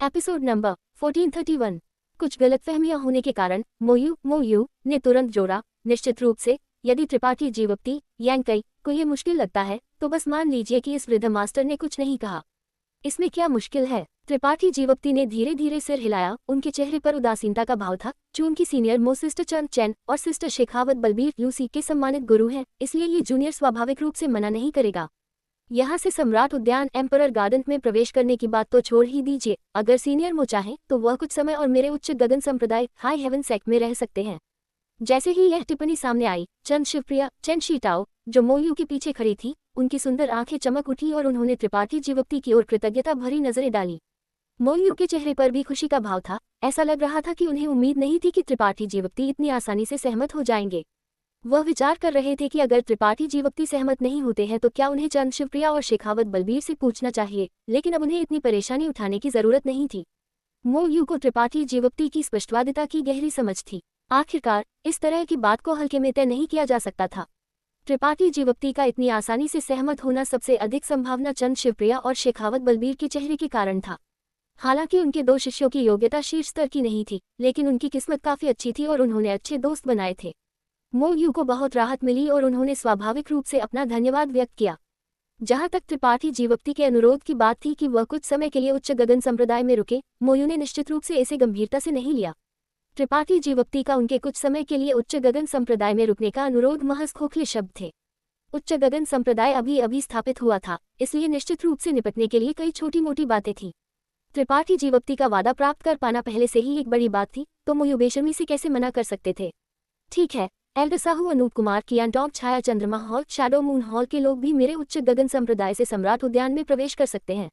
Episode number 1431। कुछ गलतफहमियां होने के कारण मोयू ने तुरंत जोड़ा, निश्चित रूप से यदि त्रिपाठी जीवप्ती यांकई को ये मुश्किल लगता है तो बस मान लीजिए कि इस वृद्ध मास्टर ने कुछ नहीं कहा। इसमें क्या मुश्किल है? त्रिपाठी जीवप्ती ने धीरे धीरे सिर हिलाया। उनके चेहरे पर उदासीनता का भाव था। जो उनकी सीनियर मोस्ट सिस्टर चंद चैन और सिस्टर शेखावत बलबीर यूसी के सम्मानित गुरु हैं, इसलिए ये जूनियर स्वाभाविक रूप से मना नहीं करेगा। यहाँ से सम्राट उद्यान एम्परर गार्डन में प्रवेश करने की बात तो छोड़ ही दीजिए, अगर सीनियर मो चाहें तो वह कुछ समय और मेरे उच्च गगन संप्रदाय हाई हेवन सेक्ट में रह सकते हैं। जैसे ही यह टिप्पणी सामने आई, चंद शिवप्रिया चेन शीटाओ जो मोयू के पीछे खड़ी थी, उनकी सुंदर आंखें चमक उठी और उन्होंने त्रिपाठी जीवप्ती की ओर कृतज्ञता भरी नजरें डाली। मोयू के चेहरे पर भी खुशी का भाव था। ऐसा लग रहा था कि उन्हें उम्मीद नहीं थी कि त्रिपाठी जीवप्ती इतनी आसानी से सहमत हो जाएंगे। वह विचार कर रहे थे कि अगर त्रिपाठी जीवप्ती सहमत नहीं होते हैं तो क्या उन्हें चंद शिवप्रिया और शेखावत बलबीर से पूछना चाहिए, लेकिन अब उन्हें इतनी परेशानी उठाने की जरूरत नहीं थी। मोयू को त्रिपाठी जीवप्ती की स्पष्टवादिता की गहरी समझ थी। आखिरकार इस तरह की बात को हल्के में तय नहीं किया जा सकता था। त्रिपाठी जीवप्ती का इतनी आसानी से सहमत होना सबसे अधिक संभावना चंद शिवप्रिया और शेखावत बलबीर के चेहरे के कारण था। हालांकि उनके दो शिष्यों की योग्यता शीर्ष स्तर की नहीं थी, लेकिन उनकी किस्मत काफी अच्छी थी और उन्होंने अच्छे दोस्त बनाए थे। मोयू को बहुत राहत मिली और उन्होंने स्वाभाविक रूप से अपना धन्यवाद व्यक्त किया। जहां तक त्रिपाठी जीवप्ती के अनुरोध की बात थी कि वह कुछ समय के लिए उच्च गगन संप्रदाय में रुके, मोयू ने निश्चित रूप से इसे गंभीरता से नहीं लिया। त्रिपाठी जीवप्ती का उनके कुछ समय के लिए उच्च गगन संप्रदाय में रुकने का अनुरोध महज खोखले शब्द थे। उच्च गगन संप्रदाय अभी अभी स्थापित हुआ था, इसलिए निश्चित रूप से निपटने के लिए कई छोटी मोटी बातें थीं। त्रिपाठी जीवप्ती का वादा प्राप्त कर पाना पहले से ही एक बड़ी बात थी, तो मोयू बेशर्मी से कैसे मना कर सकते थे। ठीक है, एल्डर साहू अनूप कुमार की टॉप छाया चंद्रमा हॉल शैडो मून हॉल के लोग भी मेरे उच्च गगन संप्रदाय से सम्राट उद्यान में प्रवेश कर सकते हैं।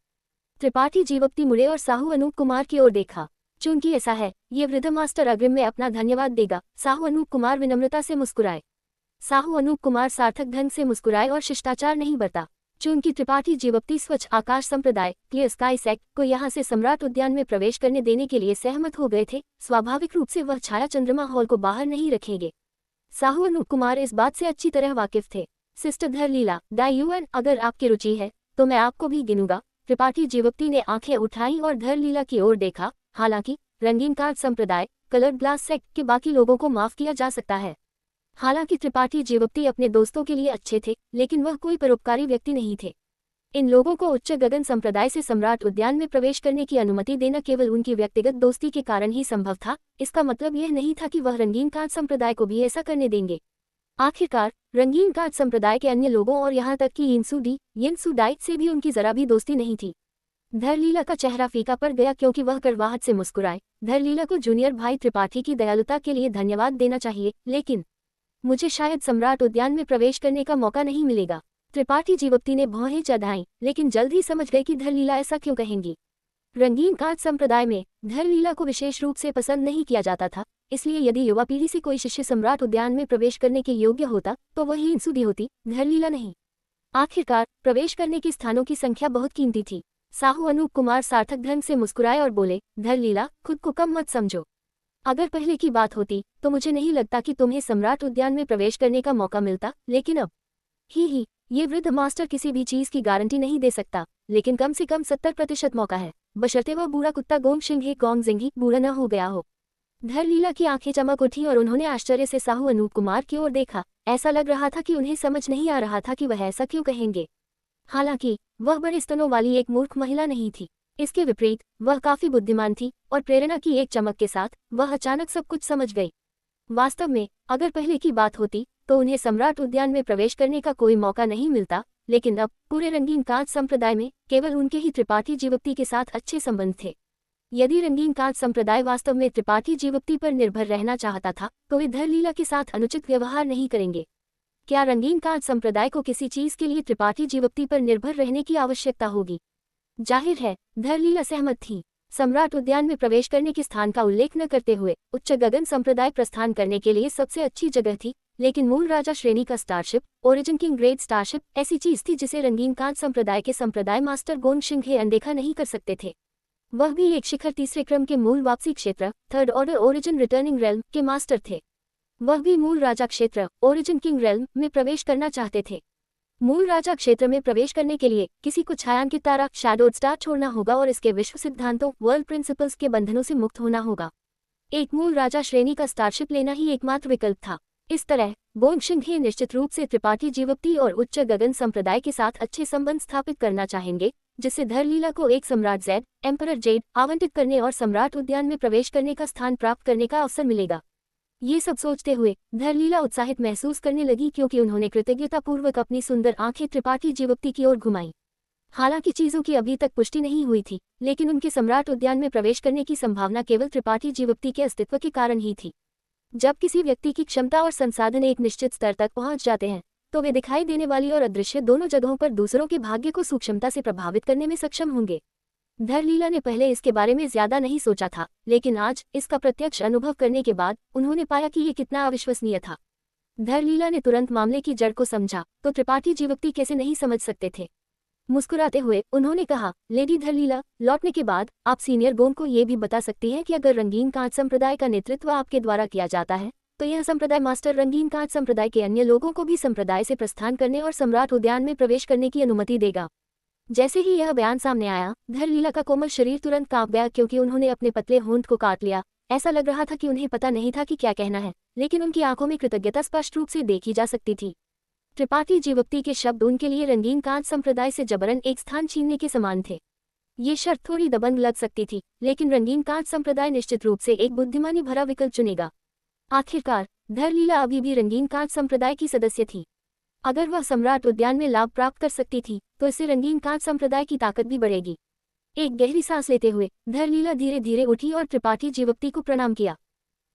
त्रिपाठी जीवप्ती मुड़े और साहू अनूप कुमार की ओर देखा। चूंकि ऐसा है, ये वृद्ध मास्टर अग्रिम में अपना धन्यवाद देगा। साहू अनूप कुमार विनम्रता से मुस्कुराए। साहू अनूप कुमार सार्थक ढंग से मुस्कुराए और शिष्टाचार नहीं बरता। चूंकि त्रिपाठी जीवप्ती स्वच्छ आकाश संप्रदाय क्लियर स्काई सेक्ट को यहाँ से सम्राट उद्यान में प्रवेश करने देने के लिए सहमत हो गए थे, स्वाभाविक रूप से वह छाया चंद्रमा हॉल को बाहर नहीं रखेंगे। साहू अनूप कुमार इस बात से अच्छी तरह वाकिफ थे। सिस्टर धरलीला डायूएन, अगर आपकी रुचि है तो मैं आपको भी गिनूंगा। त्रिपाठी जीवप्ती ने आंखें उठाई और धरलीला की ओर देखा। हालांकि रंगीन कार्ड संप्रदाय कलर्ड ग्लास सेक्ट के बाकी लोगों को माफ किया जा सकता है। हालांकि त्रिपाठी जीवप्ती अपने दोस्तों के लिए अच्छे थे, लेकिन वह कोई परोपकारी व्यक्ति नहीं थे। इन लोगों को उच्च गगन संप्रदाय से सम्राट उद्यान में प्रवेश करने की अनुमति देना केवल उनकी व्यक्तिगत दोस्ती के कारण ही संभव था। इसका मतलब यह नहीं था कि वह रंगीन कार्ड संप्रदाय को भी ऐसा करने देंगे। आखिरकार रंगीन कार्ड संप्रदाय के अन्य लोगों और यहाँ तक कि यिनसू डाइट से भी उनकी जरा भी दोस्ती नहीं थी। धरलीला का चेहरा फीका पड़ गया क्योंकि वह कड़वाहट से मुस्कुराए। धरलीला को जूनियर भाई त्रिपाठी की दयालुता के लिए धन्यवाद देना चाहिए, लेकिन मुझे शायद सम्राट उद्यान में प्रवेश करने का मौका नहीं मिलेगा। त्रिपाठी जीवप्ती ने भौहें चढ़ाईं, लेकिन जल्द ही समझ गए कि धरलीला ऐसा क्यों कहेंगी। रंगीन कार्ड संप्रदाय में धरलीला को विशेष रूप से पसंद नहीं किया जाता था, इसलिए यदि युवा पीढ़ी से कोई शिष्य सम्राट उद्यान में प्रवेश करने के योग्य होता तो वही इंसुदी होती, धरलीला नहीं। आखिरकार प्रवेश करने की स्थानों की संख्या बहुत कीमती थी। साहू अनूप कुमार सार्थक ढंग से मुस्कुराए और बोले, धरलीला, खुद को कम मत समझो। अगर पहले की बात होती तो मुझे नहीं लगता कि तुम्हें सम्राट उद्यान में प्रवेश करने का मौका मिलता, लेकिन अब ही ये वृद्ध मास्टर किसी भी चीज की गारंटी नहीं दे सकता, लेकिन कम से कम 70% मौका है, बशर्ते वह बूढ़ा कुत्ता गोंगजिंगी बूढ़ा न हो गया हो। धरलीला की आंखें चमक उठी और उन्होंने आश्चर्य से साहू अनूप कुमार की ओर देखा। ऐसा लग रहा था कि उन्हें समझ नहीं आ रहा था कि वह ऐसा क्यों कहेंगे। हालांकि वह बड़े स्तनों वाली एक मूर्ख महिला नहीं थी। इसके विपरीत वह काफी बुद्धिमान थी और प्रेरणा की एक चमक के साथ वह अचानक सब कुछ समझ गई। वास्तव में अगर पहले की बात होती तो उन्हें सम्राट उद्यान में प्रवेश करने का कोई मौका नहीं मिलता, लेकिन अब पूरे रंगीन कार्ड संप्रदाय में केवल उनके ही त्रिपाठी जीवप्ती के साथ अच्छे संबंध थे। यदि रंगीन कार्ड संप्रदाय वास्तव में त्रिपाठी जीवप्ती पर निर्भर रहना चाहता था तो वे धरलीला के साथ अनुचित व्यवहार नहीं करेंगे। क्या रंगीन कार्ड संप्रदाय को किसी चीज के लिए त्रिपाठी जीवप्ती पर निर्भर रहने की आवश्यकता होगी? जाहिर है धरलीला सहमत थी। सम्राट उद्यान में प्रवेश करने के स्थान का उल्लेख न करते हुए उच्च गगन संप्रदाय प्रस्थान करने के लिए सबसे अच्छी जगह थी, लेकिन मूल राजा श्रेणी का starship, origin king grade starship ऐसी चीज थी जिसे रंगीन कार्ड संप्रदाय के संप्रदाय मास्टर गोंगशिंघे अनदेखा नहीं कर सकते थे। वह भी एक शिखर तीसरे क्रम के मूल वापसी क्षेत्र third order origin returning realm के मास्टर थे। वह भी मूल राजा क्षेत्र ओरिजिन किंग रेल्म में प्रवेश करना चाहते थे। मूल राजा क्षेत्र में प्रवेश करने के लिए किसी को छायांकित तारा शैडोड स्टार छोड़ना होगा और इसके विश्व सिद्धांतों वर्ल्ड प्रिंसिपल्स के बंधनों से मुक्त होना होगा। एक मूल राजा श्रेणी का स्टारशिप लेना ही एकमात्र विकल्प था। इस तरह बोंगशिंघे निश्चित रूप से त्रिपाठी जीवप्ती और उच्च गगन संप्रदाय के साथ अच्छे संबंध स्थापित करना चाहेंगे, जिससे धरलीला को एक सम्राट जेड एम्परर जेड आवंटित करने और सम्राट उद्यान में प्रवेश करने का स्थान प्राप्त करने का अवसर मिलेगा। ये सब सोचते हुए धरलीला उत्साहित महसूस करने लगी, क्योंकि उन्होंने कृतज्ञतापूर्वक अपनी सुंदर आंखें त्रिपाठी जीवप्ती की ओर घुमाई। हालांकि चीजों की अभी तक पुष्टि नहीं हुई थी, लेकिन उनके सम्राट उद्यान में प्रवेश करने की संभावना केवल त्रिपाठी जीवप्ती के अस्तित्व के कारण ही थी। जब किसी व्यक्ति की क्षमता और संसाधन एक निश्चित स्तर तक पहुंच जाते हैं, तो वे दिखाई देने वाली और अदृश्य दोनों जगहों पर दूसरों के भाग्य को सूक्ष्मता से प्रभावित करने में सक्षम होंगे। धरलीला ने पहले इसके बारे में ज्यादा नहीं सोचा था, लेकिन आज इसका प्रत्यक्ष अनुभव करने के बाद उन्होंने पाया कि ये कितना अविश्वसनीय था। धरलीला ने तुरंत मामले की जड़ को समझा, तो त्रिपाठी जीवप्ती कैसे नहीं समझ सकते थे। मुस्कुराते हुए उन्होंने कहा, लेडी धरलीला, लौटने के बाद आप सीनियर गोंग को ये भी बता सकती हैं कि अगर रंगीन कांच संप्रदाय का नेतृत्व आपके द्वारा किया जाता है, तो यह संप्रदाय मास्टर रंगीन कांच संप्रदाय के अन्य लोगों को भी संप्रदाय से प्रस्थान करने और सम्राट उद्यान में प्रवेश करने की अनुमति देगा। जैसे ही यह बयान सामने आया, धरलीला का कोमल शरीर तुरंत कांप गया, क्योंकि उन्होंने अपने पतले होंठ को काट लिया। ऐसा लग रहा था कि उन्हें पता नहीं था कि क्या कहना है, लेकिन उनकी आंखों में कृतज्ञता स्पष्ट रूप से देखी जा सकती थी। त्रिपाठी जीवप्ती के शब्द उनके लिए रंगीन कांच संप्रदाय से जबरन एक स्थान छीनने के समान थे। ये शर्त थोड़ी दबंग लग सकती थी, लेकिन रंगीन कांच संप्रदाय निश्चित रूप से एक बुद्धिमानी भरा विकल्प चुनेगा। आखिरकार धरलीला अभी भी रंगीन कांच संप्रदाय की सदस्य थी। अगर वह सम्राट उद्यान में लाभ प्राप्त कर सकती थी, तो इससे रंगीन कांच संप्रदाय की ताकत भी बढ़ेगी। एक गहरी सांस लेते हुए धरलीला धीरे धीरे उठी और त्रिपाठी जीवप्ती को प्रणाम किया।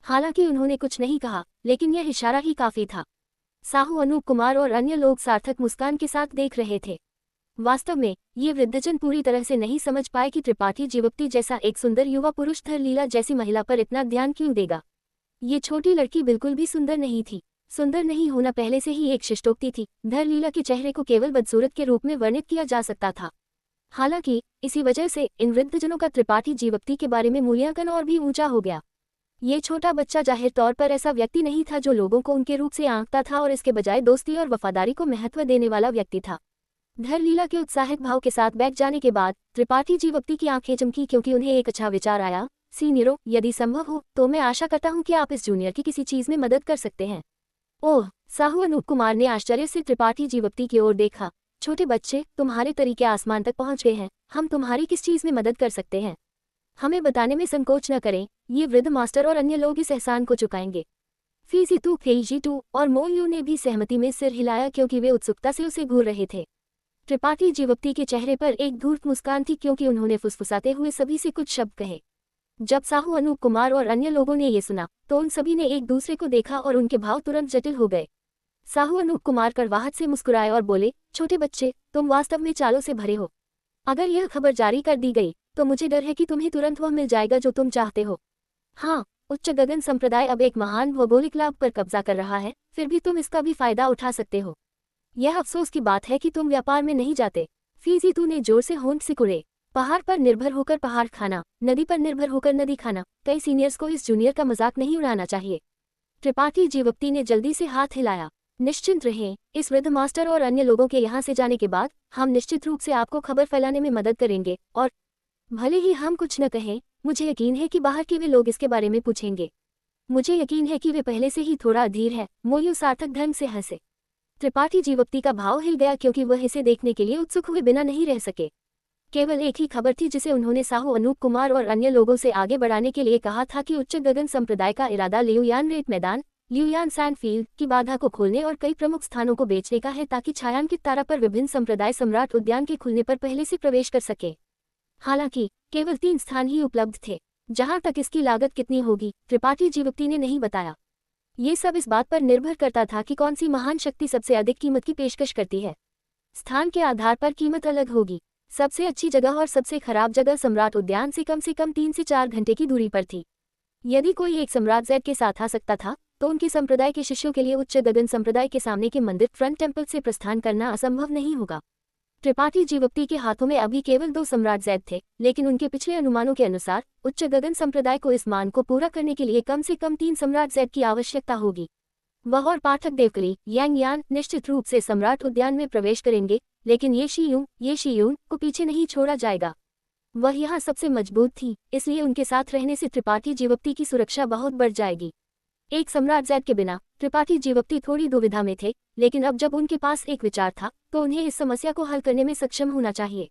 हालांकि उन्होंने कुछ नहीं कहा, लेकिन यह इशारा ही काफी था। साहू अनूप कुमार और अन्य लोग सार्थक मुस्कान के साथ देख रहे थे। वास्तव में ये वृद्धजन पूरी तरह से नहीं समझ पाए कि त्रिपाठी जीवप्ती जैसा एक सुंदर युवा पुरुष धरलीला जैसी महिला पर इतना ध्यान क्यों देगा। ये छोटी लड़की बिल्कुल भी सुंदर नहीं थी। सुंदर नहीं होना पहले से ही एक शिष्टोक्ति थी। धरलीला के चेहरे को केवल बदसूरत के रूप में वर्णित किया जा सकता था। हालांकि इसी वजह से इन वृद्धजनों का त्रिपाठी जीवप्ती के बारे में मूल्यांकन और भी ऊंचा हो गया। ये छोटा बच्चा जाहिर तौर पर ऐसा व्यक्ति नहीं था जो लोगों को उनके रूप से आंकता था, और इसके बजाय दोस्ती और वफादारी को महत्व देने वाला व्यक्ति था। धरलीला के उत्साहित भाव के साथ बैठ जाने के बाद त्रिपाठी जीवप्ती की आंखें चमकी, क्योंकि उन्हें एक अच्छा विचार आया। सीनियरों, यदि संभव हो तो मैं आशा करता हूं कि आप इस जूनियर की किसी चीज में मदद कर सकते हैं। ओह, साहू अनूप कुमार ने आश्चर्य से त्रिपाठी जीवप्ती की ओर देखा। छोटे बच्चे, तुम्हारे तरीके आसमान तक पहुंच गए हैं। हम तुम्हारी किस चीज में मदद कर सकते हैं? हमें बताने में संकोच न करें। ये वृद्ध मास्टर और अन्य लोग इस एहसान को चुकाएंगे। फीजीतू, फेईजीतू और मोयू ने भी सहमति में सिर हिलाया, क्योंकि वे उत्सुकता से उसे घूर रहे थे। त्रिपाठी जीवप्ती के चेहरे पर एक धूर्त मुस्कान थी, क्योंकि उन्होंने फुसफुसाते हुए सभी से कुछ शब्द कहे। जब साहू अनूप कुमार और अन्य लोगों ने ये सुना, तो उन सभी ने एक दूसरे को देखा और उनके भाव तुरंत जटिल हो गए। साहू अनूप कुमार कड़वाहट से मुस्कुराए और बोले, छोटे बच्चे, तुम वास्तव में चालों से भरे हो। अगर यह खबर जारी कर दी गई, तो मुझे डर है कि तुम्हें तुरंत वह मिल जाएगा जो तुम चाहते हो। हाँ, उच्च गगन संप्रदाय अब एक महान भौगोलिक लाभ पर कब्जा कर रहा है, फिर भी तुम इसका भी फायदा उठा सकते हो। यह अफसोस की बात है कि तुम व्यापार में नहीं जाते। फीजीतू ने जोर से होंठ सिकुड़े। पहाड़ पर निर्भर होकर पहाड़ खाना, नदी पर निर्भर होकर नदी खाना। कई सीनियर्स को इस जूनियर का मजाक नहीं उड़ाना चाहिए। त्रिपाठी जीवप्ती ने जल्दी से हाथ हिलाया। निश्चिंत रहें, इस वृद्ध मास्टर और अन्य लोगों के यहाँ से जाने के बाद हम निश्चित रूप से आपको खबर फैलाने में मदद करेंगे, और भले ही हम कुछ न कहें, मुझे यकीन है कि बाहर के वे लोग इसके बारे में पूछेंगे। मुझे यकीन है कि वे पहले से ही थोड़ा अधीर है। मोयू सार्थक ढंग से हंसे। त्रिपाठी जीवप्ती का भाव हिल गया, क्योंकि वह इसे देखने के लिए उत्सुक हुए बिना नहीं रह सके। केवल एक ही खबर थी जिसे उन्होंने साहू अनूप कुमार और अन्य लोगों से आगे बढ़ाने के लिए कहा था कि उच्च गगन संप्रदाय का इरादा लियुयान रेत मैदान, लियुयान सैंडफील्ड की बाधा को खोलने और कई प्रमुख स्थानों को बेचने का है, ताकि छायांकित तारा पर विभिन्न संप्रदाय सम्राट उद्यान के खुलने पर पहले से प्रवेश कर सके। हालांकि केवल 3 स्थान ही उपलब्ध थे। जहां तक इसकी लागत कितनी होगी, त्रिपाठी जीवप्ती ने नहीं बताया। ये सब इस बात पर निर्भर करता था कि कौन सी महान शक्ति सबसे अधिक कीमत की पेशकश करती है। स्थान के आधार पर कीमत अलग होगी। सबसे अच्छी जगह और सबसे खराब जगह सम्राट उद्यान से कम 3 से 4 घंटे की दूरी पर थी। यदि कोई एक सम्राट जेड के साथ आ सकता था, तो उनके संप्रदाय के शिष्यों के लिए उच्च गगन संप्रदाय के सामने के मंदिर फ्रंट टेम्पल से प्रस्थान करना असंभव नहीं होगा। त्रिपाठी जीवप्ती के हाथों में अभी केवल 2 सम्राट जैद थे, लेकिन उनके पिछले अनुमानों के अनुसार उच्च गगन संप्रदाय को इस मान को पूरा करने के लिए कम से कम 3 सम्राट जैद की आवश्यकता होगी। वह और पाठक देवकली यांग यान निश्चित रूप से सम्राट उद्यान में प्रवेश करेंगे, लेकिन ये शीयून को पीछे नहीं छोड़ा जाएगा। वह यहाँ सबसे मजबूत थी, इसलिए उनके साथ रहने से त्रिपाठी जीवप्ती की सुरक्षा बहुत बढ़ जाएगी। एक सम्राट जैद के बिना त्रिपाठी जीवप्ती थोड़ी दुविधा में थे, लेकिन अब जब उनके पास एक विचार था तो उन्हें इस समस्या को हल करने में सक्षम होना चाहिए।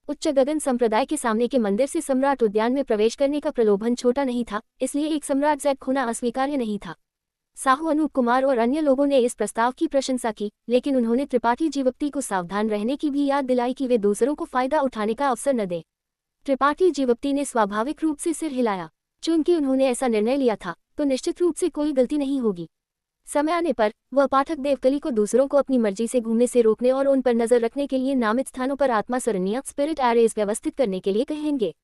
उच्च गगन संप्रदाय के सामने के मंदिर से सम्राट उद्यान में प्रवेश करने का प्रलोभन छोटा नहीं था, इसलिए एक सम्राट जैद खोना अस्वीकार्य नहीं था। साहू अनूप कुमार और अन्य लोगों ने इस प्रस्ताव की प्रशंसा की, लेकिन उन्होंने त्रिपाठी जीवप्ती को सावधान रहने की भी याद दिलाई कि वे दूसरों को फायदा उठाने का अवसर न दें। त्रिपाठी जीवप्ती ने स्वाभाविक रूप से सिर हिलाया। चूंकि उन्होंने ऐसा निर्णय लिया था तो निश्चित रूप से कोई गलती नहीं होगी। समय आने पर वह पाठक देवकली को दूसरों को अपनी मर्जी से घूमने से रोकने और उन पर नजर रखने के लिए नामित स्थानों पर आत्मा सरनिया स्पिरिट एरेज व्यवस्थित करने के लिए कहेंगे।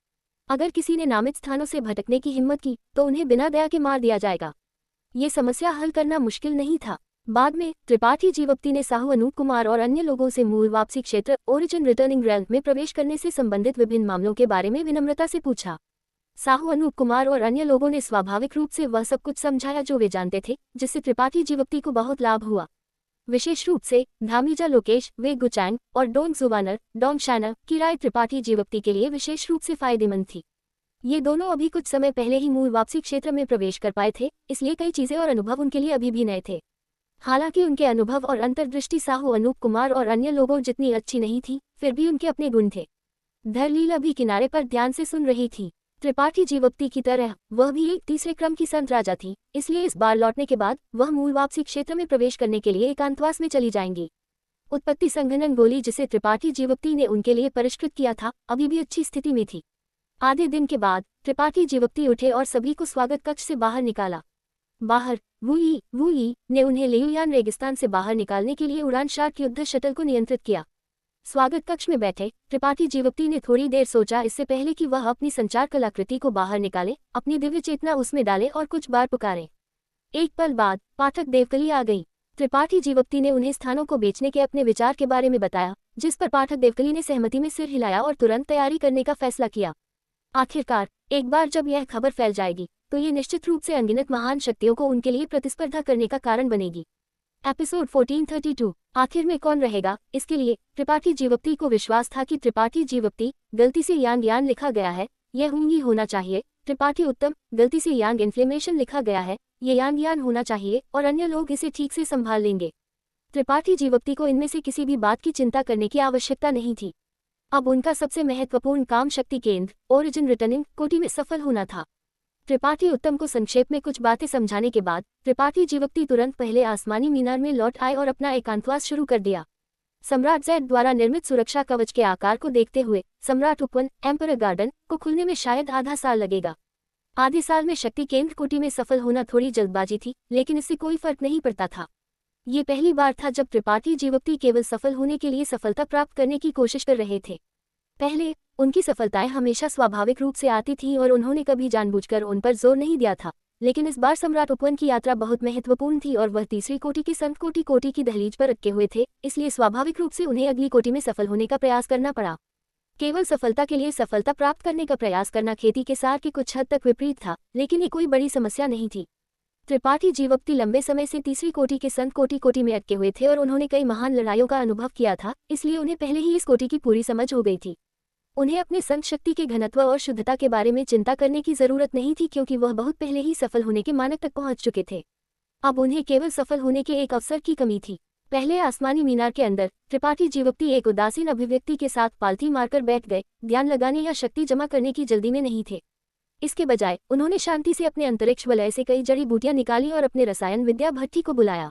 अगर किसी ने नामित स्थानों से भटकने की हिम्मत की तो उन्हें बिना दया के मार दिया जाएगा। ये समस्या हल करना मुश्किल नहीं था। बाद में त्रिपाठी जीवप्ती ने साहू अनूप कुमार और अन्य लोगों से मूल वापसी क्षेत्र ओरिजिन रिटर्निंग रेल्म में प्रवेश करने से संबंधित विभिन्न मामलों के बारे में विनम्रता से पूछा। साहू अनूप कुमार और अन्य लोगों ने स्वाभाविक रूप से वह सब कुछ समझाया जो वे जानते थे, जिससे त्रिपाठी जीवप्ती को बहुत लाभ हुआ। विशेष रूप से धामीजा लोकेश, वे गुचैंग और डोंग जुवानर डोंग शैनर की राय त्रिपाठी जीवप्ती के लिए विशेष रूप से फायदेमंद थी। ये दोनों अभी कुछ समय पहले ही मूल वापसी क्षेत्र में प्रवेश कर पाए थे, इसलिए कई चीजें और अनुभव उनके लिए अभी भी नए थे। हालांकि उनके अनुभव और अंतर्दृष्टि साहू अनूप कुमार और अन्य लोगों जितनी अच्छी नहीं थी, फिर भी उनके अपने गुण थे। धरलीला भी किनारे पर ध्यान से सुन रही थी। त्रिपाठी जीवप्ती की तरह वह भी एक तीसरे क्रम की संत राजा थी, इसलिए इस बार लौटने के बाद वह मूल वापसी क्षेत्र में प्रवेश करने के लिए एकांतवास में चली जाएंगी। उत्पत्ति संघनन गोली जिसे त्रिपाठी जीवप्ती ने उनके लिए परिष्कृत किया था, अभी भी अच्छी स्थिति में थी। आधे दिन के बाद त्रिपाठी जीवप्ती उठे और सभी को स्वागत कक्ष से बाहर निकाला। बाहर वुई ने उन्हें लियुयान रेगिस्तान से बाहर निकालने के लिए उड़ान शार्क युद्ध शटल को नियंत्रित किया। स्वागत कक्ष में बैठे त्रिपाठी जीवप्ती ने थोड़ी देर सोचा, इससे पहले कि वह अपनी संचार कलाकृति को बाहर निकाले, अपनी दिव्य चेतना उसमें डाले और कुछ बार पुकारे। एक पल बाद पाठक देवकली आ गई। त्रिपाठी जीवप्ती ने उन्हें स्थानों को बेचने के अपने विचार के बारे में बताया, जिस पर पाठक देवकली ने सहमति में सिर हिलाया और तुरंत तैयारी करने का फैसला किया। आखिरकार एक बार जब यह खबर फैल जाएगी तो ये निश्चित रूप से अनगिनत महान शक्तियों को उनके लिए प्रतिस्पर्धा करने का कारण बनेगी। एपिसोड 1432 आखिर में कौन रहेगा? इसके लिए त्रिपाठी जीवप्ती को विश्वास था कि त्रिपाठी जीवप्ती गलती से यांग यान लिखा गया है, यह हुंगी होना चाहिए। त्रिपाठी उत्तम गलती से यांग इन्फ्लेमेशन लिखा गया है, ये यांग यान होना चाहिए और अन्य लोग इसे ठीक से संभाल लेंगे। त्रिपाठी जीवप्ती को इनमें से किसी भी बात की चिंता करने की आवश्यकता नहीं थी। अब उनका सबसे महत्वपूर्ण काम शक्ति केंद्र ओरिजिन रिटर्निंग कोटि में सफल होना था। त्रिपाठी उत्तम को संक्षेप में कुछ बातें समझाने के बाद त्रिपाठी जीवप्ती तुरंत पहले आसमानी मीनार में लौट आए और अपना एकांतवास शुरू कर दिया। सम्राट जैद द्वारा निर्मित सुरक्षा कवच के आकार को देखते हुए सम्राट उपवन एम्परर गार्डन को खुलने में शायद आधा साल लगेगा। आधे साल में शक्ति केंद्र कोटि में सफल होना थोड़ी जल्दबाजी थी, लेकिन इससे कोई फर्क नहीं पड़ता था। ये पहली बार था जब त्रिपाठी जीवप्ती केवल सफल होने के लिए सफलता प्राप्त करने की कोशिश कर रहे थे। पहले उनकी सफलताएं हमेशा स्वाभाविक रूप से आती थीं और उन्होंने कभी जानबूझकर उन पर जोर नहीं दिया था, लेकिन इस बार सम्राट उपवन की यात्रा बहुत महत्वपूर्ण थी और वह तीसरी कोटि की संत कोटि की दहलीज पर अटके हुए थे, इसलिए स्वाभाविक रूप से उन्हें अगली कोटि में सफल होने का प्रयास करना पड़ा। केवल सफलता के लिए सफलता प्राप्त करने का प्रयास करना खेती के सार के कुछ हद तक विपरीत था, लेकिन ये कोई बड़ी समस्या नहीं थी। त्रिपाठी जीवप्ती लंबे समय से तीसरी कोटि के संत कोटि में अटके हुए थे और उन्होंने कई महान लड़ाइयों का अनुभव किया था, इसलिए उन्हें पहले ही इस कोटि की पूरी समझ हो गई थी। उन्हें अपने संत शक्ति के घनत्व और शुद्धता के बारे में चिंता करने की जरूरत नहीं थी, क्योंकि वह बहुत पहले ही सफल होने के मानक तक पहुंच चुके थे। अब उन्हें केवल सफल होने के एक अवसर की कमी थी। पहले आसमानी मीनार के अंदर त्रिपाठी जीवप्ती एक उदासीन अभिव्यक्ति के साथ पालथी मारकर बैठ गए। ध्यान लगाने या शक्ति जमा करने की जल्दी में नहीं थे। इसके बजाय उन्होंने शांति से अपने अंतरिक्ष वलय से कई जड़ी बूटियां निकाली और अपने रसायन विद्या भट्ठी को बुलाया।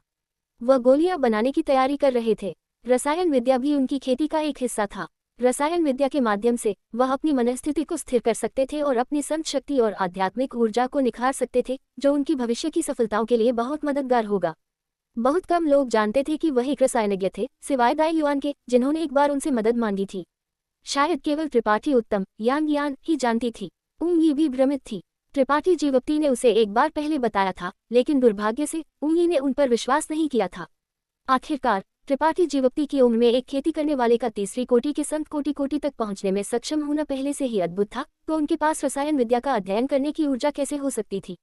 वह गोलियां बनाने की तैयारी कर रहे थे। रसायन विद्या भी उनकी खेती का एक हिस्सा था। रसायन विद्या के माध्यम से वह अपनी मनस्थिति को स्थिर कर सकते थे और अपनी संत शक्ति और आध्यात्मिक ऊर्जा को निखार सकते थे, जो उनकी भविष्य की सफलताओं के लिए बहुत मददगार होगा। बहुत कम लोग जानते थे कि वह एक रसायनज्ञ थे, सिवाय दाई युआन के, जिन्होंने एक बार उनसे मदद मांगी थी। शायद केवल त्रिपाठी उत्तम यांग यान ही जानती थी। उंगी भी भ्रमित थी। त्रिपाठी जीवप्ती ने उसे एक बार पहले बताया था, लेकिन दुर्भाग्य से उंगी ने उन पर विश्वास नहीं किया था। आखिरकार त्रिपाठी जीवप्ती की उम्र में एक खेती करने वाले का तीसरी कोटि के संत कोटि तक पहुंचने में सक्षम होना पहले से ही अद्भुत था, तो उनके पास रसायन विद्या का अध्ययन करने की ऊर्जा कैसे हो सकती थी?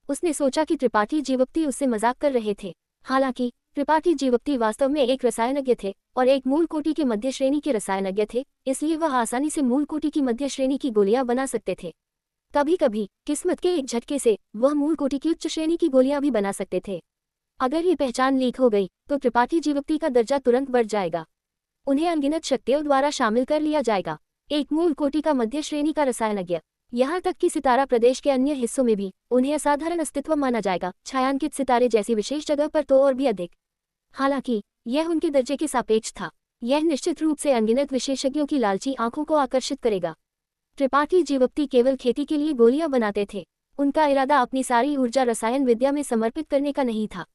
उसने सोचा कि त्रिपाठी जीवप्ती उससे मजाक कर रहे थे। हालांकि त्रिपाठी जीवप्ती वास्तव में एक रसायनज्ञ थे और एक मूल कोटि के मध्य श्रेणी के रसायनज्ञ थे, इसलिए वह आसानी से मूल कोटि की मध्य श्रेणी की गोलियां बना सकते थे। कभी कभी किस्मत के एक झटके से वह मूल कोटि की उच्च श्रेणी की गोलियां भी बना सकते थे। अगर ये पहचान लीक हो गई तो त्रिपाठी जीवप्ती का दर्जा तुरंत बढ़ जाएगा। उन्हें अनगिनत शक्तियों द्वारा शामिल कर लिया जाएगा। एक मूल कोटि का मध्य श्रेणी का रसायनज्ञ, यहाँ तक कि सितारा प्रदेश के अन्य हिस्सों में भी उन्हें असाधारण अस्तित्व माना जाएगा, छायांकित सितारे जैसी विशेष जगह पर तो और भी अधिक। हालांकि यह उनके दर्जे के सापेक्ष था। यह निश्चित रूप से अनगिनत विशेषज्ञों की लालची आंखों को आकर्षित करेगा। त्रिपाठी जीवप्ती केवल खेती के लिए गोलियां बनाते थे। उनका इरादा अपनी सारी ऊर्जा रसायन विद्या में समर्पित करने का नहीं था।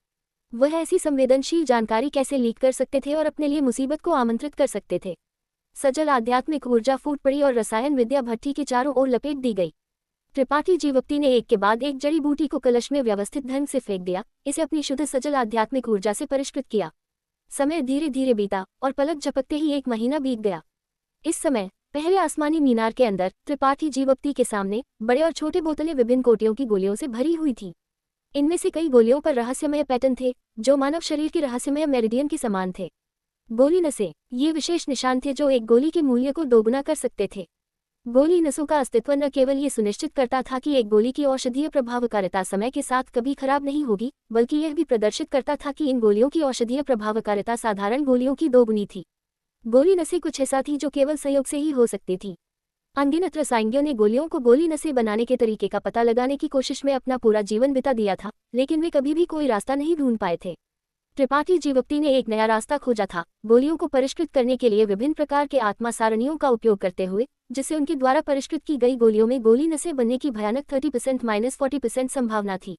वह ऐसी संवेदनशील जानकारी कैसे लीक कर सकते थे और अपने लिए मुसीबत को आमंत्रित कर सकते थे। सजल आध्यात्मिक ऊर्जा फूट पड़ी और रसायन विद्या भट्टी के चारों ओर लपेट दी गई। त्रिपाठी जीवप्ती ने एक के बाद एक जड़ी बूटी को कलश में व्यवस्थित ढंग से फेंक दिया, इसे अपनी शुद्ध सजल आध्यात्मिक ऊर्जा से परिष्कृत किया। समय धीरे धीरे बीता और पलक झपकते ही 1 महीना बीत गया। इस समय पहले आसमानी मीनार के अंदर त्रिपाठी जीवप्ती के सामने बड़े और छोटे बोतलें विभिन्न कोटियों की गोलियों से भरी हुई थी। इनमें से कई गोलियों पर रहस्यमय पैटर्न थे जो मानव शरीर के रहस्यमय मेरिडियन के समान थे। गोली नसें, ये विशेष निशान थे जो एक गोली के मूल्य को दोगुना कर सकते थे। गोली नसों का अस्तित्व न केवल ये सुनिश्चित करता था कि एक गोली की औषधीय प्रभावकारिता समय के साथ कभी खराब नहीं होगी, बल्कि यह भी प्रदर्शित करता था कि इन गोलियों की औषधीय प्रभावकारिता साधारण गोलियों की दोगुनी थी। गोली नसें कुछ ऐसा थी जो केवल संयोग से ही हो सकती थी। अनगिनत रसायनज्ञों ने गोलियों को गोली नसें बनाने के तरीके का पता लगाने की कोशिश में अपना पूरा जीवन बिता दिया था, लेकिन वे कभी भी कोई रास्ता नहीं ढूंढ पाए थे। त्रिपाठी जीवप्ती ने एक नया रास्ता खोजा था, गोलियों को परिष्कृत करने के लिए विभिन्न प्रकार के आत्मा सारणियों का उपयोग करते हुए, जिससे उनके द्वारा परिष्कृत की गई गोलियों में गोली नसें बनने की भयानक 30%-40% संभावना थी।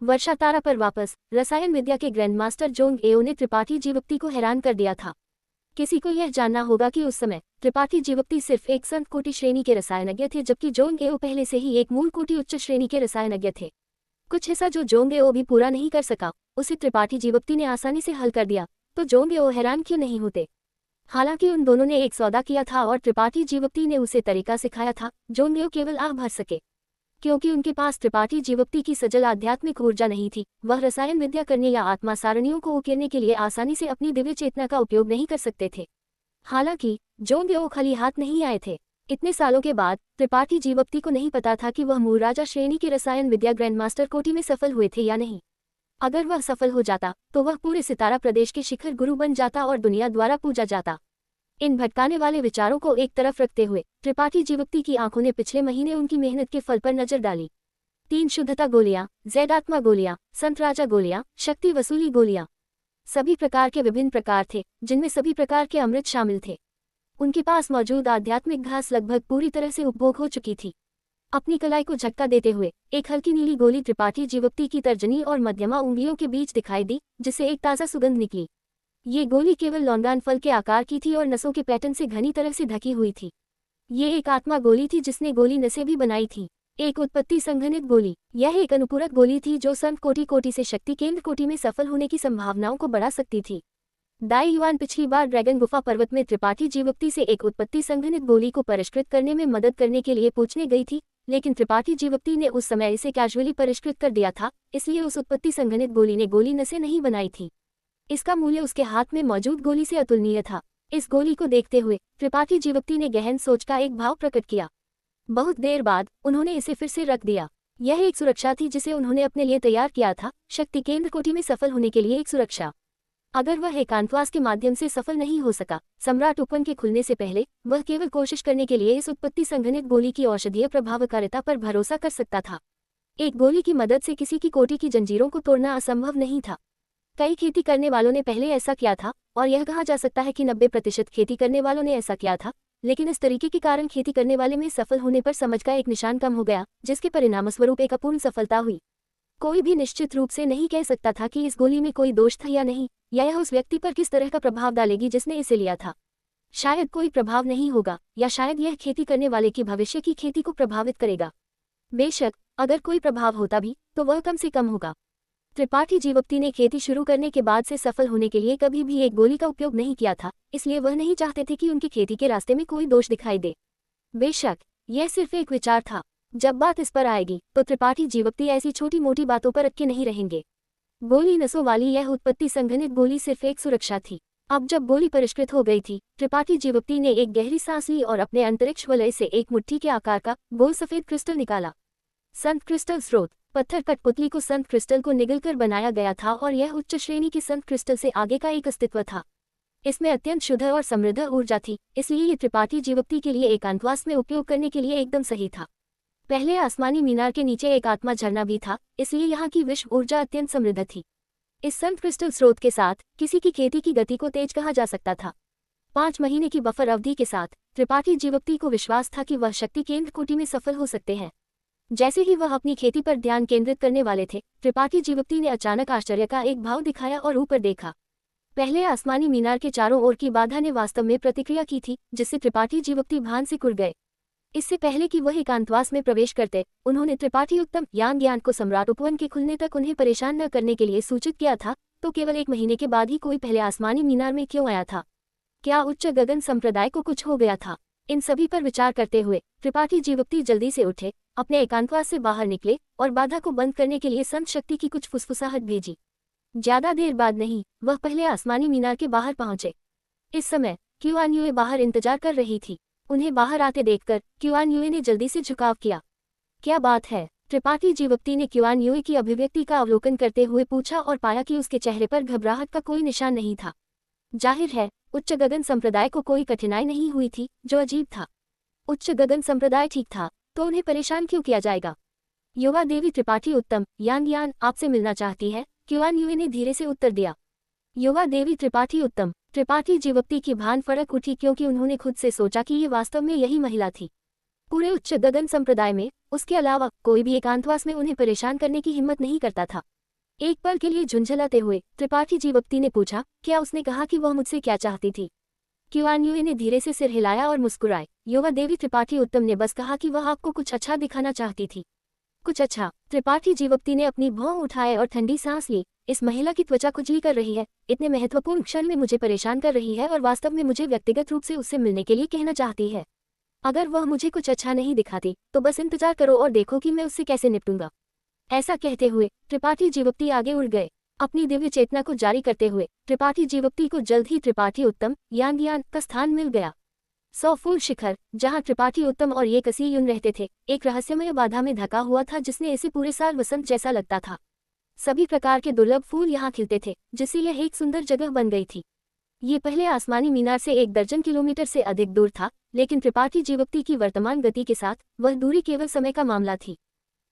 वर्षा तारा पर वापस रसायन विद्या के ग्रैंडमास्टर जोंग एओ ने त्रिपाठी जीवप्ती को हैरान कर दिया था। किसी को यह जानना होगा कि उस समय त्रिपाठी जीवप्ती सिर्फ एक संत कोटि श्रेणी के रसायनज्ञ थे, जबकि जोंग एओ पहले से ही एक मूल कोटि उच्च श्रेणी के रसायनज्ञ थे। कुछ हिस्सा जो जोंग एओ भी पूरा नहीं कर सका, उसे त्रिपाठी जीवप्ती ने आसानी से हल कर दिया, तो जोंग एओ हैरान क्यों नहीं होते। हालांकि उन दोनों ने एक सौदा किया था और त्रिपाठी जीवप्ती ने उसे तरीका सिखाया था जोंग एओ केवल आह भर सके। क्योंकि उनके पास त्रिपाठी जीवप्ती की सजल आध्यात्मिक ऊर्जा नहीं थी, वह रसायन विद्या करने या आत्मा सारणियों को उकेरने के लिए आसानी से अपनी दिव्य चेतना का उपयोग नहीं कर सकते थे। हालांकि जोंग एओ खाली हाथ नहीं आए थे। इतने सालों के बाद त्रिपाठी जीवप्ती को नहीं पता था कि वह मूल राजा श्रेणी के रसायन विद्या ग्रैंडमास्टर कोटि में सफल हुए थे या नहीं। अगर वह सफल हो जाता तो वह पूरे सितारा प्रदेश के शिखर गुरु बन जाता और दुनिया द्वारा पूजा जाता। इन भटकाने वाले विचारों को एक तरफ रखते हुए त्रिपाठी जीवप्ती की आंखों ने पिछले महीने उनकी मेहनत के फल पर नजर डाली। 3 शुद्धता गोलियां, जैड आत्मा गोलियां, संत राजा गोलियां, शक्ति वसूली गोलियां, सभी प्रकार के विभिन्न प्रकार थे जिनमें सभी प्रकार के अमृत शामिल थे। उनके पास मौजूद आध्यात्मिक घास लगभग पूरी तरह से उपभोग हो चुकी थी। अपनी कलाई को झटका देते हुए एक हल्की नीली गोली त्रिपाठी जीवप्ती की तर्जनी और मध्यमा उंगलियों के बीच दिखाई दी, जिससे एक ताज़ा सुगंध निकली। ये गोली केवल लौंडान फल के आकार की थी और नसों के पैटर्न से घनी तरह से ढकी हुई थी। ये एक आत्मा गोली थी जिसने गोली नसें भी बनाई थी। एक उत्पत्ति संघनित गोली, यह एक अनुपूरक गोली थी जो संत कोटि से शक्ति केंद्र कोटि में सफल होने की संभावनाओं को बढ़ा सकती थी। दाई युआन पिछली बार ड्रैगन गुफा पर्वत में त्रिपाठी जीवप्ती से एक उत्पत्ति संघनित गोली को परिष्कृत करने में मदद करने के लिए पूछने गई थी, लेकिन त्रिपाठी जीवप्ती ने उस समय इसे कैजुअली परिष्कृत कर दिया था, इसलिए उस उत्पत्ति संघनित गोली ने गोली नसें नहीं बनाई थी। इसका मूल्य उसके हाथ में मौजूद गोली से अतुलनीय था। इस गोली को देखते हुए त्रिपाठी जीवप्ती ने गहन सोच का एक भाव प्रकट किया। बहुत देर बाद उन्होंने इसे फिर से रख दिया। यह एक सुरक्षा थी जिसे उन्होंने अपने लिए तैयार किया था, शक्ति केंद्र कोटि में सफल होने के लिए एक सुरक्षा। अगर वह एकांतवास के माध्यम से सफल नहीं हो सका, सम्राट उपवन के खुलने से पहले वह केवल कोशिश करने के लिए इस उत्पत्ति संघनित गोली की औषधीय प्रभावकारिता पर भरोसा कर सकता था। एक गोली की मदद से किसी की कोटि की जंजीरों को तोड़ना असंभव नहीं था। कई खेती करने वालों ने पहले ऐसा किया था और यह कहा जा सकता है कि 90% खेती करने वालों ने ऐसा किया था, लेकिन इस तरीके के कारण खेती करने वाले में सफल होने पर समझ का एक निशान कम हो गया, जिसके परिणामस्वरूप एक अपूर्ण सफलता हुई। कोई भी निश्चित रूप से नहीं कह सकता था कि इस गोली में कोई दोष था या नहीं, या यह उस व्यक्ति पर किस तरह का प्रभाव डालेगी जिसने इसे लिया था। शायद कोई प्रभाव नहीं होगा, या शायद यह खेती करने वाले की भविष्य की खेती को प्रभावित करेगा। बेशक अगर कोई प्रभाव होता भी तो वह कम से कम होगा। त्रिपाठी जीवप्ती ने खेती शुरू करने के बाद से सफल होने के लिए कभी भी एक गोली का उपयोग नहीं किया था, इसलिए वह नहीं चाहते थे कि उनकी खेती के रास्ते में कोई दोष दिखाई दे। बेशक यह सिर्फ एक विचार था। जब बात इस पर आएगी तो त्रिपाठी जीवप्ती ऐसी छोटी मोटी बातों पर अटके नहीं रहेंगे। गोली नसों वाली यह उत्पत्ति संघनित गोली सिर्फ एक सुरक्षा थी। अब जब गोली परिष्कृत हो गई थी, त्रिपाठी जीवप्ती ने एक गहरी सांस ली और अपने अंतरिक्ष वलय से एक मुट्ठी के आकार का गोल सफेद क्रिस्टल निकाला। संत क्रिस्टल स्रोत। पत्थर कठपुतली को संत क्रिस्टल को निगलकर बनाया गया था और यह उच्च श्रेणी की संत क्रिस्टल से आगे का एक अस्तित्व था। इसमें अत्यंत शुद्ध और समृद्ध ऊर्जा थी, इसलिए ये त्रिपाठी जीवप्ती के लिए एकांतवास में उपयोग करने के लिए एकदम सही था। पहले आसमानी मीनार के नीचे एक आत्मा झरना भी था, इसलिए यहाँ की विश्व ऊर्जा अत्यंत समृद्ध थी। इस संत क्रिस्टल स्रोत के साथ किसी की खेती की गति को तेज कहा जा सकता था। 5 महीने की बफर अवधि के साथ त्रिपाठी जीवप्ती को विश्वास था कि वह शक्ति केंद्र कोटि में सफल हो सकते हैं। जैसे ही वह अपनी खेती पर ध्यान केंद्रित करने वाले थे, त्रिपाठी जीवप्ती ने अचानक आश्चर्य का एक भाव दिखाया और ऊपर देखा। पहले आसमानी मीनार के चारों ओर की बाधा ने वास्तव में प्रतिक्रिया की थी, जिससे त्रिपाठी जीवप्ती भान से कुड़ गए। इससे पहले कि वह एकांतवास में प्रवेश करते, उन्होंने त्रिपाठी उत्तम यान ज्ञान को सम्राट उपवन के खुलने तक उन्हें परेशान न करने के लिए सूचित किया था। तो केवल 1 महीने के बाद ही कोई पहले आसमानी मीनार में क्यों आया था? क्या उच्च गगन संप्रदाय को कुछ हो गया था? इन सभी पर विचार करते हुए त्रिपाठी जीवप्ती जल्दी से उठे, अपने एकांतवास से बाहर निकले और बाधा को बंद करने के लिए संत शक्ति की कुछ फुसफुसाहट भेजी। ज्यादा देर बाद नहीं, वह पहले आसमानी मीनार के बाहर पहुंचे। इस समय क्यूआन यूए बाहर इंतजार कर रही थी। उन्हें बाहर आते देखकर क्यूआन यूए ने जल्दी से झुकाव किया। क्या बात है? त्रिपाठी जीवप्ती ने क्यूआन यूए की अभिव्यक्ति का अवलोकन करते हुए पूछा और पाया कि उसके चेहरे पर घबराहट का कोई निशान नहीं था। जाहिर है, उच्च गगन संप्रदाय को कोई कठिनाई नहीं हुई थी, जो अजीब था। उच्च गगन संप्रदाय ठीक था, तो उन्हें परेशान क्यों किया जाएगा? युवा देवी त्रिपाठी उत्तम यान आपसे मिलना चाहती है, क्यूआन यूए ने धीरे से उत्तर दिया। युवा देवी त्रिपाठी उत्तम। त्रिपाठी जीवप्ती की भान फड़क उठी, क्योंकि उन्होंने खुद से सोचा कि ये वास्तव में यही महिला थी। पूरे उच्च गगन संप्रदाय में उसके अलावा कोई भी एकांतवास में उन्हें परेशान करने की हिम्मत नहीं करता था। एक पल के लिए झुंझलाते हुए त्रिपाठी जीवप्ती ने पूछा, क्या उसने कहा कि वह मुझसे क्या चाहती थी? क्यूआन यूए ने धीरे से सिर हिलाया और मुस्कुराए। युवा देवी त्रिपाठी उत्तम ने बस कहा कि वह आपको कुछ अच्छा दिखाना चाहती थी। कुछ अच्छा? त्रिपाठी जीवप्ती ने अपनी भौं उठाए और ठंडी सांस ली। इस महिला की त्वचा खुजली कर रही है, इतने महत्वपूर्ण क्षण में मुझे परेशान कर रही है और वास्तव में मुझे व्यक्तिगत रूप से उससे मिलने के लिए कहना चाहती है। अगर वह मुझे कुछ अच्छा नहीं दिखाती, तो बस इंतजार करो और देखो कि मैं उससे कैसे निपटूंगा। ऐसा कहते हुए त्रिपाठी जीवप्ती आगे उड़ गए। अपनी दिव्य चेतना को जारी करते हुए त्रिपाठी जीवप्ती को जल्द ही त्रिपाठी उत्तम यान का स्थान मिल गया। 100 फूल शिखर, जहाँ त्रिपाठी उत्तम और ये कसी यून रहते थे, एक रहस्यमय बाधा में ढका हुआ था, जिसने इसे पूरे साल वसंत जैसा लगता था। सभी प्रकार के दुर्लभ फूल यहाँ खिलते थे, जिससे यह एक सुंदर जगह बन गई थी। ये पहले आसमानी मीनार से 1 दर्जन किलोमीटर से अधिक दूर था, लेकिन त्रिपाठी जीवप्ती की वर्तमान गति के साथ वह दूरी केवल समय का मामला थी।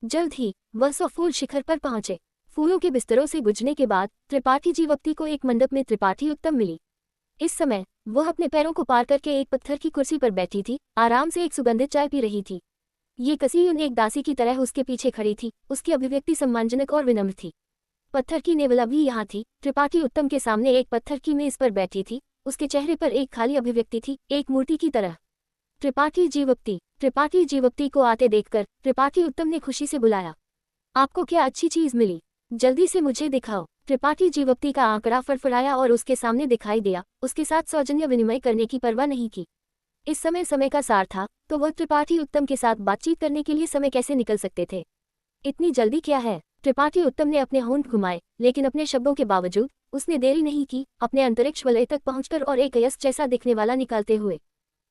जल्द ही वह 100 फूल शिखर पर पहुंचे। फूलों के बिस्तरों से गुजरने के बाद त्रिपाठी जीवप्ती को एक मंडप में त्रिपाठी उत्तम मिली। इस समय वह अपने पैरों को पार करके एक पत्थर की कुर्सी पर बैठी थी, आराम से एक सुगंधित चाय पी रही थी। ये कसीयुन एक दासी की तरह उसके पीछे खड़ी थी। उसकी अभिव्यक्ति सम्मानजनक और विनम्र थी। पत्थर की नेवला भी यहाँ थी। त्रिपाठी उत्तम के सामने एक पत्थर की मेज पर बैठी थी। उसके चेहरे पर एक खाली अभिव्यक्ति थी, एक मूर्ति की तरह। त्रिपाठी जीवप्ती को आते देखकर त्रिपाठी उत्तम ने खुशी से बुलाया। आपको क्या अच्छी चीज मिली? जल्दी से मुझे दिखाओ। त्रिपाठी जीवप्ती का आंकड़ा फड़फड़ाया और उसके सामने दिखाई दिया। उसके साथ सौजन्य विनिमय करने की परवाह नहीं की। इस समय का सार था, तो वह त्रिपाठी उत्तम के साथ बातचीत करने के लिए समय कैसे निकल सकते थे? इतनी जल्दी क्या है? त्रिपाठी उत्तम ने अपने होंठ घुमाए, लेकिन अपने शब्दों के बावजूद उसने देरी नहीं की, अपने अंतरिक्ष वलय तक पहुंचकर और एक अयस्क जैसा दिखने वाला निकालते हुए।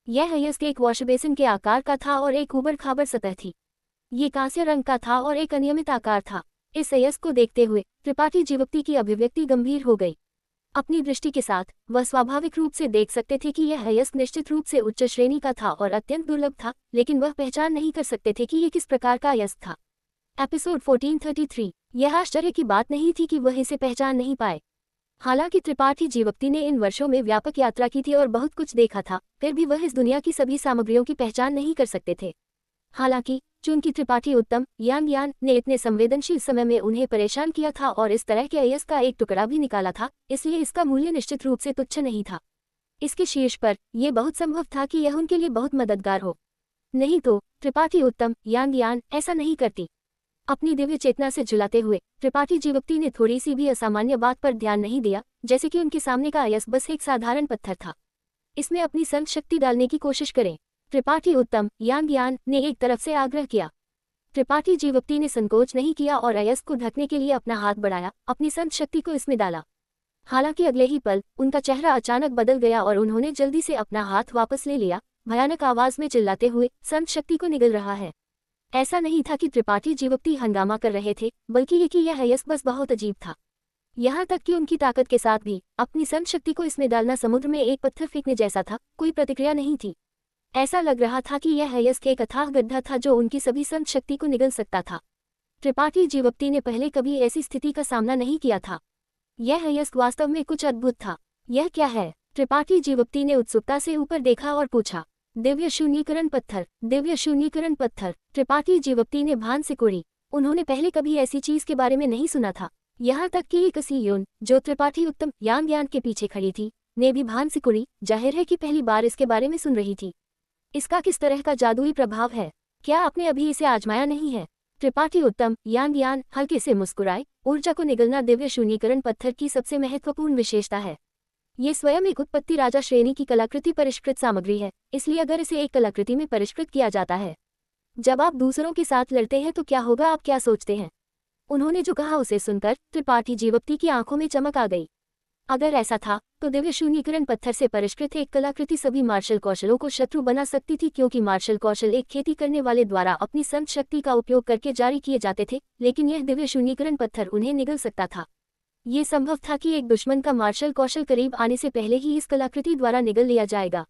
यह अयस्क एक वॉशबेसिन के आकार का था और एक उबड़ खाबड़ सतह थी। ये कांस्य रंग का था और एक अनियमित आकार था। इस अयस्क को देखते हुए त्रिपाठी जीवप्ती की अभिव्यक्ति गंभीर हो गई। अपनी दृष्टि के साथ वह स्वाभाविक रूप से देख सकते थे कि यह अयस्क निश्चित रूप से उच्च श्रेणी का था और अत्यंत दुर्लभ था, लेकिन वह पहचान नहीं कर सकते थे कि यह किस प्रकार का अयस्क था। एपिसोड 1433। यह आश्चर्य की बात नहीं थी कि वह इसे पहचान नहीं पाए। हालांकि त्रिपाठी जीवप्ती ने इन वर्षों में व्यापक यात्रा की थी और बहुत कुछ देखा था, फिर भी वह इस दुनिया की सभी सामग्रियों की पहचान नहीं कर सकते थे। हालांकि चूंकि त्रिपाठी उत्तम यान ने इतने संवेदनशील समय में उन्हें परेशान किया था और इस तरह के अयस्क का एक टुकड़ा भी निकाला था, इसलिए इसका मूल्य निश्चित रूप से तुच्छ नहीं था। इसके शीर्ष पर यह बहुत संभव था कि यह उनके लिए बहुत मददगार हो। नहीं तो त्रिपाठी उत्तम यान ऐसा नहीं करती। अपनी दिव्य चेतना से झुलाते हुए त्रिपाठी जीवप्ती ने थोड़ी सी भी असामान्य बात पर ध्यान नहीं दिया, जैसे कि उनके सामने का अयस्क बस एक साधारण पत्थर था। इसमें अपनी संत शक्ति डालने की कोशिश करें। त्रिपाठी उत्तम यान ने एक तरफ से आग्रह किया। त्रिपाठी जीवप्ती ने संकोच नहीं किया और अयस्क को ढकने के लिए अपना हाथ बढ़ाया, अपनी संत शक्ति को इसमें डाला। हालांकि अगले ही पल उनका चेहरा अचानक बदल गया और उन्होंने जल्दी से अपना हाथ वापस ले लिया, भयानक आवाज में चिल्लाते हुए, संत शक्ति को निगल रहा है। ऐसा नहीं था कि त्रिपाठी जीवप्ती हंगामा कर रहे थे, बल्कि ये कि यह अयस्क बस बहुत अजीब था। यहाँ तक कि उनकी ताकत के साथ भी अपनी संत शक्ति को इसमें डालना समुद्र में एक पत्थर फेंकने जैसा था, कोई प्रतिक्रिया नहीं थी। ऐसा लग रहा था कि यह अयस्क एक अथाह गड्ढा था जो उनकी सभी संत शक्ति को निगल सकता था। त्रिपाठी जीवप्ती ने पहले कभी ऐसी स्थिति का सामना नहीं किया था। यह अयस्क वास्तव में कुछ अद्भुत था। यह क्या है? त्रिपाठी जीवप्ती ने उत्सुकता से ऊपर देखा और पूछा। दिव्य शून्यीकरण पत्थर, दिव्य शून्यीकरण पत्थर। त्रिपाठी जीवप्ती ने भान सिकोड़ी। उन्होंने पहले कभी ऐसी चीज के बारे में नहीं सुना था। यहाँ तक कि कसी यून, जो त्रिपाठी उत्तम यान के पीछे खड़ी थी, ने भी भान सिकोड़ी। जाहिर है कि पहली बार इसके बारे में सुन रही थी। इसका किस तरह का जादुई प्रभाव है? क्या आपने अभी इसे आजमाया नहीं है? त्रिपाठी उत्तम यान हल्के से मुस्कुराए। ऊर्जा को निगलना दिव्य शून्यीकरण पत्थर की सबसे महत्वपूर्ण विशेषता है। ये स्वयं एक उत्पत्ति राजा श्रेणी की कलाकृति परिष्कृत सामग्री है, इसलिए अगर इसे एक कलाकृति में परिष्कृत किया जाता है, जब आप दूसरों के साथ लड़ते हैं तो क्या होगा, आप क्या सोचते हैं? उन्होंने जो कहा उसे सुनकर त्रिपाठी जीवप्ती की आंखों में चमक आ गई। अगर ऐसा था तो दिव्य शून्यीकरण पत्थर से परिष्कृत एक कलाकृति सभी मार्शल कौशलों को शत्रु बना सकती थी, क्योंकि मार्शल कौशल एक खेती करने वाले द्वारा अपनी संत शक्ति का उपयोग करके जारी किए जाते थे, लेकिन यह दिव्य शून्यीकरण पत्थर उन्हें निगल सकता था। ये संभव था कि एक दुश्मन का मार्शल कौशल करीब आने से पहले ही इस कलाकृति द्वारा निगल लिया जाएगा।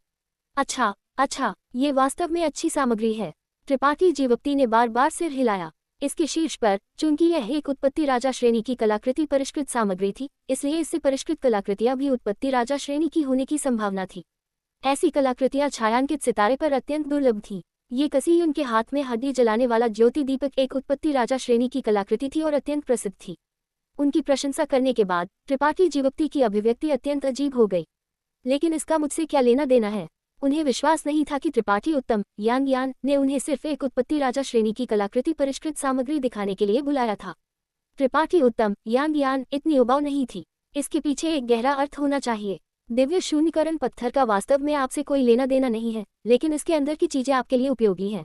अच्छा, ये वास्तव में अच्छी सामग्री है। त्रिपाठी जीवप्ती ने बार बार सिर हिलाया। इसके शीर्ष पर, चूंकि यह एक उत्पत्ति राजा श्रेणी की कलाकृति परिष्कृत सामग्री थी, इसलिए इससे परिष्कृत कलाकृतियां भी उत्पत्ति राजा श्रेणी की होने की संभावना थी। ऐसी कलाकृतियां छायांकित सितारे पर अत्यंत दुर्लभ थीं। ये कसी उनके हाथ में हड्डी जलाने वाला ज्योति दीपक एक उत्पत्ति राजा श्रेणी की कलाकृति थी और अत्यंत प्रसिद्ध थी। उनकी प्रशंसा करने के बाद त्रिपाठी जीवप्ती की अभिव्यक्ति अत्यंत अजीब हो गई। लेकिन इसका मुझसे क्या लेना देना है? उन्हें विश्वास नहीं था कि त्रिपाठी उत्तम यान ने उन्हें सिर्फ एक उत्पत्ति राजा श्रेणी की कलाकृति परिष्कृत सामग्री दिखाने के लिए बुलाया था। त्रिपाठी उत्तम यान इतनी उबाऊ नहीं थी। इसके पीछे एक गहरा अर्थ होना चाहिए। दिव्य शून्यीकरण पत्थर का वास्तव में आपसे कोई लेना देना नहीं है, लेकिन इसके अंदर की चीजें आपके लिए उपयोगी हैं।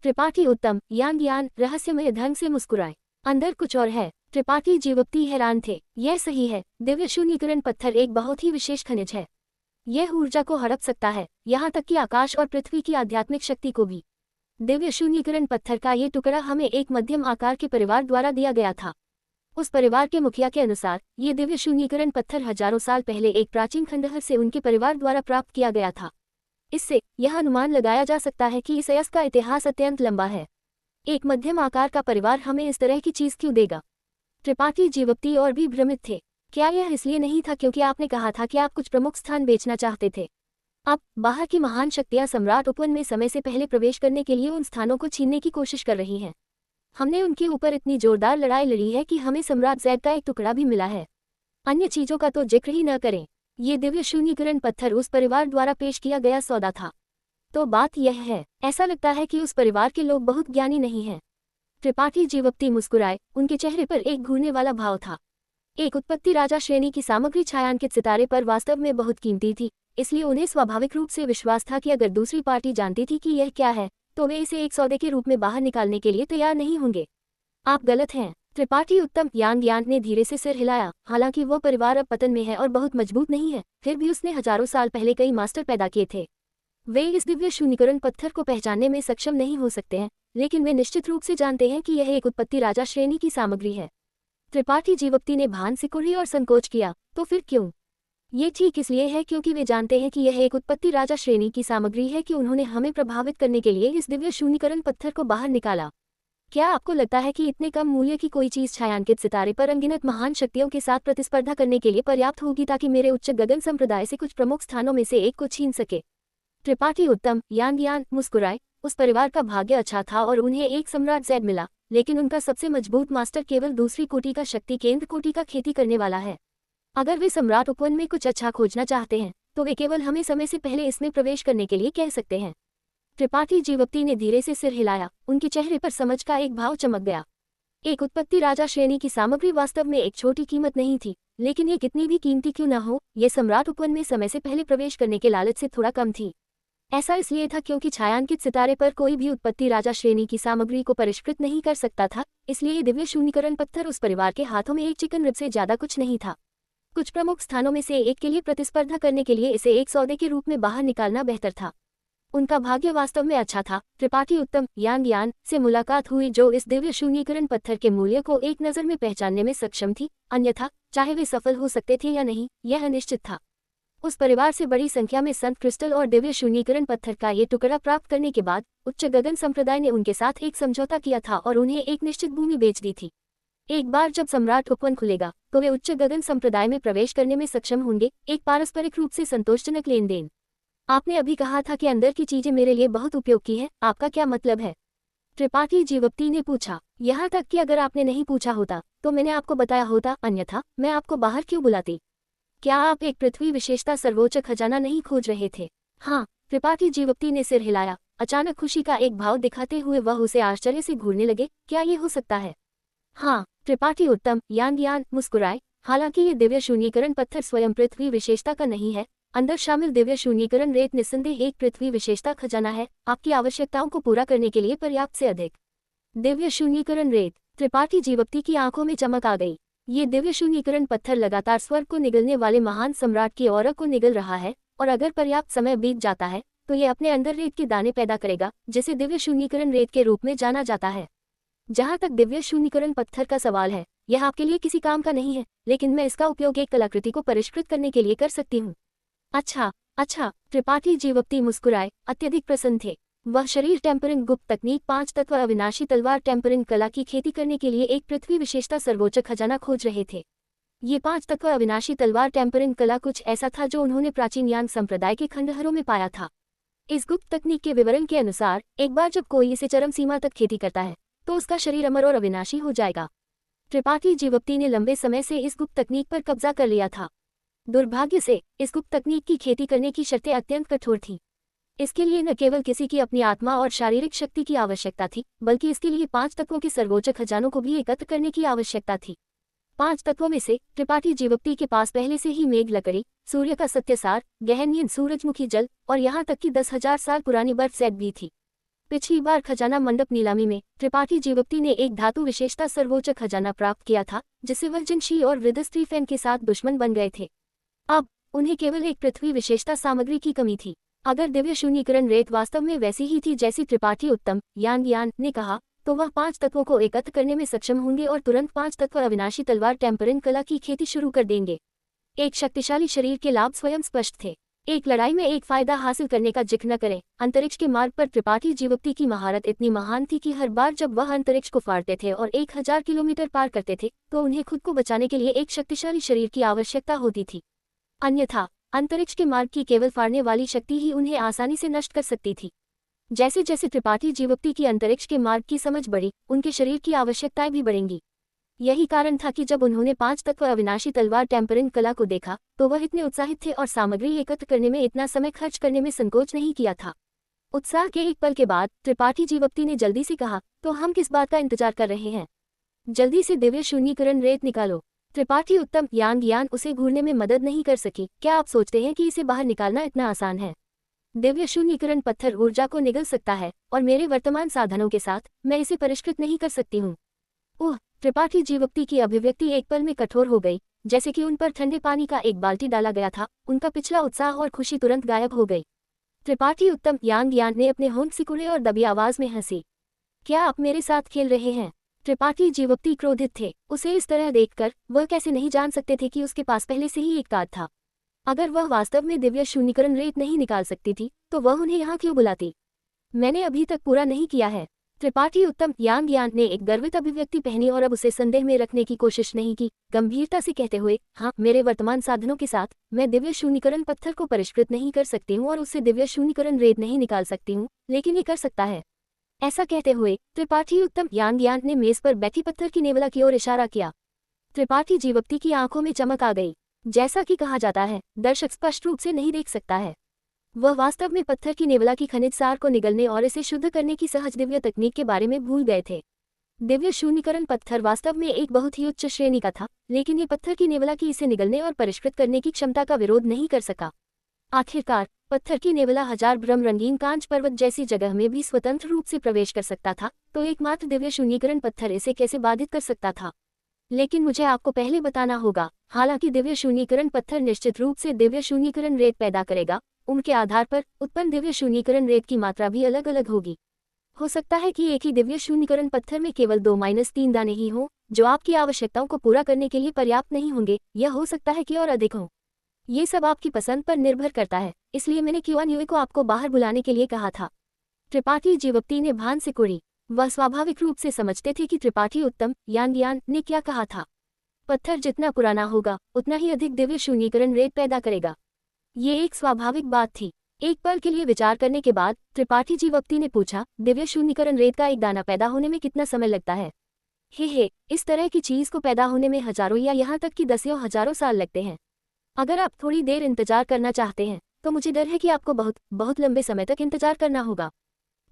त्रिपाठी उत्तम यान रहस्यमय ढंग से मुस्कुराए। अंदर कुछ और है। त्रिपाठी जीवप्ती हैरान थे। यह सही है, दिव्य शून्यीकरण पत्थर एक बहुत ही विशेष खनिज है। यह ऊर्जा को हड़प सकता है, यहाँ तक कि आकाश और पृथ्वी की आध्यात्मिक शक्ति को भी। दिव्य शून्यीकरण पत्थर का ये टुकड़ा हमें एक मध्यम आकार के परिवार द्वारा दिया गया था। उस परिवार के मुखिया के अनुसार ये दिव्य शून्यीकरण पत्थर हजारों साल पहले एक प्राचीन खंडहर से उनके परिवार द्वारा प्राप्त किया गया था। इससे यह अनुमान लगाया जा सकता है कि इस अयस्क का इतिहास अत्यंत लंबा है। एक मध्यम आकार का परिवार हमें इस तरह की चीज क्यों देगा? त्रिपाठी जीवप्ती और भी भ्रमित थे। क्या यह इसलिए नहीं था क्योंकि आपने कहा था कि आप कुछ प्रमुख स्थान बेचना चाहते थे? अब बाहर की महान शक्तियां सम्राट उपवन में समय से पहले प्रवेश करने के लिए उन स्थानों को छीनने की कोशिश कर रही हैं। हमने उनके ऊपर इतनी जोरदार लड़ाई लड़ी है कि हमें सम्राट ज़ैड का एक टुकड़ा भी मिला है। अन्य चीजों का तो जिक्र ही न करें। ये दिव्य शून्यीकरण पत्थर उस परिवार द्वारा पेश किया गया सौदा था। तो बात यह है, ऐसा लगता है कि उस परिवार के लोग बहुत ज्ञानी नहीं हैं। त्रिपाठी जीवप्ती मुस्कुराए। उनके चेहरे पर एक घूरने वाला भाव था। एक उत्पत्ति राजा श्रेणी की सामग्री छायांकित सितारे पर वास्तव में बहुत कीमती थी, इसलिए उन्हें स्वाभाविक रूप से विश्वास था कि अगर दूसरी पार्टी जानती थी कि यह क्या है, तो वे इसे एक सौदे के रूप में बाहर निकालने के लिए तैयार नहीं होंगे। आप गलत हैं। त्रिपाठी उत्तम यान ने धीरे से सिर हिलाया। हालांकि वो परिवार अब पतन में है और बहुत मजबूत नहीं है, फिर भी उसने हजारों साल पहले कई मास्टर पैदा किए थे। वे इस दिव्य शून्यीकरण पत्थर को पहचानने में सक्षम नहीं हो सकते हैं, लेकिन वे निश्चित रूप से जानते हैं कि यह एक उत्पत्ति राजा श्रेणी की सामग्री है। त्रिपाठी जीवप्ती ने भान सिकुड़ी और संकोच किया। तो फिर क्यों? ये ठीक इसलिए है क्योंकि वे जानते हैं कि यह एक उत्पत्ति राजा श्रेणी की सामग्री है कि उन्होंने हमें प्रभावित करने के लिए इस दिव्य शून्यीकरण पत्थर को बाहर निकाला। क्या आपको लगता है कि इतने कम मूल्य की कोई चीज छायांकित सितारे पर अनगिनत महान शक्तियों के साथ प्रतिस्पर्धा करने के लिए पर्याप्त होगी ताकि मेरे उच्च गगन संप्रदाय से कुछ प्रमुख स्थानों में से एक को छीन सके? त्रिपाठी उत्तम यान मुस्कुराए। उस परिवार का भाग्य अच्छा था और उन्हें एक सम्राट ज़ैड मिला, लेकिन उनका सबसे मजबूत मास्टर केवल दूसरी कोटि का शक्ति केंद्र कोटि का खेती करने वाला है। अगर वे सम्राट उपवन में कुछ अच्छा खोजना चाहते हैं, तो वे केवल हमें समय से पहले इसमें प्रवेश करने के लिए कह सकते हैं। त्रिपाठी जीवप्ती ने धीरे से सिर हिलाया। उनके चेहरे पर समझ का एक भाव चमक गया। एक उत्पत्ति राजा श्रेणी की सामग्री वास्तव में एक छोटी कीमत नहीं थी, लेकिन ये कितनी भी कीमती क्यों न हो, ये सम्राट उपवन में समय से पहले प्रवेश करने के लालच से थोड़ा कम थी। ऐसा इसलिए था क्योंकि छायांकित सितारे पर कोई भी उत्पत्ति राजा श्रेणी की सामग्री को परिष्कृत नहीं कर सकता था, इसलिए ये दिव्य शून्यकरण पत्थर उस परिवार के हाथों में एक चिकन रिब से ज्यादा कुछ नहीं था। कुछ प्रमुख स्थानों में से एक के लिए प्रतिस्पर्धा करने के लिए इसे एक सौदे के रूप में बाहर निकालना बेहतर था। उनका भाग्य वास्तव में अच्छा था। त्रिपाठी उत्तम यांग यान से मुलाकात हुई जो इस दिव्य शून्यकरण पत्थर के मूल्य को एक नज़र में पहचानने में सक्षम थी, अन्यथा चाहे वे सफल हो सकते थे या नहीं यह अनिश्चित था। उस परिवार से बड़ी संख्या में संत क्रिस्टल और दिव्य शून्यकरण पत्थर का ये टुकड़ा प्राप्त करने के बाद उच्च गगन संप्रदाय ने उनके साथ एक समझौता किया था और उन्हें एक निश्चित भूमि बेच दी थी। एक बार जब सम्राट उपवन खुलेगा तो वे उच्च गगन संप्रदाय में प्रवेश करने में सक्षम होंगे, एक पारस्परिक रूप से संतोषजनक लेन देन। आपने अभी कहा था कि अंदर की चीजें मेरे लिए बहुत उपयोग की है, आपका क्या मतलब है? त्रिपाठी जीवप्ती ने पूछा। यहाँ तक कि अगर आपने नहीं पूछा होता तो मैंने आपको बताया होता, अन्यथा मैं आपको बाहर क्यों बुलाती? क्या आप एक पृथ्वी विशेषता सर्वोच्च खजाना नहीं खोज रहे थे? हाँ, त्रिपाठी जीवप्ती ने सिर हिलाया। अचानक खुशी का एक भाव दिखाते हुए वह उसे आश्चर्य से घूरने लगे। क्या ये हो सकता है? हाँ, त्रिपाठी उत्तम यांग यान मुस्कुराए। हालांकि ये दिव्य शून्यकरण पत्थर स्वयं पृथ्वी विशेषता का नहीं है, अंदर शामिल दिव्य शून्यकरण रेत निस्संदेह एक पृथ्वी विशेषता खजाना है, आपकी आवश्यकताओं को पूरा करने के लिए पर्याप्त से अधिक। दिव्य शून्यकरण रेत। त्रिपाठी जीवप्ती की आंखों में चमक आ गई। ये दिव्य शून्यकरण पत्थर लगातार स्वर्ग को निगलने वाले महान सम्राट की औरा को निगल रहा है, और अगर पर्याप्त समय बीत जाता है तो ये अपने अंदर रेत के दाने पैदा करेगा, जिसे दिव्य शून्यकरण रेत के रूप में जाना जाता है। जहाँ तक दिव्य शून्यकरण पत्थर का सवाल है, यह आपके लिए किसी काम का नहीं है, लेकिन मैं इसका उपयोग एक कलाकृति को परिष्कृत करने के लिए कर सकती हूँ। अच्छा अच्छा, त्रिपाठी जीवप्ती मुस्कुराए, अत्यधिक प्रसन्न थे। वह शरीर टेम्परिंग गुप्त तकनीक 5 तत्व अविनाशी तलवार टेम्परिंग कला की खेती करने के लिए एक पृथ्वी विशेषता सर्वोच्च खजाना खोज रहे थे। ये 5 तत्व अविनाशी तलवार टेम्परिंग कला कुछ ऐसा था जो उन्होंने प्राचीन यांग संप्रदाय के खंडहरों में पाया था। इस गुप्त तकनीक के विवरण के अनुसार एक बार जब कोई इसे चरम सीमा तक खेती करता है तो उसका शरीर अमर और अविनाशी हो जाएगा। त्रिपाठी जीवप्ती ने लंबे समय से इस गुप्त तकनीक पर कब्जा कर लिया था। दुर्भाग्य से इस गुप्त तकनीक की खेती करने की शर्तें अत्यंत कठोर थीं। इसके लिए न केवल किसी की अपनी आत्मा और शारीरिक शक्ति की आवश्यकता थी, बल्कि इसके लिए 5 तत्वों के सर्वोच्च खजानों को भी एकत्र करने की आवश्यकता थी। 5 तत्वों में से त्रिपाठी जीवप्ती के पास पहले से ही मेघ लकड़ी, सूर्य का सत्यसार, गहन नींद, सूरजमुखी जल और यहाँ तक कि 10,000 साल पुरानी बर्फ सेट भी थी। पिछली बार खजाना मंडप नीलामी में त्रिपाठी जीवप्ती ने एक धातु विशेषता सर्वोच्च खजाना प्राप्त किया था, जिससे वह जिनशी और वृद्ध स्टीफेन के साथ दुश्मन बन गए थे। अब उन्हें केवल एक पृथ्वी विशेषता सामग्री की कमी थी। अगर दिव्य शून्यकरण रेत वास्तव में वैसी ही थी जैसी त्रिपाठी उत्तम यांग यान ने कहा, तो वह 5 तत्वों को एकत्र करने में सक्षम होंगे और तुरंत 5 तत्व अविनाशी तलवार टेम्परिंग कला की खेती शुरू कर देंगे। एक शक्तिशाली शरीर के लाभ स्वयं स्पष्ट थे। एक लड़ाई में एक फायदा हासिल करने का जिक्र न करें। अंतरिक्ष के मार्ग पर त्रिपाठी जीवप्ती की महारत इतनी महान थी कि हर बार जब वह अंतरिक्ष को फाड़ते थे और 1000 किलोमीटर पार करते थे तो उन्हें खुद को बचाने के लिए एक शक्तिशाली शरीर की आवश्यकता होती थी। अन्यथा अंतरिक्ष के मार्ग की केवल फाड़ने वाली शक्ति ही उन्हें आसानी से नष्ट कर सकती थी। जैसे जैसे त्रिपाठी जीवप्ती की अंतरिक्ष के मार्ग की समझ बढ़ी, उनके शरीर की आवश्यकताएं भी बढ़ेंगी। यही कारण था कि जब उन्होंने 5 तत्व अविनाशी तलवार टेम्परिंग कला को देखा तो वह इतने उत्साहित थे और सामग्री एकत्र करने में इतना समय खर्च करने में संकोच नहीं किया था। उत्साह के एक पल के बाद त्रिपाठी जीवप्ती ने जल्दी से कहा, तो हम किस बात का इंतजार कर रहे हैं? जल्दी से दिव्य शून्यकरण रेत निकालो। त्रिपाठी उत्तम यांग यान उसे घूरने में मदद नहीं कर सकी। क्या आप सोचते हैं कि इसे बाहर निकालना इतना आसान है? दिव्य शून्यकरण पत्थर ऊर्जा को निगल सकता है और मेरे वर्तमान साधनों के साथ मैं इसे परिष्कृत नहीं कर सकती हूँ। ओह! त्रिपाठी जीवप्ती की अभिव्यक्ति एक पल में कठोर हो गई, जैसे कि उन पर ठंडे पानी का एक बाल्टी डाला गया था। उनका पिछला उत्साह और खुशी तुरंत गायब हो गई। त्रिपाठी उत्तम यांग यान ने अपने होंठ सिकुड़े और दबी आवाज में हंसी। क्या आप मेरे साथ खेल रहे हैं? त्रिपाठी जीवप्ती क्रोधित थे। उसे इस तरह देखकर वह कैसे नहीं जान सकते थे कि उसके पास पहले से ही एक कार्ड था। अगर वह वास्तव में दिव्य शून्यकरण रेत नहीं निकाल सकती थी तो वह उन्हें यहाँ क्यों बुलाती? मैंने अभी तक पूरा नहीं किया है। त्रिपाठी उत्तम यांग यान ने एक गर्वित अभिव्यक्ति पहनी और अब उसे संदेह में रखने की कोशिश नहीं की, गंभीरता से कहते हुए, हाँ, मेरे वर्तमान साधनों के साथ मैं दिव्य शून्यकरण पत्थर को परिष्कृत नहीं कर सकती हूँ और उससे दिव्य शून्यकरण रेत नहीं निकाल सकती हूँ, लेकिन ये कर सकता है। ऐसा कहते हुए त्रिपाठी उत्तम यांग यान ने मेज पर बैठी पत्थर की नेवला की ओर इशारा किया। त्रिपाठी जीवप्ती की आंखों में चमक आ गई। जैसा कि कहा जाता है, दर्शक स्पष्ट रूप से नहीं देख सकता है। वह वास्तव में पत्थर की नेवला की खनिज सार को निगलने और इसे शुद्ध करने की सहज दिव्य तकनीक के बारे में भूल गए थे। दिव्य शून्यकरण पत्थर वास्तव में एक बहुत ही उच्च श्रेणी का था, लेकिन ये पत्थर की नेवला की इसे निगलने और परिष्कृत करने की क्षमता का विरोध नहीं कर सका। आखिरकार पत्थर की नेवला हजार भ्रम रंगीन कांच पर्वत जैसी जगह में भी स्वतंत्र रूप से प्रवेश कर सकता था, तो एकमात्र दिव्य शून्यीकरण पत्थर इसे कैसे बाधित कर सकता था। लेकिन मुझे आपको पहले बताना होगा, हालांकि दिव्य शून्यीकरण पत्थर निश्चित रूप से दिव्य शून्यीकरण रेत पैदा करेगा, उनके आधार पर उत्पन्न दिव्य शून्यीकरण रेत की मात्रा भी अलग अलग होगी। हो सकता है कि एक ही दिव्य शून्यीकरण पत्थर में केवल 2-3 दाने ही हो, जो आपकी आवश्यकताओं को पूरा करने के लिए पर्याप्त नहीं होंगे, या हो सकता है कि और अधिक हो। ये सब आपकी पसंद पर निर्भर करता है, इसलिए मैंने क्यूएनए को आपको बाहर बुलाने के लिए कहा था। त्रिपाठी जीवप्ती ने भान से कुड़ी। वह स्वाभाविक रूप से समझते थे कि त्रिपाठी उत्तम यान ने क्या कहा था। पत्थर जितना पुराना होगा, उतना ही अधिक दिव्य शून्यीकरण रेत पैदा करेगा। ये एक स्वाभाविक बात थी। एक पल के लिए विचार करने के बाद त्रिपाठी जीवप्ती ने पूछा, दिव्य शून्यीकरण रेत का एक दाना पैदा होने में कितना समय लगता है? हे, इस तरह की चीज को पैदा होने में हजारों या यहाँ तक कि दसियों हजारों साल लगते हैं। अगर आप थोड़ी देर इंतजार करना चाहते हैं, तो मुझे डर है कि आपको बहुत बहुत लंबे समय तक इंतजार करना होगा।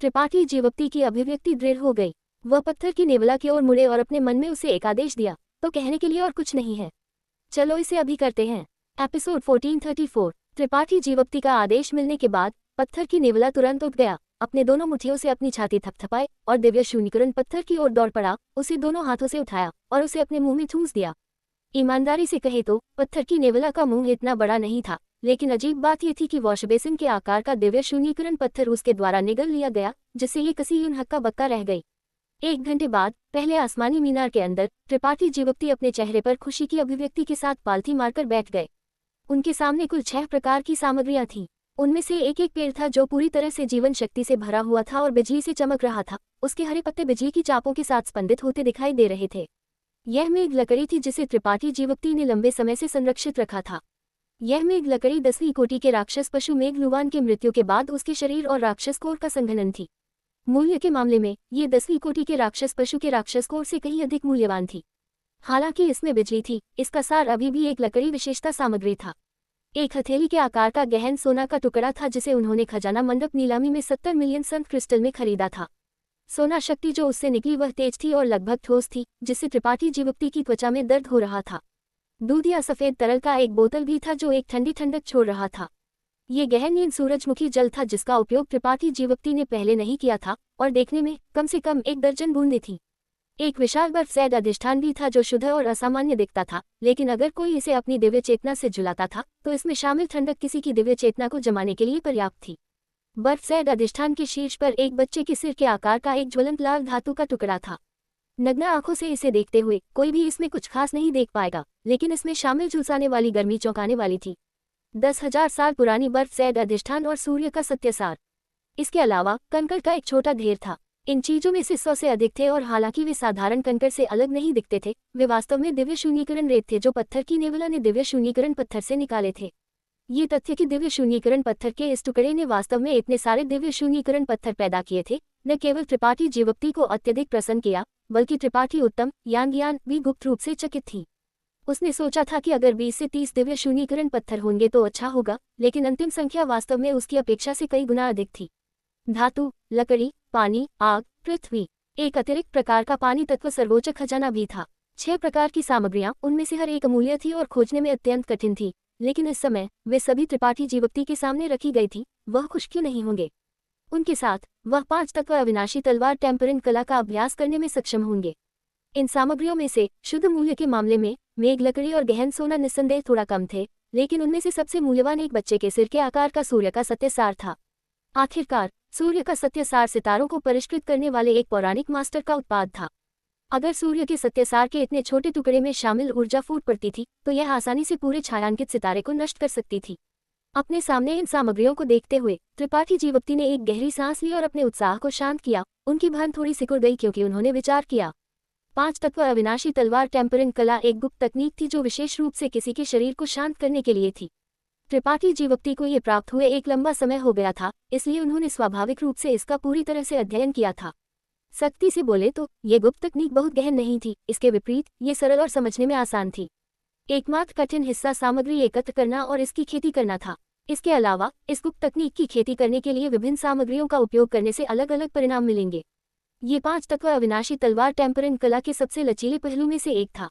त्रिपाठी जीवप्ती की अभिव्यक्ति दृढ़ हो गई। वह पत्थर की नेवला की ओर मुड़े और अपने मन में उसे एक आदेश दिया, तो कहने के लिए और कुछ नहीं है। चलो इसे अभी करते हैं। एपिसोड 1434। त्रिपाठी जीवप्ती का आदेश मिलने के बाद पत्थर की नेवला तुरंत उठ गया, अपने दोनों मुट्ठियों से अपनी छाती थपथपाई और दिव्य शून्यीकरण पत्थर की ओर दौड़ पड़ा, उसे दोनों हाथों से उठाया और उसे अपने मुंह में ठूंस दिया। ईमानदारी से कहे तो पत्थर की नेवला का मुंह इतना बड़ा नहीं था, लेकिन अजीब बात यह थी कि वॉश बेसिन के आकार का दिव्य शून्यीकरण पत्थर उसके द्वारा निगल लिया गया, जिससे ये कसी यूं हक्का बक्का रह गई। 1 घंटे बाद पहले आसमानी मीनार के अंदर त्रिपाठी जीवप्ती अपने चेहरे पर खुशी की अभिव्यक्ति के साथ पालथी मारकर बैठ गए। उनके सामने कुल 6 प्रकार की सामग्रियां थीं। उनमें से एक पेड़ था जो पूरी तरह से जीवन शक्ति से भरा हुआ था और बिजली से चमक रहा था। उसके हरे पत्ते बिजली की चापों के साथ स्पंदित होते दिखाई दे रहे थे। यह मेघ लकड़ी थी जिसे त्रिपाठी जीवप्ती ने लंबे समय से संरक्षित रखा था। यह मेघ लकड़ी 10वीं कोटि के राक्षस पशु मेघलुवान के मृत्यु के बाद उसके शरीर और राक्षस कोर का संघनन थी। मूल्य के मामले में ये 10वीं कोटि के राक्षस पशु के राक्षस कोर से कहीं अधिक मूल्यवान थी। हालांकि इसमें बिजली थी, इसका सार अभी भी एक लकड़ी विशेषता सामग्री था। एक हथेली के आकार का गहन सोना का टुकड़ा था जिसे उन्होंने खजाना मंडप नीलामी में 70 मिलियन संत क्रिस्टल में खरीदा था। सोना शक्ति जो उससे निकली वह तेज थी और लगभग ठोस थी, जिससे त्रिपाठी जीवप्ती की त्वचा में दर्द हो रहा था। दूध या सफेद तरल का एक बोतल भी था जो एक ठंडी ठंडक छोड़ रहा था। ये गहन नील सूरजमुखी जल था जिसका उपयोग त्रिपाठी जीवप्ती ने पहले नहीं किया था और देखने में कम से कम 1 दर्जन बूंदें थीं। एक विशाल बर्फ सैद अधिष्ठान भी था जो शुद्ध और असामान्य दिखता था, लेकिन अगर कोई इसे अपनी दिव्य चेतना से झुलाता था तो इसमें शामिल ठंडक किसी की दिव्य चेतना को जमाने के लिए पर्याप्त थी। बर्फ सैद अधिष्ठान के शीर्ष पर एक बच्चे के सिर के आकार का एक ज्वलंत लाल धातु का टुकड़ा था। नग्न आंखों से इसे देखते हुए कोई भी इसमें कुछ खास नहीं देख पाएगा, लेकिन इसमें शामिल झुलसाने वाली गर्मी चौंकाने वाली थी। 10,000 साल पुरानी बर्फ सैद अधिष्ठान और सूर्य का सत्यसार। इसके अलावा कंकड़ का एक छोटा ढेर था। इन चीजों में से 100 से अधिक थे और हालांकि वे साधारण कंकड़ से अलग नहीं दिखते थे, वे वास्तव में दिव्य शून्यीकरण रेत थे जो पत्थर की नेवला ने दिव्य शून्यीकरण पत्थर से निकाले थे। ये तथ्य कि दिव्य शून्यीकरण पत्थर के इस टुकड़े ने वास्तव में इतने सारे दिव्य शून्यीकरण पत्थर पैदा किए थे, न केवल त्रिपाठी जीवप्ती को अत्यधिक प्रसन्न किया, बल्कि त्रिपाठी उत्तम यान भी गुप्त रूप से चकित थी। उसने सोचा था कि अगर 20 से 30 दिव्य शून्यीकरण पत्थर होंगे तो अच्छा होगा, लेकिन अंतिम संख्या वास्तव में उसकी अपेक्षा से कई गुना अधिक थी। धातु, लकड़ी, पानी, आग, पृथ्वी, एक अतिरिक्त प्रकार का पानी तत्व सर्वोच्च खजाना भी था। 6 प्रकार की सामग्रियां, उनमें से हर एक अमूल्य थी और खोजने में अत्यंत कठिन थी, लेकिन इस समय वे सभी त्रिपाठी जीवप्ती के सामने रखी गई थी। वह खुश क्यों नहीं होंगे? उनके साथ वह 5 तत्व अविनाशी तलवार टेम्परिन कला का अभ्यास करने में सक्षम होंगे। इन सामग्रियों में से शुद्ध मूल्य के मामले में मेघ लकड़ी और गहन सोना निस्संदेह थोड़ा कम थे, लेकिन उनमें से सबसे मूल्यवान एक बच्चे के सिर के आकार का सूर्य का सत्यसार था। आखिरकार सूर्य का सत्यसार सितारों को परिष्कृत करने वाले एक पौराणिक मास्टर का उत्पाद था। अगर सूर्य के सत्यसार के इतने छोटे टुकड़े में शामिल ऊर्जा फूट पड़ती थी तो यह आसानी से पूरे छायांकित सितारे को नष्ट कर सकती थी। अपने सामने इन सामग्रियों को देखते हुए त्रिपाठी जीवप्ती ने एक गहरी सांस ली और अपने उत्साह को शांत किया। उनकी भान थोड़ी सिकुड़ गई क्योंकि उन्होंने विचार किया। 5 तत्व अविनाशी तलवार टेम्परिन कला एक गुप्त तकनीक थी जो विशेष रूप से किसी के शरीर को शांत करने के लिए थी। त्रिपाठी जीवप्ती को ये प्राप्त हुए एक लंबा समय हो गया था, इसलिए उन्होंने स्वाभाविक रूप से इसका पूरी तरह से अध्ययन किया था। सख्ती से बोले तो ये गुप्त तकनीक बहुत गहन नहीं थी, इसके विपरीत ये सरल और समझने में आसान थी। एकमात्र कठिन हिस्सा सामग्री एकत्र करना और इसकी खेती करना था। इसके अलावा इस गुप्त तकनीक की खेती करने के लिए विभिन्न सामग्रियों का उपयोग करने से अलग अलग परिणाम मिलेंगे। ये 5 तत्व अविनाशी तलवार टेम्परिन कला के सबसे लचीले पहलू में से एक था।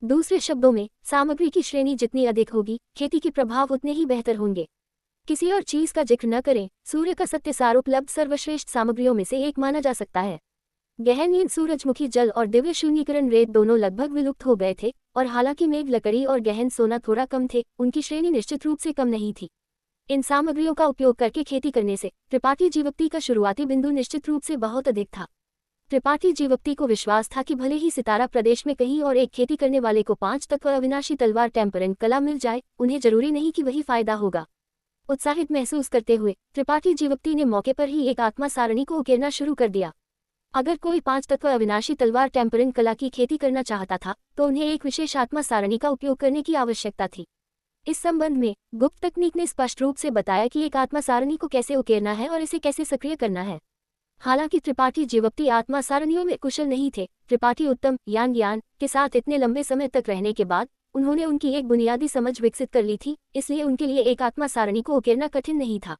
दूसरे शब्दों में, सामग्री की श्रेणी जितनी अधिक होगी, खेती के प्रभाव उतने ही बेहतर होंगे। किसी और चीज का जिक्र न करें, सूर्य का सत्य सार उपलब्ध सर्वश्रेष्ठ सामग्रियों में से एक माना जा सकता है। गहन नींद, सूरजमुखी जल और दिव्य शून्यीकरण रेत दोनों लगभग विलुप्त हो गए थे, और हालांकि मेघ लकड़ी और गहन सोना थोड़ा कम थे, उनकी श्रेणी निश्चित रूप से कम नहीं थी। इन सामग्रियों का उपयोग करके खेती करने से त्रिपाठी जीवोक्ति का शुरुआती बिंदु निश्चित रूप से बहुत अधिक था। त्रिपाठी जीवोक्ति को विश्वास था कि भले ही सितारा प्रदेश में कहीं और एक खेती करने वाले को 5 तत्व अविनाशी तलवार टेम्परेंट कला मिल जाए, उन्हें जरूरी नहीं कि वही फायदा होगा। उत्साहित महसूस करते हुए त्रिपाठी जीवोक्ति ने मौके पर ही एक आत्मा सारणी को उकेरना शुरू कर दिया। अगर कोई 5 तत्व अविनाशी तलवार टेम्परेंट कला की खेती करना चाहता था तो उन्हें एक विशेष आत्मा सारणी का उपयोग करने की आवश्यकता थी। इस संबंध में गुप्त तकनीक ने स्पष्ट रूप से बताया कि एक आत्मा सारणी को कैसे उकेरना है और इसे कैसे सक्रिय करना है। हालांकि त्रिपाठी जीवोक्ति आत्मा सारणियों में कुशल नहीं थे, त्रिपाठी उत्तम ज्ञान के साथ इतने लंबे समय तक रहने के बाद उन्होंने उनकी एक बुनियादी समझ विकसित कर ली थी, इसलिए उनके लिए एक आत्मा सारणी को उकेरना कठिन नहीं था।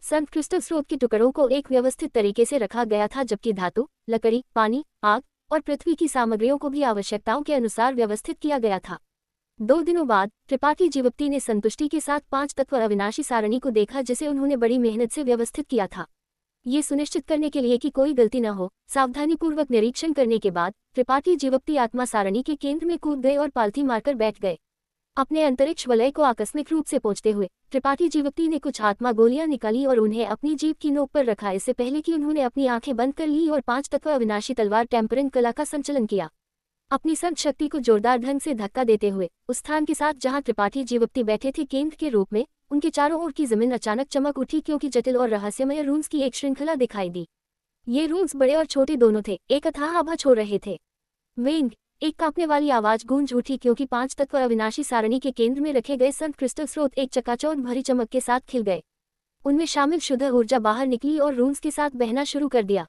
संत क्रिस्टल स्रोत के टुकड़ों को एक व्यवस्थित तरीके से रखा गया था, जबकि धातु, लकड़ी, पानी, आग और पृथ्वी की सामग्रियों को भी आवश्यकताओं के अनुसार व्यवस्थित किया गया था। 2 दिनों बाद त्रिपाठी जीवोक्ति ने संतुष्टि के साथ 5 तत्व अविनाशी सारणी को देखा, जिसे उन्होंने बड़ी मेहनत से व्यवस्थित किया था। ये सुनिश्चित करने के लिए कि कोई गलती न हो, सावधानीपूर्वक निरीक्षण करने के बाद त्रिपाठी जीवोक्ति आत्मा सारणी के केंद्र में कूद गए और पालथी मारकर बैठ गए। अपने अंतरिक्ष वलय को आकस्मिक रूप से पहुंचते हुए त्रिपाठी जीवोक्ति ने कुछ आत्मा गोलियां निकाली और उन्हें अपनी जीभ की नोक पर रखा, इससे पहले कि उन्होंने अपनी आंखें बंद कर ली और 5 तत्व अविनाशी तलवार टेम्परेंट कला का संचलन किया। अपनी संत शक्ति को जोरदार ढंग से धक्का देते हुए उस स्थान के साथ जहां त्रिपाठी जीवोक्ति बैठे थे केंद्र के रूप में उनके चारों ओर की जमीन अचानक चमक उठी, क्योंकि जटिल और रहस्यमय रून्स की एक श्रृंखला दिखाई दी। ये रून्स बड़े और छोटे दोनों थे, एक अथाह आभा छोड़ रहे थे। वेंग, एक कांपने वाली आवाज गूंज उठी, क्योंकि 5 तत्व अविनाशी सारणी के केंद्र में रखे गए संत क्रिस्टल स्रोत एक चकाचौंध भरी चमक के साथ खिल गए। उनमें शामिल शुद्ध ऊर्जा बाहर निकली और रून्स के साथ बहना शुरू कर दिया।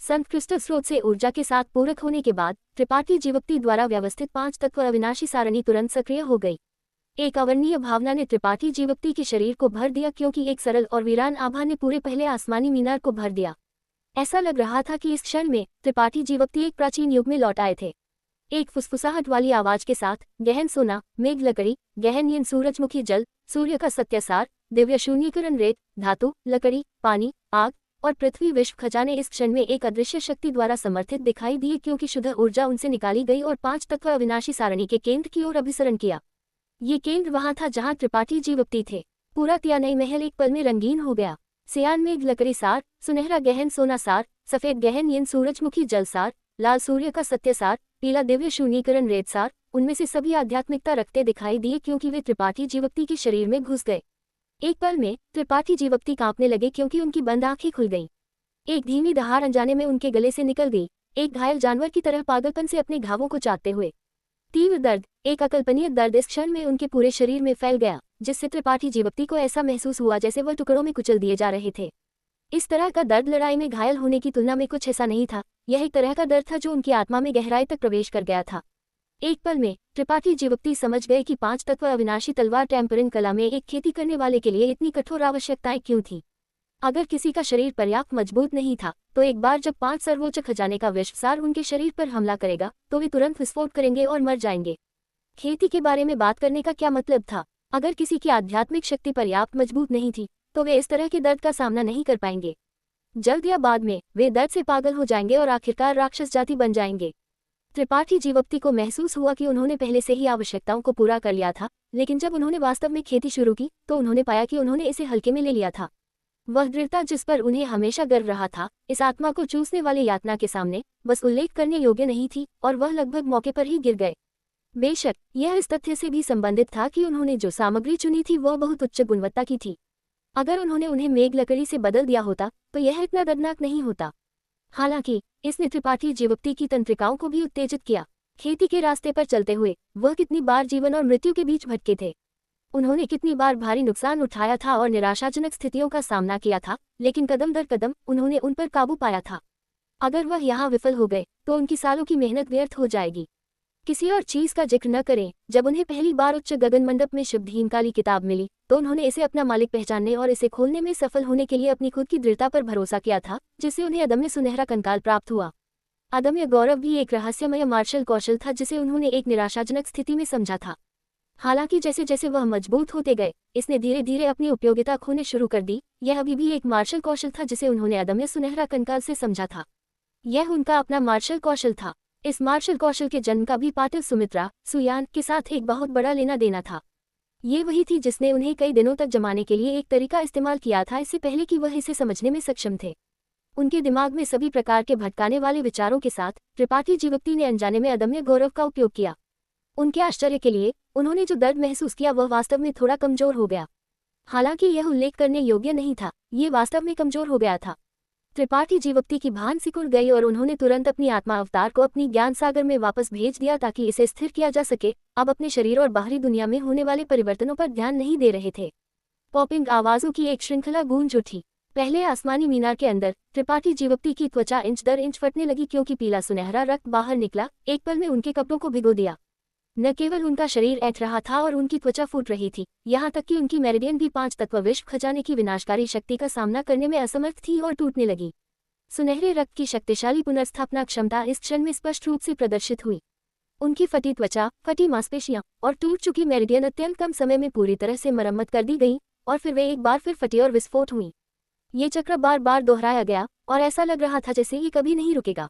संत क्रिस्टल स्रोत से ऊर्जा के साथ पूरक होने के बाद त्रिपाठी जीवोक्ति द्वारा व्यवस्थित 5 तत्व अविनाशी सारणी तुरंत सक्रिय हो गई। एक अवर्णीय भावना ने त्रिपाठी जीवोक्ति के शरीर को भर दिया, क्योंकि एक सरल और वीरान आभा ने पूरे पहले आसमानी मीनार को भर दिया। ऐसा लग रहा था कि इस क्षण में त्रिपाठी जीवोक्ति एक प्राचीन युग में लौट आए थे। एक फुसफुसाहट वाली आवाज के साथ गहन सोना, मेघ लकड़ी, गहन नींद, सूरजमुखी जल, सूर्य का सत्यसार, दिव्य शून्यीकरण रेत, धातु, लकड़ी, पानी, आग और पृथ्वी विश्व खजाने इस क्षण में एक अदृश्य शक्ति द्वारा समर्थित दिखाई दिए, क्योंकि शुद्ध ऊर्जा उनसे निकाली गई और 5 तत्व अविनाशी सारणी के केंद्र की ओर अभिसरण किया। ये केंद्र वहां था जहां त्रिपाठी जीवोक्ति थे। पूरा तियानई महल एक पल में रंगीन हो गया। सियान मेघ लकड़ी सार, सुनहरा गहन सोना सार, सफेद गहन नींद सूरजमुखी जल सार, लाल सूर्य का सत्य सार, पीला दिव्य शून्यीकरण रेत सार, उनमें से सभी आध्यात्मिकता रखते दिखाई दिए, क्योंकि वे त्रिपाठी जीवोक्ति के शरीर में घुस गए। एक पल में त्रिपाठी जीवोक्ति कांपने लगे, क्योंकि उनकी बंद आंखें खुल गईं। एक धीमी दहाड़ अनजाने में उनके गले से निकल गई, एक घायल जानवर की तरह पागलपन से अपने घावों को चाटते हुए। तीव्र दर्द, एक अकल्पनीय दर्द इस क्षण में उनके पूरे शरीर में फैल गया, जिससे त्रिपाठी जीवोक्ति को ऐसा महसूस हुआ जैसे वह टुकड़ों में कुचल दिए जा रहे थे। इस तरह का दर्द लड़ाई में घायल होने की तुलना में कुछ ऐसा नहीं था। यह एक तरह का दर्द था जो उनकी आत्मा में गहराई तक प्रवेश कर गया था। एक पल में त्रिपाठी जीवोक्ति समझ गए कि 5 तत्व अविनाशी तलवार टेम्परेंट कला में एक खेती करने वाले के लिए इतनी कठोर आवश्यकताएं क्यों थीं। अगर किसी का शरीर पर्याप्त मजबूत नहीं था तो एक बार जब 5 सर्वोच्च खजाने का विश्वसार उनके शरीर पर हमला करेगा तो वे तुरंत विस्फोट करेंगे और मर जाएंगे। खेती के बारे में बात करने का क्या मतलब था? अगर किसी की आध्यात्मिक शक्ति पर्याप्त मजबूत नहीं थी तो वे इस तरह के दर्द का सामना नहीं कर पाएंगे। जल्द या बाद में वे दर्द से पागल हो जाएंगे और आखिरकार राक्षस जाति बन जाएंगे। त्रिपाठी जीवोक्ति को महसूस हुआ कि उन्होंने पहले से ही आवश्यकताओं को पूरा कर लिया था, लेकिन जब उन्होंने वास्तव में खेती शुरू की तो उन्होंने पाया कि उन्होंने इसे हल्के में ले लिया था। वह दृढ़ता जिस पर उन्हें हमेशा गर्व रहा था, इस आत्मा को चूसने वाले यातना के सामने बस उल्लेख करने योग्य नहीं थी और वह लगभग मौके पर ही गिर गए। बेशक यह इस तथ्य से भी संबंधित था कि उन्होंने जो सामग्री चुनी थी वह बहुत उच्च गुणवत्ता की थी। अगर उन्होंने उन्हें मेघ लकड़ी से बदल दिया होता तो यह इतना दर्दनाक नहीं होता। हालांकि इसने त्रिपाठी जीवोक्ति की तंत्रिकाओं को भी उत्तेजित किया। खेती के रास्ते पर चलते हुए वह कितनी बार जीवन और मृत्यु के बीच भटके थे। उन्होंने कितनी बार भारी नुकसान उठाया था और निराशाजनक स्थितियों का सामना किया था, लेकिन कदम दर कदम उन्होंने उन पर काबू पाया था। अगर वह यहाँ विफल हो गए तो उनकी सालों की मेहनत व्यर्थ हो जाएगी। किसी और चीज का जिक्र न करें, जब उन्हें पहली बार उच्च गगन मंडप में शुभहीन काली किताब मिली तो उन्होंने इसे अपना मालिक पहचानने और इसे खोलने में सफल होने के लिए अपनी खुद की दृढ़ता पर भरोसा किया था, जिससे उन्हें अदम्य सुनहरा कंकाल प्राप्त हुआ। अदम्य गौरव भी एक रहस्यमय मार्शल कौशल था जिसे उन्होंने एक निराशाजनक स्थिति में समझा था। हालांकि जैसे जैसे वह मजबूत होते गए, इसने धीरे धीरे अपनी उपयोगिता खोने शुरू कर दी। यह अभी भी एक मार्शल कौशल था जिसे उन्होंने अदम्य सुनहरा कंकाल से समझा था। यह उनका अपना मार्शल कौशल था। इस मार्शल कौशल के जन्म का भी पाटिल सुमित्रा सुयान के साथ एक बहुत बड़ा लेना देना था। ये वही थी जिसने उन्हें कई दिनों तक जमाने के लिए एक तरीका इस्तेमाल किया था, इससे पहले कि वह इसे समझने में सक्षम थे। उनके दिमाग में सभी प्रकार के भटकाने वाले विचारों के साथ त्रिपाठी जीवक्ति ने अनजाने में अदम्य गौरव का उपयोग किया। उनके आश्चर्य के लिए उन्होंने जो दर्द महसूस किया वह वास्तव में थोड़ा कमजोर हो गया। हालांकि यह उल्लेख करने योग्य नहीं था, ये वास्तव में कमजोर हो गया था। त्रिपाठी जीवक्ति की भान सिकुड़ गई और उन्होंने तुरंत अपनी आत्मा अवतार को अपनी ज्ञान सागर में वापस भेज दिया ताकि इसे स्थिर किया जा सके। अब अपने शरीर और बाहरी दुनिया में होने वाले परिवर्तनों पर ध्यान नहीं दे रहे थे। पॉपिंग आवाजों की एक श्रृंखला गूंज उठी। पहले आसमानी मीनार के अंदर त्रिपाठी जीवक्ति की त्वचा इंच दर इंच फटने लगी क्योंकि पीला सुनहरा रक्त बाहर निकला, एक पल में उनके कपड़ों को भिगो दिया। न केवल उनका शरीर ऐठ रहा था और उनकी त्वचा फूट रही थी, यहाँ तक कि उनकी मेरिडियन भी 5 तत्व विश्व खजाने की विनाशकारी शक्ति का सामना करने में असमर्थ थी और टूटने लगी। सुनहरे रक्त की शक्तिशाली पुनर्स्थापना क्षमता इस क्षण में स्पष्ट रूप से प्रदर्शित हुई। उनकी फटी त्वचा, फटी मांसपेशियां और टूट चुकी मेरिडियन अत्यंत कम समय में पूरी तरह से मरम्मत कर दी गई और फिर वे एक बार फिर फटी और विस्फोट हुई। ये चक्र बार बार दोहराया गया और ऐसा लग रहा था जैसे ये कभी नहीं रुकेगा।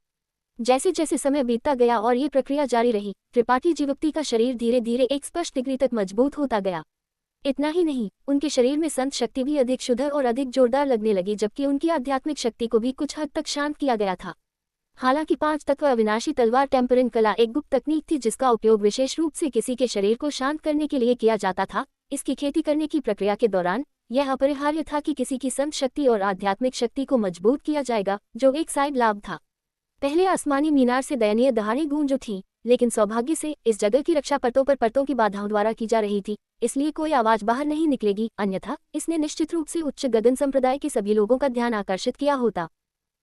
जैसे जैसे समय बीतता गया और ये प्रक्रिया जारी रही, त्रिपाठी जीवक्ति का शरीर धीरे धीरे एक स्पष्ट डिग्री तक मजबूत होता गया। इतना ही नहीं, उनके शरीर में संत शक्ति भी अधिक शुद्ध और अधिक जोरदार लगने लगी, जबकि उनकी आध्यात्मिक शक्ति को भी कुछ हद तक शांत किया गया था। हालांकि 5 तत्व अविनाशी तलवार टेम्परिंग कला एक गुप्त तकनीक थी जिसका उपयोग विशेष रूप से किसी के शरीर को शांत करने के लिए किया जाता था। इसकी खेती करने की प्रक्रिया के दौरान यह अपरिहार्य था कि किसी की संत शक्ति और आध्यात्मिक शक्ति को मजबूत किया जाएगा, जो एक साइड लाभ था। पहले आसमानी मीनार से दयनीय दहाड़ें गूंज उठी, लेकिन सौभाग्य से इस जगह की रक्षा परतों की बाधाओं द्वारा की जा रही थी, इसलिए कोई आवाज बाहर नहीं निकलेगी, अन्यथा इसने निश्चित रूप से उच्च गगन संप्रदाय के सभी लोगों का ध्यान आकर्षित किया होता।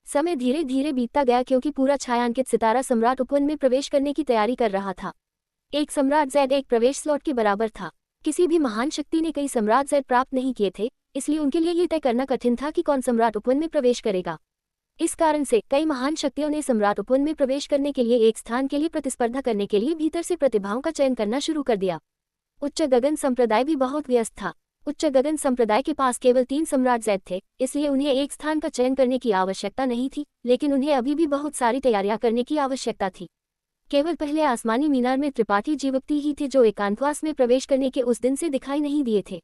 समय धीरे धीरे बीतता गया क्योंकि पूरा छायांकित सितारा सम्राट उपवन में प्रवेश करने की तैयारी कर रहा था। एक सम्राट ज़ैद एक प्रवेश स्लॉट के बराबर था। किसी भी महान शक्ति ने कई सम्राट ज़ैद प्राप्त नहीं किए थे, इसलिए उनके लिए ये तय करना कठिन था कि कौन सम्राट उपवन में प्रवेश करेगा। इस कारण से कई महान शक्तियों ने सम्राट उपवन में प्रवेश करने के लिए एक स्थान के लिए प्रतिस्पर्धा करने के लिए भीतर से प्रतिभाओं का चयन करना शुरू कर दिया। उच्च गगन संप्रदाय भी बहुत व्यस्त था। उच्च गगन संप्रदाय के पास केवल 3 सम्राट ज़ैद थे, इसलिए उन्हें एक स्थान का चयन करने की आवश्यकता नहीं थी, लेकिन उन्हें अभी भी बहुत सारी तैयारियां करने की आवश्यकता थी। केवल पहले आसमानी मीनार में त्रिपाठी जीवक्ति ही थे जो एकांतवास में प्रवेश करने के उस दिन से दिखाई नहीं दिए थे।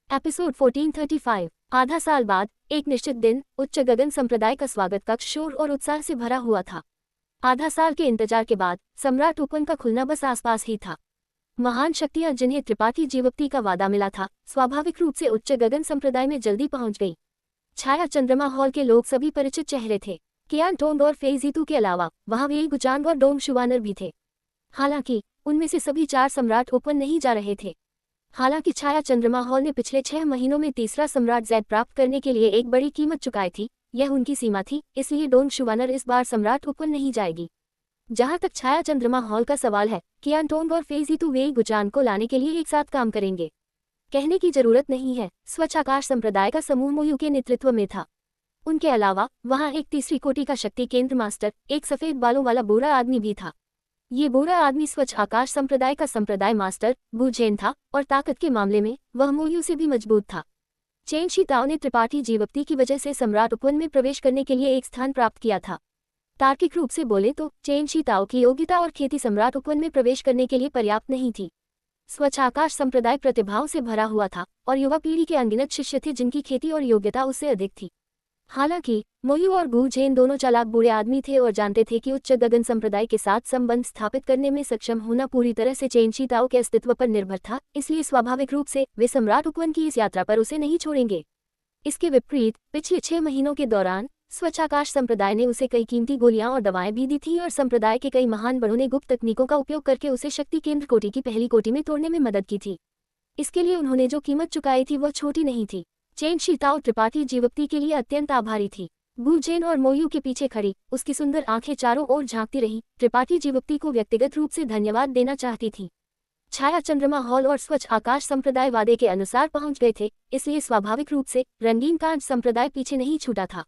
एपिसोड 1435। आधा साल बाद एक निश्चित दिन उच्च गगन संप्रदाय का स्वागत कक्ष शोर और उत्साह से भरा हुआ था। आधा साल के इंतजार के बाद सम्राट उपवन का खुलना बस आसपास ही था। महान शक्तियां जिन्हें त्रिपाठी जीवक्ति का वादा मिला था, स्वाभाविक रूप से उच्च गगन संप्रदाय में जल्दी पहुंच गई। छाया चंद्रमा हॉल के लोग सभी परिचित चेहरे थे। कियान टोंग और फेईजीतू के अलावा वहां वेई गुचांग और डोंग शुवानर भी थे। हालांकि उनमें से सभी 4 सम्राट उपवन नहीं जा रहे थे। हालांकि छाया चंद्रमा हॉल ने पिछले 6 महीनों में तीसरा सम्राट ज़ैद प्राप्त करने के लिए एक बड़ी कीमत चुकाई थी, यह उनकी सीमा थी, इसलिए डोंग शुवानर इस बार सम्राट उपवन नहीं जाएगी। जहां तक छाया चंद्रमा हॉल का सवाल है, कियान टोंग और फेईजीतू वेई गुचान को लाने के लिए एक साथ काम करेंगे। कहने की जरूरत नहीं है, स्वच्छ आकाश संप्रदाय का समूह मोयू के नेतृत्व में था। उनके अलावा वहां एक तीसरी कोटि का शक्ति केंद्र मास्टर, एक सफेद बालों वाला बूढ़ा आदमी भी था। ये बूढ़ा आदमी स्वच्छ आकाश संप्रदाय का संप्रदाय मास्टर बू झेन था और ताकत के मामले में वह मोयू से भी मजबूत था। चेन शी ताओ ने त्रिपाठी जीवक्ति की वजह से सम्राट उपवन में प्रवेश करने के लिए एक स्थान प्राप्त किया था। तार्किक रूप से बोले तो चेन शी ताओ की योग्यता और खेती सम्राट उपवन में प्रवेश करने के लिए पर्याप्त नहीं थी। स्वच्छ आकाश संप्रदाय प्रतिभाओं से भरा हुआ था और युवा पीढ़ी के अनगिनत शिष्य थे जिनकी खेती और योग्यता उससे अधिक थी। हालांकि मोयू और गू झेन दोनों चालाक बूढ़े आदमी थे और जानते थे कि उच्च गगन संप्रदाय के साथ संबंध स्थापित करने में सक्षम होना पूरी तरह से चेन शी ताओ के अस्तित्व पर निर्भर था, इसलिए स्वाभाविक रूप से वे सम्राट उपवन की इस यात्रा पर उसे नहीं छोड़ेंगे। इसके विपरीत पिछले 6 महीनों के दौरान स्वच्छ आकाश संप्रदाय ने उसे कई कीमती गोलियां और दवाएं भी दी थी और संप्रदाय के कई महान बड़ों ने गुप्त तकनीकों का उपयोग करके उसे शक्ति केंद्र कोटि की पहली कोटि में तोड़ने में मदद की थी। इसके लिए उन्होंने जो कीमत चुकाई थी वह छोटी नहीं थी। चेन शी ताओ त्रिपाठी जीवक्ति के लिए अत्यंत आभारी थी। बू झेन और मोयू के पीछे खड़ी उसकी सुंदर आंखें चारों ओर झांकती रही, त्रिपाठी जीवक्ति को व्यक्तिगत रूप से धन्यवाद देना चाहती थी। छाया चंद्रमा हॉल और स्वच्छ आकाश संप्रदाय वादे के अनुसार पहुंच गए थे, इसलिए स्वाभाविक रूप से रंगीन कांच संप्रदाय पीछे नहीं छूटा था।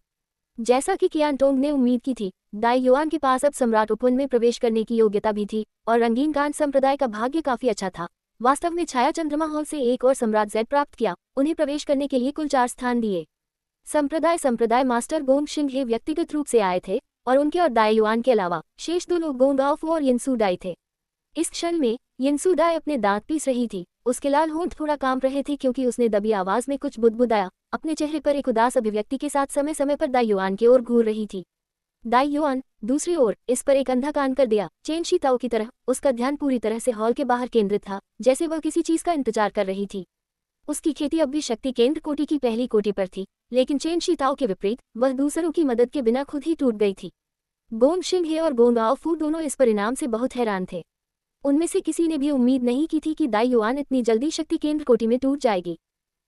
जैसा कि कियान टोंग ने उम्मीद की थी, दाई युआन के पास अब सम्राट उपवन में प्रवेश करने की योग्यता भी थी और रंगीन कांच संप्रदाय का भाग्य काफी अच्छा था, वास्तव में छाया चंद्रमा हॉल से एक और सम्राट जेड प्राप्त किया। उन्हें प्रवेश करने के लिए कुल 4 स्थान दिए। संप्रदाय मास्टर गोंग शिंगहे व्यक्तिगत रूप से आए थे और उनके और दाई युआन के अलावा शेष 2 लोग गोंग आओफू और यिनसू डाई थे। इस क्षण में यिनसू डाई अपने दांत पीस रही थी। उसके लाल होंठ थोड़ा कांप रहे थे क्योंकि उसने दबी आवाज में कुछ बुदबुदाया। अपने चेहरे पर एक उदास अभिव्यक्ति के साथ समय समय पर दाई युआन की ओर घूर रही थी। दाई युआन दूसरी ओर इस पर एक अंधा कान कर दिया। चेन शी ताओ की तरह उसका ध्यान पूरी तरह से हॉल के बाहर केंद्रित था, जैसे वह किसी चीज का इंतजार कर रही थी। उसकी खेती अब भी शक्ति केंद्र कोटि की पहली कोटि पर थी, लेकिन चेन शी ताओ के विपरीत वह दूसरों की मदद के बिना खुद ही टूट गई थी। गोंग शिंगहे और गोंग आओफू दोनों इस परिणाम से बहुत हैरान थे। उनमें से किसी ने भी उम्मीद नहीं की थी कि दाई युआन इतनी जल्दी शक्ति केंद्र कोटि में टूट जाएगी।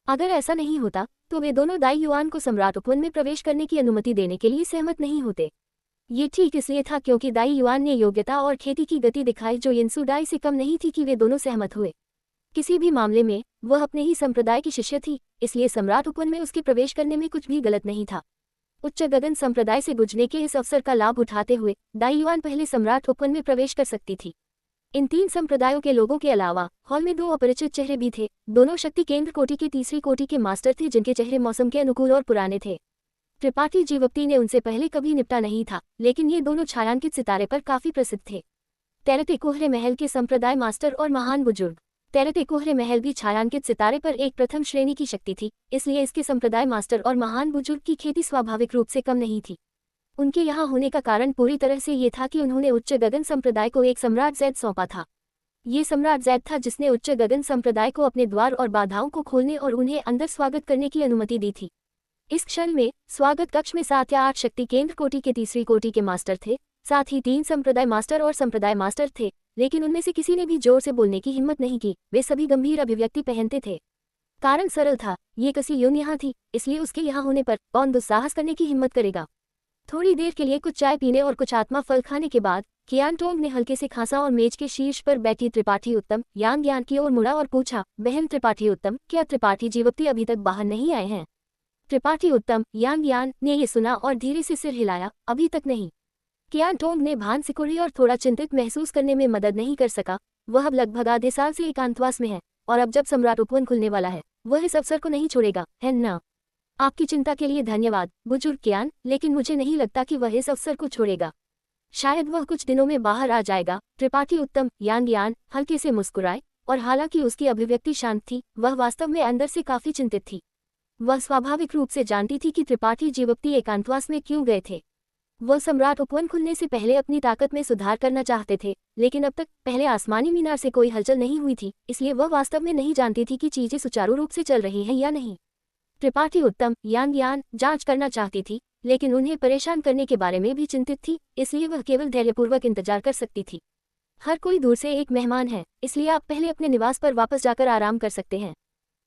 अगर ऐसा नहीं होता तो वे दोनों दाई युआन को सम्राट उपवन में प्रवेश करने की अनुमति देने के लिए सहमत नहीं होते। ये ठीक इसलिए था क्योंकि दाई युआन ने योग्यता और खेती की गति दिखाई जो यिनसू डाई से कम नहीं थी कि वे दोनों सहमत हुए। किसी भी मामले में वह अपने ही संप्रदाय की शिष्य थी, इसलिए सम्राट उपवन में उसके प्रवेश करने में कुछ भी गलत नहीं था। उच्च गगन संप्रदाय से गुजरने के इस अवसर का लाभ उठाते हुए दाई युआन पहले सम्राट उपवन में प्रवेश कर सकती थी। इन 3 संप्रदायों के लोगों के अलावा हॉल में 2 अपरिचित चेहरे भी थे। दोनों शक्ति केंद्र कोटि के तीसरी कोटि के मास्टर थे जिनके चेहरे मौसम के अनुकूल और पुराने थे। त्रिपाठी जीवप्ती ने उनसे पहले कभी निपटा नहीं था, लेकिन ये दोनों छायांकित सितारे पर काफी प्रसिद्ध थे। तेरते कोहरे महल के संप्रदाय मास्टर और महान बुजुर्ग। तेरते कोहरे महल भी छायांकित सितारे पर एक प्रथम श्रेणी की शक्ति थी, इसलिए इसके संप्रदाय मास्टर और महान बुजुर्ग की खेती स्वाभाविक रूप से कम नहीं थी। उनके यहाँ होने का कारण पूरी तरह से ये था कि उन्होंने उच्च गगन संप्रदाय को एक सम्राट जैद सौंपा था। ये सम्राट जैद था जिसने उच्च गगन संप्रदाय को अपने द्वार और बाधाओं को खोलने और उन्हें अंदर स्वागत करने की अनुमति दी थी। इस क्षण में स्वागत कक्ष में 7 या 8 शक्ति केंद्र कोटि के तीसरी कोटि के मास्टर थे, साथ ही 3 संप्रदाय मास्टर और संप्रदाय मास्टर थे, लेकिन उनमें से किसी ने भी जोर से बोलने की हिम्मत नहीं की। वे सभी गंभीर अभिव्यक्ति पहनते थे। कारण सरल था, ये कसी यून यहाँ थी, इसलिए उसके यहाँ होने पर कौन दुस्साहस करने की हिम्मत करेगा। थोड़ी देर के लिए कुछ चाय पीने और कुछ आत्मा फल खाने के बाद कियान टोंग ने हल्के से खांसा और मेज के शीर्ष पर बैठी त्रिपाठी उत्तम यांग यान की ओर मुड़ा और पूछा, बहन त्रिपाठी उत्तम, क्या त्रिपाठी जीवप्ती अभी तक बाहर नहीं आए हैं? त्रिपाठी उत्तम यांग यान ने ये सुना और धीरे से सिर हिलाया, अभी तक नहीं। कियान टोंग ने भान सिकुड़ी और थोड़ा चिंतित महसूस करने में मदद नहीं कर सका। वह अब लगभग आधे साल से एकांतवास में है और अब जब सम्राट उपवन खुलने वाला है वह इस अवसर को नहीं छोड़ेगा, है ना? आपकी चिंता के लिए धन्यवाद बुजुर्ग कियान, लेकिन मुझे नहीं लगता कि वह इस अवसर को छोड़ेगा। शायद वह कुछ दिनों में बाहर आ जाएगा। त्रिपाठी उत्तम यांग यान हल्के से मुस्कुराए और हालांकि उसकी अभिव्यक्ति शांत थी, वह वास्तव में अंदर से काफी चिंतित थी। वह स्वाभाविक रूप से जानती थी कि त्रिपाठी जीवप्ती एकांतवास में क्यों गए थे। वह सम्राट उपवन खुलने से पहले अपनी ताकत में सुधार करना चाहते थे, लेकिन अब तक पहले आसमानी मीनार से कोई हलचल नहीं हुई थी, इसलिए वह वास्तव में नहीं जानती थी कि चीजें सुचारू रूप से चल रही हैं या नहीं। त्रिपाठी उत्तम यांग यान जांच करना चाहती थी, लेकिन उन्हें परेशान करने के बारे में भी चिंतित थी, इसलिए वह केवल धैर्यपूर्वक इंतजार कर सकती थी। हर कोई दूर से एक मेहमान है, इसलिए आप पहले अपने निवास पर वापस जाकर आराम कर सकते हैं।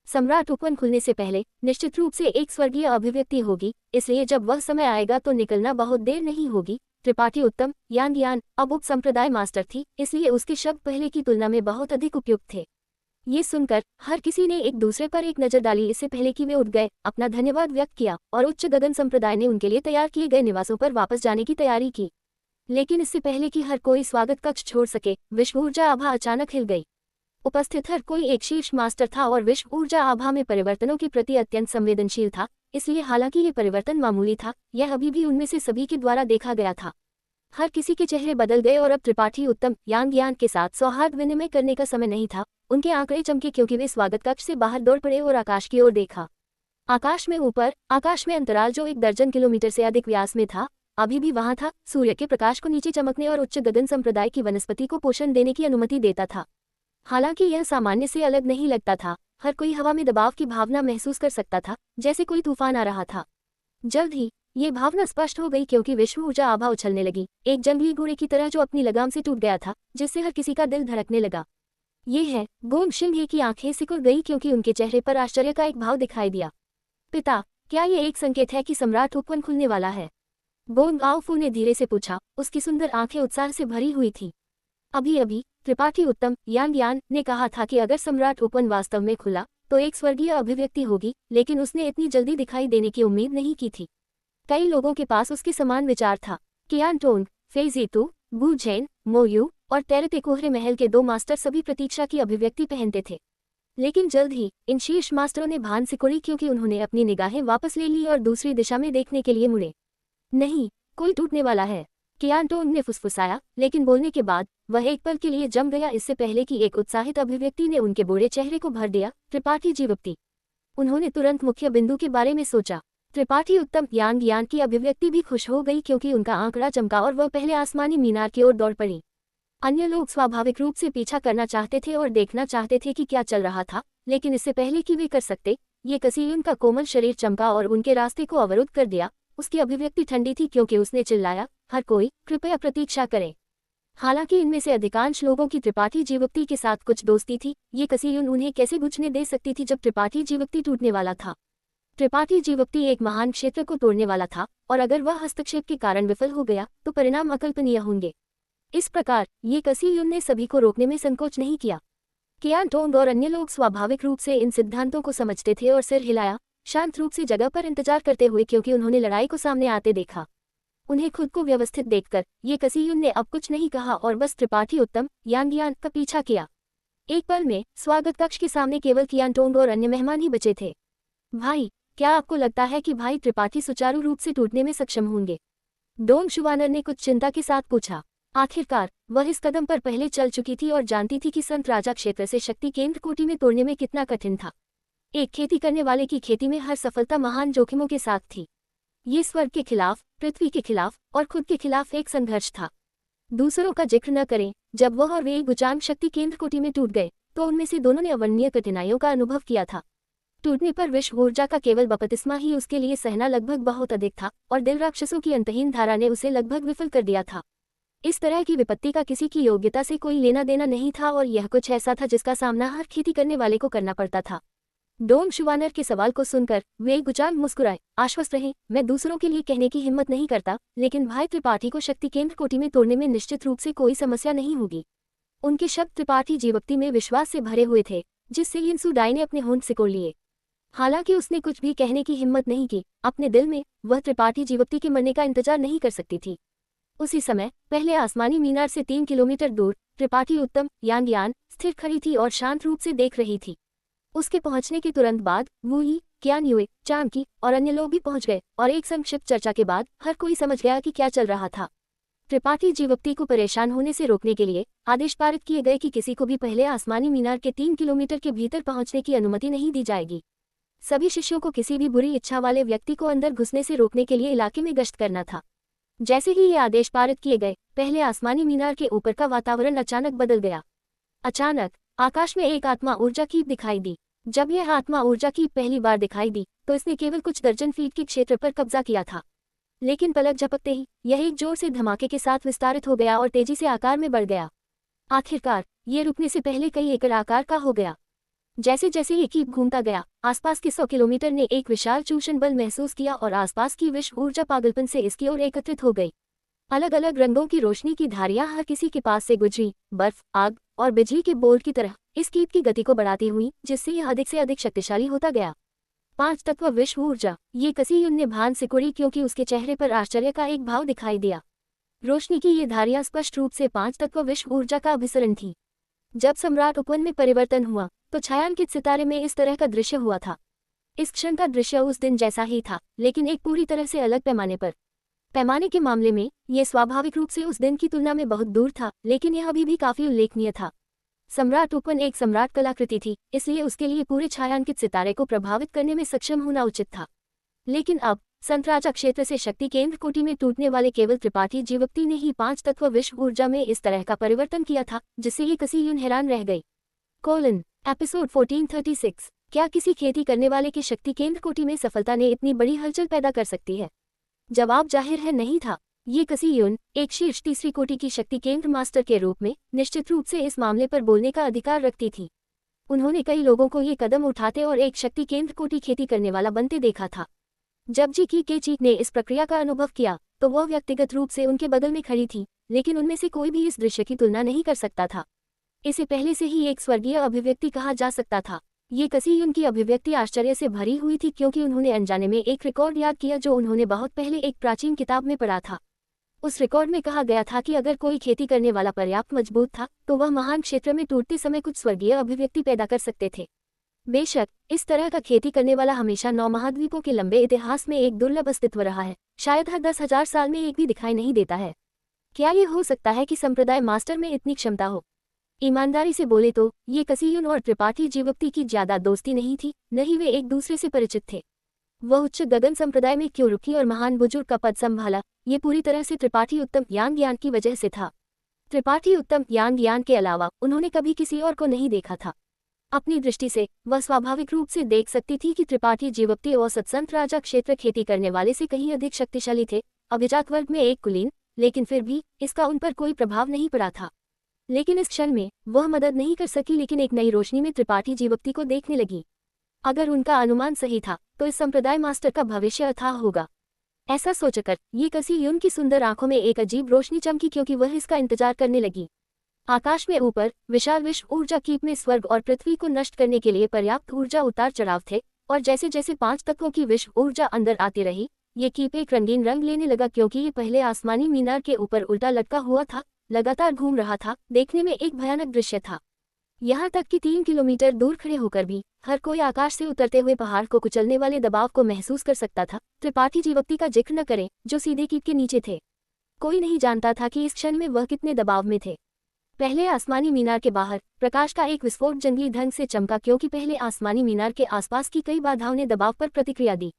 सम्राट उपवन खुलने से पहले निश्चित रूप से एक स्वर्गीय अभिव्यक्ति होगी, इसलिए जब वह समय आएगा तो निकलना बहुत देर नहीं होगी। त्रिपाठी उत्तम यांग यान अब उप संप्रदाय मास्टर थी, इसलिए उसके शब्द पहले की तुलना में बहुत अधिक उपयुक्त थे। ये सुनकर हर किसी ने एक दूसरे पर एक नजर डाली। इससे पहले कि वे उठ गए, अपना धन्यवाद व्यक्त किया और उच्च गगन संप्रदाय ने उनके लिए तैयार किए गए निवासों पर वापस जाने की तैयारी की। लेकिन इससे पहले कि हर कोई स्वागत कक्ष छोड़ सके, विश्व ऊर्जा आभा अचानक हिल गई। उपस्थित हर कोई एक शीर्ष मास्टर था और विश्व ऊर्जा आभा में परिवर्तनों के प्रति अत्यंत संवेदनशील था, इसलिए हालांकि ये परिवर्तन मामूली था, यह अभी भी उनमें से सभी के द्वारा देखा गया था। हर किसी के चेहरे बदल गए और अब त्रिपाठी उत्तम यांग यान के साथ सौहार्द विनिमय करने का समय नहीं था। उनके आंकड़े चमके क्योंकि वे स्वागत कक्ष से बाहर दौड़ पड़े और आकाश की ओर देखा। आकाश में अंतराल जो 1 दर्जन किलोमीटर से अधिक व्यास में था, अभी भी वहां था। सूर्य के प्रकाश को नीचे चमकने और उच्च गगन संप्रदाय की वनस्पति को पोषण देने की अनुमति देता था। हालांकि यह सामान्य से अलग नहीं लगता था। हर कोई हवा में दबाव की भावना महसूस कर सकता था, जैसे कोई तूफान आ रहा था। जल्द ही ये भावना स्पष्ट हो गई क्योंकि विश्व ऊर्जा आभा उछलने लगी, एक जंगली घोड़े की तरह जो अपनी लगाम से टूट गया था, जिससे हर किसी का दिल धड़कने लगा। ये है गोंग शिंगहे की आंखें सिकुड़ गई क्योंकि उनके चेहरे पर आश्चर्य का एक भाव दिखाई दिया। पिता, क्या ये एक संकेत है कि सम्राट उपवन खुलने वाला है? गोंग आओफू ने धीरे से पूछा। उसकी सुंदर आंखें उत्साह से भरी हुई थी। अभी अभी त्रिपाठी उत्तम यांग यान ने कहा था कि अगर सम्राट उपवन वास्तव में खुला तो एक स्वर्गीय अभिव्यक्ति होगी, लेकिन उसने इतनी जल्दी दिखाई देने की उम्मीद नहीं की थी। कई लोगों के पास उसके समान विचार था। कियान टोंग, फेजी तू, बू झेन, मोयू और तैरते कोहरे महल के 2 मास्टर सभी प्रतीक्षा की अभिव्यक्ति पहनते थे। लेकिन जल्द ही इन शीर्ष मास्टरों ने भान सिकोड़ी क्योंकि उन्होंने अपनी निगाहें वापस ले ली और दूसरी दिशा में देखने के लिए मुड़े। नहीं, कोई टूटने वाला है, कियानटोंग ने फुसफुसाया, लेकिन बोलने के बाद वह एक पल के लिए जम गया इससे पहले कि एक उत्साहित अभिव्यक्ति ने उनके बूढ़े चेहरे को भर दिया। त्रिपाठी जीवप्ती। उन्होंने तुरंत मुख्य बिंदु के बारे में सोचा। त्रिपाठी उत्तम यांग यान की अभिव्यक्ति भी खुश हो गई क्योंकि उनका आंकड़ा चमका और वह पहले आसमानी मीनार की ओर दौड़ पड़ी। अन्य लोग स्वाभाविक रूप से पीछा करना चाहते थे और देखना चाहते थे कि क्या चल रहा था, लेकिन इससे पहले कि वे कर सकते, ये कसीयुन का कोमल शरीर चमका और उनके रास्ते को अवरुद्ध कर दिया। उसकी अभिव्यक्ति ठंडी थी क्योंकि उसने चिल्लाया, हर कोई कृपया प्रतीक्षा करें। हालांकि इनमें से अधिकांश लोगों की त्रिपाठी जीवप्ती के साथ कुछ दोस्ती थी, ये कसीयुन उन्हें कैसे बुझने दे सकती थी जब त्रिपाठी जीवप्ती टूटने वाला था। त्रिपाठी जीवप्ती एक महान क्षेत्र को तोड़ने वाला था और अगर वह हस्तक्षेप के कारण विफल हो गया तो परिणाम अकल्पनीय होंगे। इस प्रकार ये कसीयुन ने सभी को रोकने में संकोच नहीं किया। कियानटोंग और अन्य लोग स्वाभाविक रूप से इन सिद्धांतों को समझते थे और सिर हिलाया, शांत रूप से जगह पर इंतजार करते हुए क्योंकि उन्होंने लड़ाई को सामने आते देखा। उन्हें खुद को व्यवस्थित देखकर ये कसीयुन ने अब कुछ नहीं कहा और बस त्रिपाठी उत्तम यांगयान का पीछा किया। एक पल में स्वागत कक्ष के सामने केवल कियानटोंग और अन्य मेहमान ही बचे थे। भाई, क्या आपको लगता है कि भाई त्रिपाठी सुचारू रूप से टूटने में सक्षम होंगे? डोंग शुवानर ने कुछ चिंता के साथ पूछा। आखिरकार वह इस कदम पर पहले चल चुकी थी और जानती थी कि संत राजा क्षेत्र से शक्ति केंद्र कोटि में तोड़ने में कितना कठिन था। एक खेती करने वाले की खेती में हर सफलता महान जोखिमों के साथ थी। ये स्वर्ग के खिलाफ, पृथ्वी के खिलाफ और खुद के खिलाफ एक संघर्ष था। दूसरों का जिक्र न करें, जब वह और वे गुचांग शक्ति केंद्र कोटि में टूट गए तो उनमें से दोनों ने अवर्णनीय कठिनाइयों का अनुभव किया था। टूटने पर विश्व ऊर्जा का केवल बपतिस्मा ही उसके लिए सहना लगभग बहुत अधिक था और दिल राक्षसों की अंतहीन धारा ने उसे लगभग विफल कर दिया था। इस तरह की विपत्ति का किसी की योग्यता से कोई लेना देना नहीं था और यह कुछ ऐसा था जिसका सामना हर खेती करने वाले को करना पड़ता था। डोंग शुवानर के सवाल को सुनकर वे गुचांग मुस्कुराए। आश्वस्त रहे, मैं दूसरों के लिए कहने की हिम्मत नहीं करता, लेकिन भाई त्रिपाठी को शक्ति केंद्र कोटि में तोड़ने में निश्चित रूप से कोई समस्या नहीं होगी। उनके शब्द त्रिपाठी जीवप्ती में विश्वास से भरे हुए थे, जिससे यिनसु डाई ने अपने होंठ सिकोड़ लिए। हालांकि उसने कुछ भी कहने की हिम्मत नहीं की, अपने दिल में वह त्रिपाठी जीवप्ती के मरने का इंतजार नहीं कर सकती थी। उसी समय पहले आसमानी मीनार से 3 किलोमीटर दूर त्रिपाठी उत्तम यांगयान स्थिर खड़ी थी और शांत रूप से देख रही थी। उसके पहुंचने के तुरंत बाद वूई, क्यानयुए, चांकी और अन्य लोग भी पहुंच गए और एक संक्षिप्त चर्चा के बाद हर कोई समझ गया कि क्या चल रहा था। त्रिपाठी जीवप्ती को परेशान होने से रोकने के लिए आदेश पारित किए गए कि किसी को भी पहले आसमानी मीनार के 3 किलोमीटर के भीतर पहुंचने की अनुमति नहीं दी जाएगी। सभी शिष्यों को किसी भी बुरी इच्छा वाले व्यक्ति को अंदर घुसने से रोकने के लिए इलाके में गश्त करना था। जैसे ही ये आदेश पारित किए गए, पहले आसमानी मीनार के ऊपर का वातावरण अचानक बदल गया। अचानक आकाश में एक आत्मा ऊर्जा कीप दिखाई दी। जब यह आत्मा ऊर्जा कीप पहली बार दिखाई दी तो इसने केवल कुछ दर्जन फीट के क्षेत्र पर कब्जा किया था, लेकिन पलक झपकते ही यह एक जोर से धमाके के साथ विस्तारित हो गया और तेजी से आकार में बढ़ गया। आखिरकार ये रुकने से पहले कई एकड़ आकार का हो गया। जैसे जैसे ये कीप घूमता गया, आसपास के 100 किलोमीटर ने एक विशाल चूषण बल महसूस किया और आसपास की विश्व ऊर्जा पागलपन से इसकी ओर एकत्रित हो गई। अलग अलग रंगों की रोशनी की धारियां हर किसी के पास से गुजरी, बर्फ, आग और बिजली के बोल्ट की तरह इस कीप की गति को बढ़ाती हुई, जिससे यह अधिक से अधिक शक्तिशाली होता गया। 5 तत्व विश्व ऊर्जा। ये कसीयुन ने भान सिकोड़ी क्योंकि उसके चेहरे पर आश्चर्य का एक भाव दिखाई दिया। रोशनी की ये धारियां स्पष्ट रूप से 5 तत्व विश्व ऊर्जा का अभिसरण थी। जब सम्राट उपवन में परिवर्तन हुआ तो छायांकित सितारे में इस तरह का दृश्य हुआ था। इस क्षण का दृश्य उस दिन जैसा ही था, लेकिन एक पूरी तरह से अलग पैमाने पर। पैमाने के मामले में यह स्वाभाविक रूप से उस दिन की तुलना में बहुत दूर था, लेकिन यह अभी भी काफी उल्लेखनीय था। सम्राट उपवन एक सम्राट कलाकृति थी, इसलिए उसके लिए पूरे छायांकित सितारे को प्रभावित करने में सक्षम होना उचित था। लेकिन अब संत राजा क्षेत्र से शक्ति केंद्र कोटि में टूटने वाले केवल त्रिपाठी जीवप्ती ने ही 5 तत्व विश्व ऊर्जा में इस तरह का परिवर्तन किया था, जिससे ये कसीयुन हैरान रह गई। एपिसोड 1436। क्या किसी खेती करने वाले के शक्ति केंद्र कोटि में सफलता ने इतनी बड़ी हलचल पैदा कर सकती है? जवाब जाहिर है नहीं था। ये कसीयुन एक शीर्ष तीसरी कोटि की शक्ति केंद्र मास्टर के रूप में निश्चित रूप से इस मामले पर बोलने का अधिकार रखती थी। उन्होंने कई लोगों को ये कदम उठाते और एक शक्ति केंद्र कोटि खेती करने वाला बनते देखा था। जब जी की केची ने इस प्रक्रिया का अनुभव किया तो वह व्यक्तिगत रूप से उनके बगल में खड़ी थी, लेकिन उनमें से कोई भी इस दृश्य की तुलना नहीं कर सकता था। इसे पहले से ही एक स्वर्गीय अभिव्यक्ति कहा जा सकता था। ये कसीयुन की अभिव्यक्ति आश्चर्य से भरी हुई थी क्योंकि उन्होंने अनजाने में एक रिकॉर्ड याद किया जो उन्होंने बहुत पहले एक प्राचीन किताब में पढ़ा था। उस रिकॉर्ड में कहा गया था कि अगर कोई खेती करने वाला पर्याप्त मजबूत था तो वह महान क्षेत्र में टूटते समय कुछ स्वर्गीय अभिव्यक्ति पैदा कर सकते थे। बेशक इस तरह का खेती करने वाला हमेशा 9 महाद्वीपों के लंबे इतिहास में एक दुर्लभ अस्तित्व रहा है, शायद हर 10,000 साल में एक भी दिखाई नहीं देता है। क्या ये हो सकता है कि संप्रदाय मास्टर में इतनी क्षमता हो? ईमानदारी से बोले तो ये कसीयुन और त्रिपाठी जीवक्ति की ज्यादा दोस्ती नहीं थी, नहीं वे एक दूसरे से परिचित थे। वह उच्च गगन संप्रदाय में क्यों रुकी और महान बुजुर्ग का पद संभाला, ये पूरी तरह से त्रिपाठी उत्तम ज्ञान की वजह से था। त्रिपाठी उत्तम ज्ञान के अलावा उन्होंने कभी किसी और को नहीं देखा था। अपनी दृष्टि से वह स्वाभाविक रूप से देख सकती थी कि त्रिपाठी जीवक्ति औसत संत राजा क्षेत्र खेती करने वाले से कहीं अधिक शक्तिशाली थे, अभिजात वर्ग में एक कुलीन, लेकिन फिर भी इसका उन पर कोई प्रभाव नहीं पड़ा था। लेकिन इस क्षण में वह मदद नहीं कर सकी, लेकिन एक नई रोशनी में त्रिपाठी जीवक्ति को देखने लगी। अगर उनका अनुमान सही था तो इस संप्रदाय मास्टर का भविष्य अथाह होगा। ऐसा सोचकर ये कसीयुन की सुंदर आंखों में एक अजीब रोशनी चमकी, क्योंकि वह इसका इंतजार करने लगी। आकाश में ऊपर विशाल विश्व ऊर्जा कीप में स्वर्ग और पृथ्वी को नष्ट करने के लिए पर्याप्त ऊर्जा उतार चढ़ाव थे, और जैसे जैसे 5 तत्वों की विश्व ऊर्जा अंदर आती रही, ये कीप एक रंगीन रंग लेने लगा, क्योंकि ये पहले आसमानी मीनार के ऊपर उल्टा लटका हुआ था, लगातार घूम रहा था। देखने में एक भयानक दृश्य था। यहाँ तक कि 3 किलोमीटर दूर खड़े होकर भी हर कोई आकाश से उतरते हुए पहाड़ को कुचलने वाले दबाव को महसूस कर सकता था। त्रिपाठी जीवक्ति का जिक्र न करें, जो सीधे कीप के नीचे थे। कोई नहीं जानता था कि इस क्षण में वह कितने दबाव में थे। पहले आसमानी मीनार के बाहर प्रकाश का एक विस्फोट जंगली ढंग से चमका, क्योंकि पहले आसमानी मीनार के आसपास की कई बाधाओं ने दबाव पर प्रतिक्रिया दी।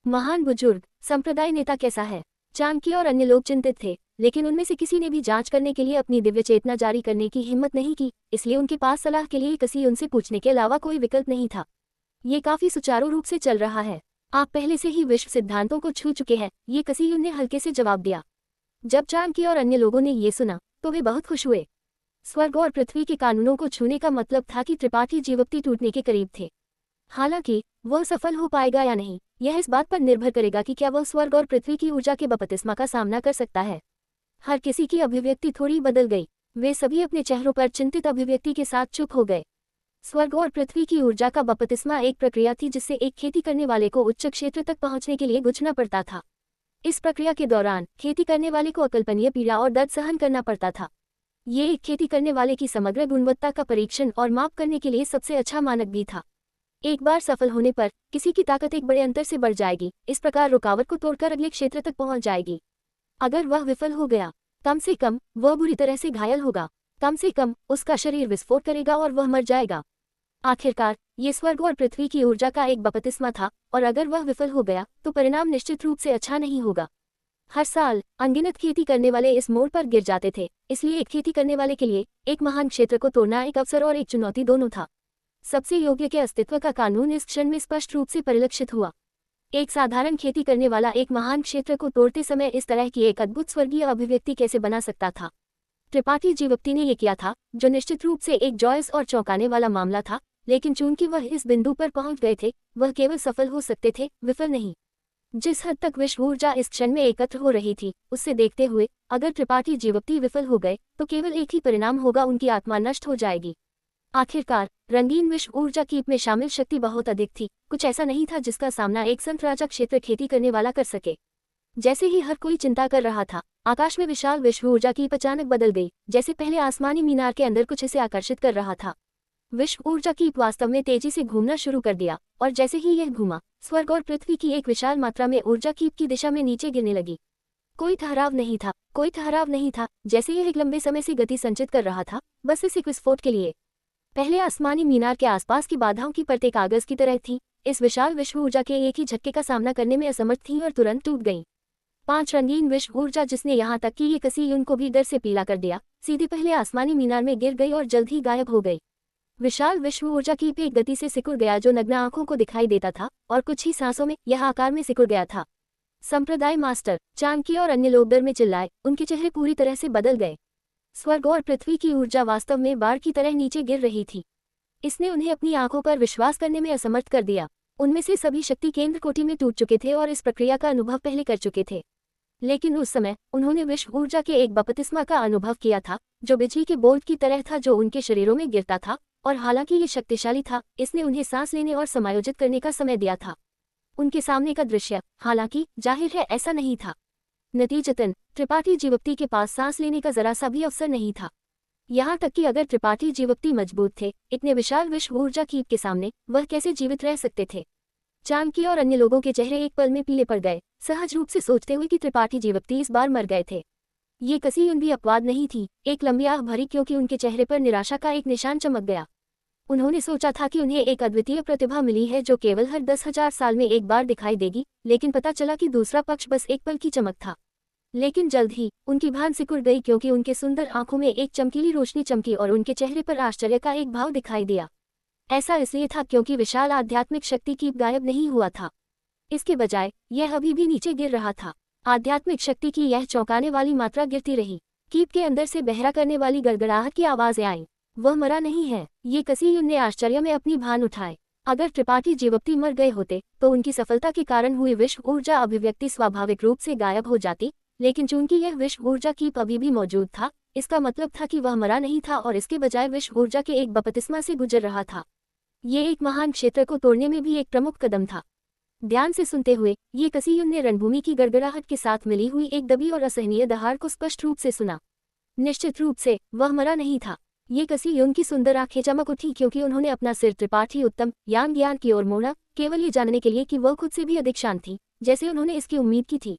महान बुजुर्ग संप्रदाय नेता कैसा है? चाणक्य और अन्य लोग चिंतित थे, लेकिन उनमें से किसी ने भी जांच करने के लिए अपनी दिव्य चेतना जारी करने की हिम्मत नहीं की, इसलिए उनके पास सलाह के लिए किसी उनसे पूछने के अलावा कोई विकल्प नहीं था। ये काफी सुचारू रूप से चल रहा है। आप पहले से ही विश्व सिद्धांतों को छू चुके हैं, ये कसीयुन ने हल्के से जवाब दिया। जब चाणक्य और अन्य लोगों ने ये सुना तो वे बहुत खुश हुए। स्वर्ग और पृथ्वी के कानूनों को छूने का मतलब था कि त्रिपाठी जीवक्ति टूटने के करीब थे। हालांकि वह सफल हो पाएगा या नहीं, यह इस बात पर निर्भर करेगा कि क्या वह स्वर्ग और पृथ्वी की ऊर्जा के बपतिस्मा का सामना कर सकता है। हर किसी की अभिव्यक्ति थोड़ी बदल गई। वे सभी अपने चेहरों पर चिंतित अभिव्यक्ति के साथ चुप हो गए। स्वर्ग और पृथ्वी की ऊर्जा का बपतिस्मा एक प्रक्रिया थी जिससे एक खेती करने वाले को उच्च क्षेत्र तक पहुंचने के लिए गुजरना पड़ता था। इस प्रक्रिया के दौरान खेती करने वाले को अकल्पनीय पीड़ा और दर्द सहन करना पड़ता था। ये एक खेती करने वाले की समग्र गुणवत्ता का परीक्षण और माप करने के लिए सबसे अच्छा मानक भी था। एक बार सफल होने पर किसी की ताकत एक बड़े अंतर से बढ़ जाएगी, इस प्रकार रुकावट को तोड़कर अगले क्षेत्र तक पहुंच जाएगी। अगर वह विफल हो गया, कम से कम वह बुरी तरह से घायल होगा, कम से कम उसका शरीर विस्फोट करेगा और वह मर जाएगा। आखिरकार ये स्वर्ग और पृथ्वी की ऊर्जा का एक बपतिस्मा था, और अगर वह विफल हो गया तो परिणाम निश्चित रूप से अच्छा नहीं होगा। हर साल अनगिनत खेती करने वाले इस मोड़ पर गिर जाते थे, इसलिए एक खेती करने वाले के लिए एक महान क्षेत्र को तोड़ना एक अवसर और एक चुनौती दोनों था। सबसे योग्य के अस्तित्व का कानून इस क्षण में स्पष्ट रूप से परिलक्षित हुआ। एक साधारण खेती करने वाला एक महान क्षेत्र को तोड़ते समय इस तरह की एक अद्भुत स्वर्गीय अभिव्यक्ति कैसे बना सकता था? त्रिपाठी जीवक्ति ने यह किया था, जो निश्चित रूप से एक जॉयस और चौंकाने वाला मामला था, लेकिन चूंकि वह इस बिंदु पर पहुंच गए थे, वह केवल सफल हो सकते थे, विफल नहीं। जिस हद तक विश्व ऊर्जा इस क्षण में एकत्र हो रही थी, उससे देखते हुए अगर त्रिपाठी जीवक्ति विफल हो गए तो केवल एक ही परिणाम होगा, उनकी आत्मा नष्ट हो जाएगी। आखिरकार रंगीन विश्व ऊर्जा कीप में शामिल शक्ति बहुत अधिक थी। कुछ ऐसा नहीं था जिसका सामना एक संत राजा क्षेत्र खेती करने वाला कर सके। जैसे ही हर कोई चिंता कर रहा था, आकाश में विशाल विश्व ऊर्जा कीप अचानक बदल गई, जैसे पहले आसमानी मीनार के अंदर कुछ इसे आकर्षित कर रहा था। विश्व ऊर्जा कीप वास्तव में तेजी से घूमना शुरू कर दिया, और जैसे ही यह घूमा, स्वर्ग और पृथ्वी की एक विशाल मात्रा में ऊर्जा कीप की दिशा में नीचे गिरने लगी। कोई ठहराव नहीं था, कोई ठहराव नहीं था। जैसे यह एक लंबे समय से गति संचित कर रहा था, बस इस एक विस्फोट के लिए। पहले आसमानी मीनार के आसपास की बाधाओं की परतें कागज की तरह थी, इस विशाल विश्व ऊर्जा के एक ही झटके का सामना करने में असमर्थ थी और तुरंत टूट गईं। 5 रंगीन विश्व ऊर्जा, जिसने यहाँ तक कि ये कसीयुन को भी डर से पीला कर दिया, सीधे पहले आसमानी मीनार में गिर गई और जल्द ही गायब हो गई। विशाल विश्व ऊर्जा की एक गति से सिकुड़ गया जो नग्न आंखों को दिखाई देता था, और कुछ ही सांसों में यह आकार में सिकुड़ गया था। संप्रदाय मास्टर चाणक्य और अन्य लोग डर में चिल्लाए, उनके चेहरे पूरी तरह से बदल गए। स्वर्ग और पृथ्वी की ऊर्जा वास्तव में बाढ़ की तरह नीचे गिर रही थी। इसने उन्हें अपनी आंखों पर विश्वास करने में असमर्थ कर दिया। उनमें से सभी शक्ति केंद्र कोटि में टूट चुके थे और इस प्रक्रिया का अनुभव पहले कर चुके थे। लेकिन उस समय उन्होंने विश्व ऊर्जा के एक बपतिस्मा का अनुभव किया था, जो बिजली के बोल्ट की तरह था, जो उनके शरीरों में गिरता था, और हालांकि ये शक्तिशाली था, इसने उन्हें सांस लेने और समायोजित करने का समय दिया था। उनके सामने का दृश्य हालांकि जाहिर है ऐसा नहीं था। नतीजतन त्रिपाठी जीवप्ती के पास सांस लेने का जरा सा भी अवसर नहीं था। यहाँ तक कि अगर त्रिपाठी जीवप्ती मजबूत थे, इतने विशाल विश्व ऊर्जा कीप के सामने वह कैसे जीवित रह सकते थे। चाणक्य और अन्य लोगों के चेहरे एक पल में पीले पड़ गए, सहज रूप से सोचते हुए कि त्रिपाठी जीवप्ती इस बार मर गए थे। ये कसी भी अपवाद नहीं थी, एक लंबी आह भरी, क्योंकि उनके चेहरे पर निराशा का एक निशान चमक गया। उन्होंने सोचा था कि उन्हें एक अद्वितीय प्रतिभा मिली है जो केवल हर 10,000 साल में एक बार दिखाई देगी, लेकिन पता चला कि दूसरा पक्ष बस एक पल की चमक था। लेकिन जल्द ही उनकी भान सिकुड़ गई, क्योंकि उनके सुंदर आंखों में एक चमकीली रोशनी चमकी और उनके चेहरे पर आश्चर्य का एक भाव दिखाई दिया। ऐसा इसलिए था क्योंकि विशाल आध्यात्मिक शक्ति कीप गायब नहीं हुआ था, इसके बजाय यह अभी भी नीचे गिर रहा था। आध्यात्मिक शक्ति की यह चौंकाने वाली मात्रा गिरती रही। कीप के अंदर से बहरा करने वाली गड़गड़ाहट की आवाजें आईं। वह मरा नहीं है, ये कसीयुन ने आश्चर्य में अपनी भान उठाए। अगर त्रिपाठी जीवप्ती मर गए होते तो उनकी सफलता के कारण हुई विश्व ऊर्जा अभिव्यक्ति स्वाभाविक रूप से गायब हो जाती, लेकिन चूंकि यह विश्व ऊर्जा कीप अभी भी मौजूद था, इसका मतलब था कि वह मरा नहीं था और इसके बजाय विश्व ऊर्जा के एक बपतिस्मा से गुजर रहा था। ये एक महान क्षेत्र को तोड़ने में भी एक प्रमुख कदम था। ध्यान से सुनते हुए ये कसीयुन ने रणभूमि की गड़गड़ाहट के साथ मिली हुई एक दबी और असहनीय दहाड़ को स्पष्ट रूप से सुना। निश्चित रूप से वह मरा नहीं था। ये कसीयुन की सुंदर आंखें चमक उठी, क्योंकि उन्होंने अपना सिर त्रिपाठी उत्तम यान ज्ञान की ओर मोड़ा, केवल ये जानने के लिए कि वह खुद से भी अधिक शांत थी, जैसे उन्होंने इसकी उम्मीद की थी।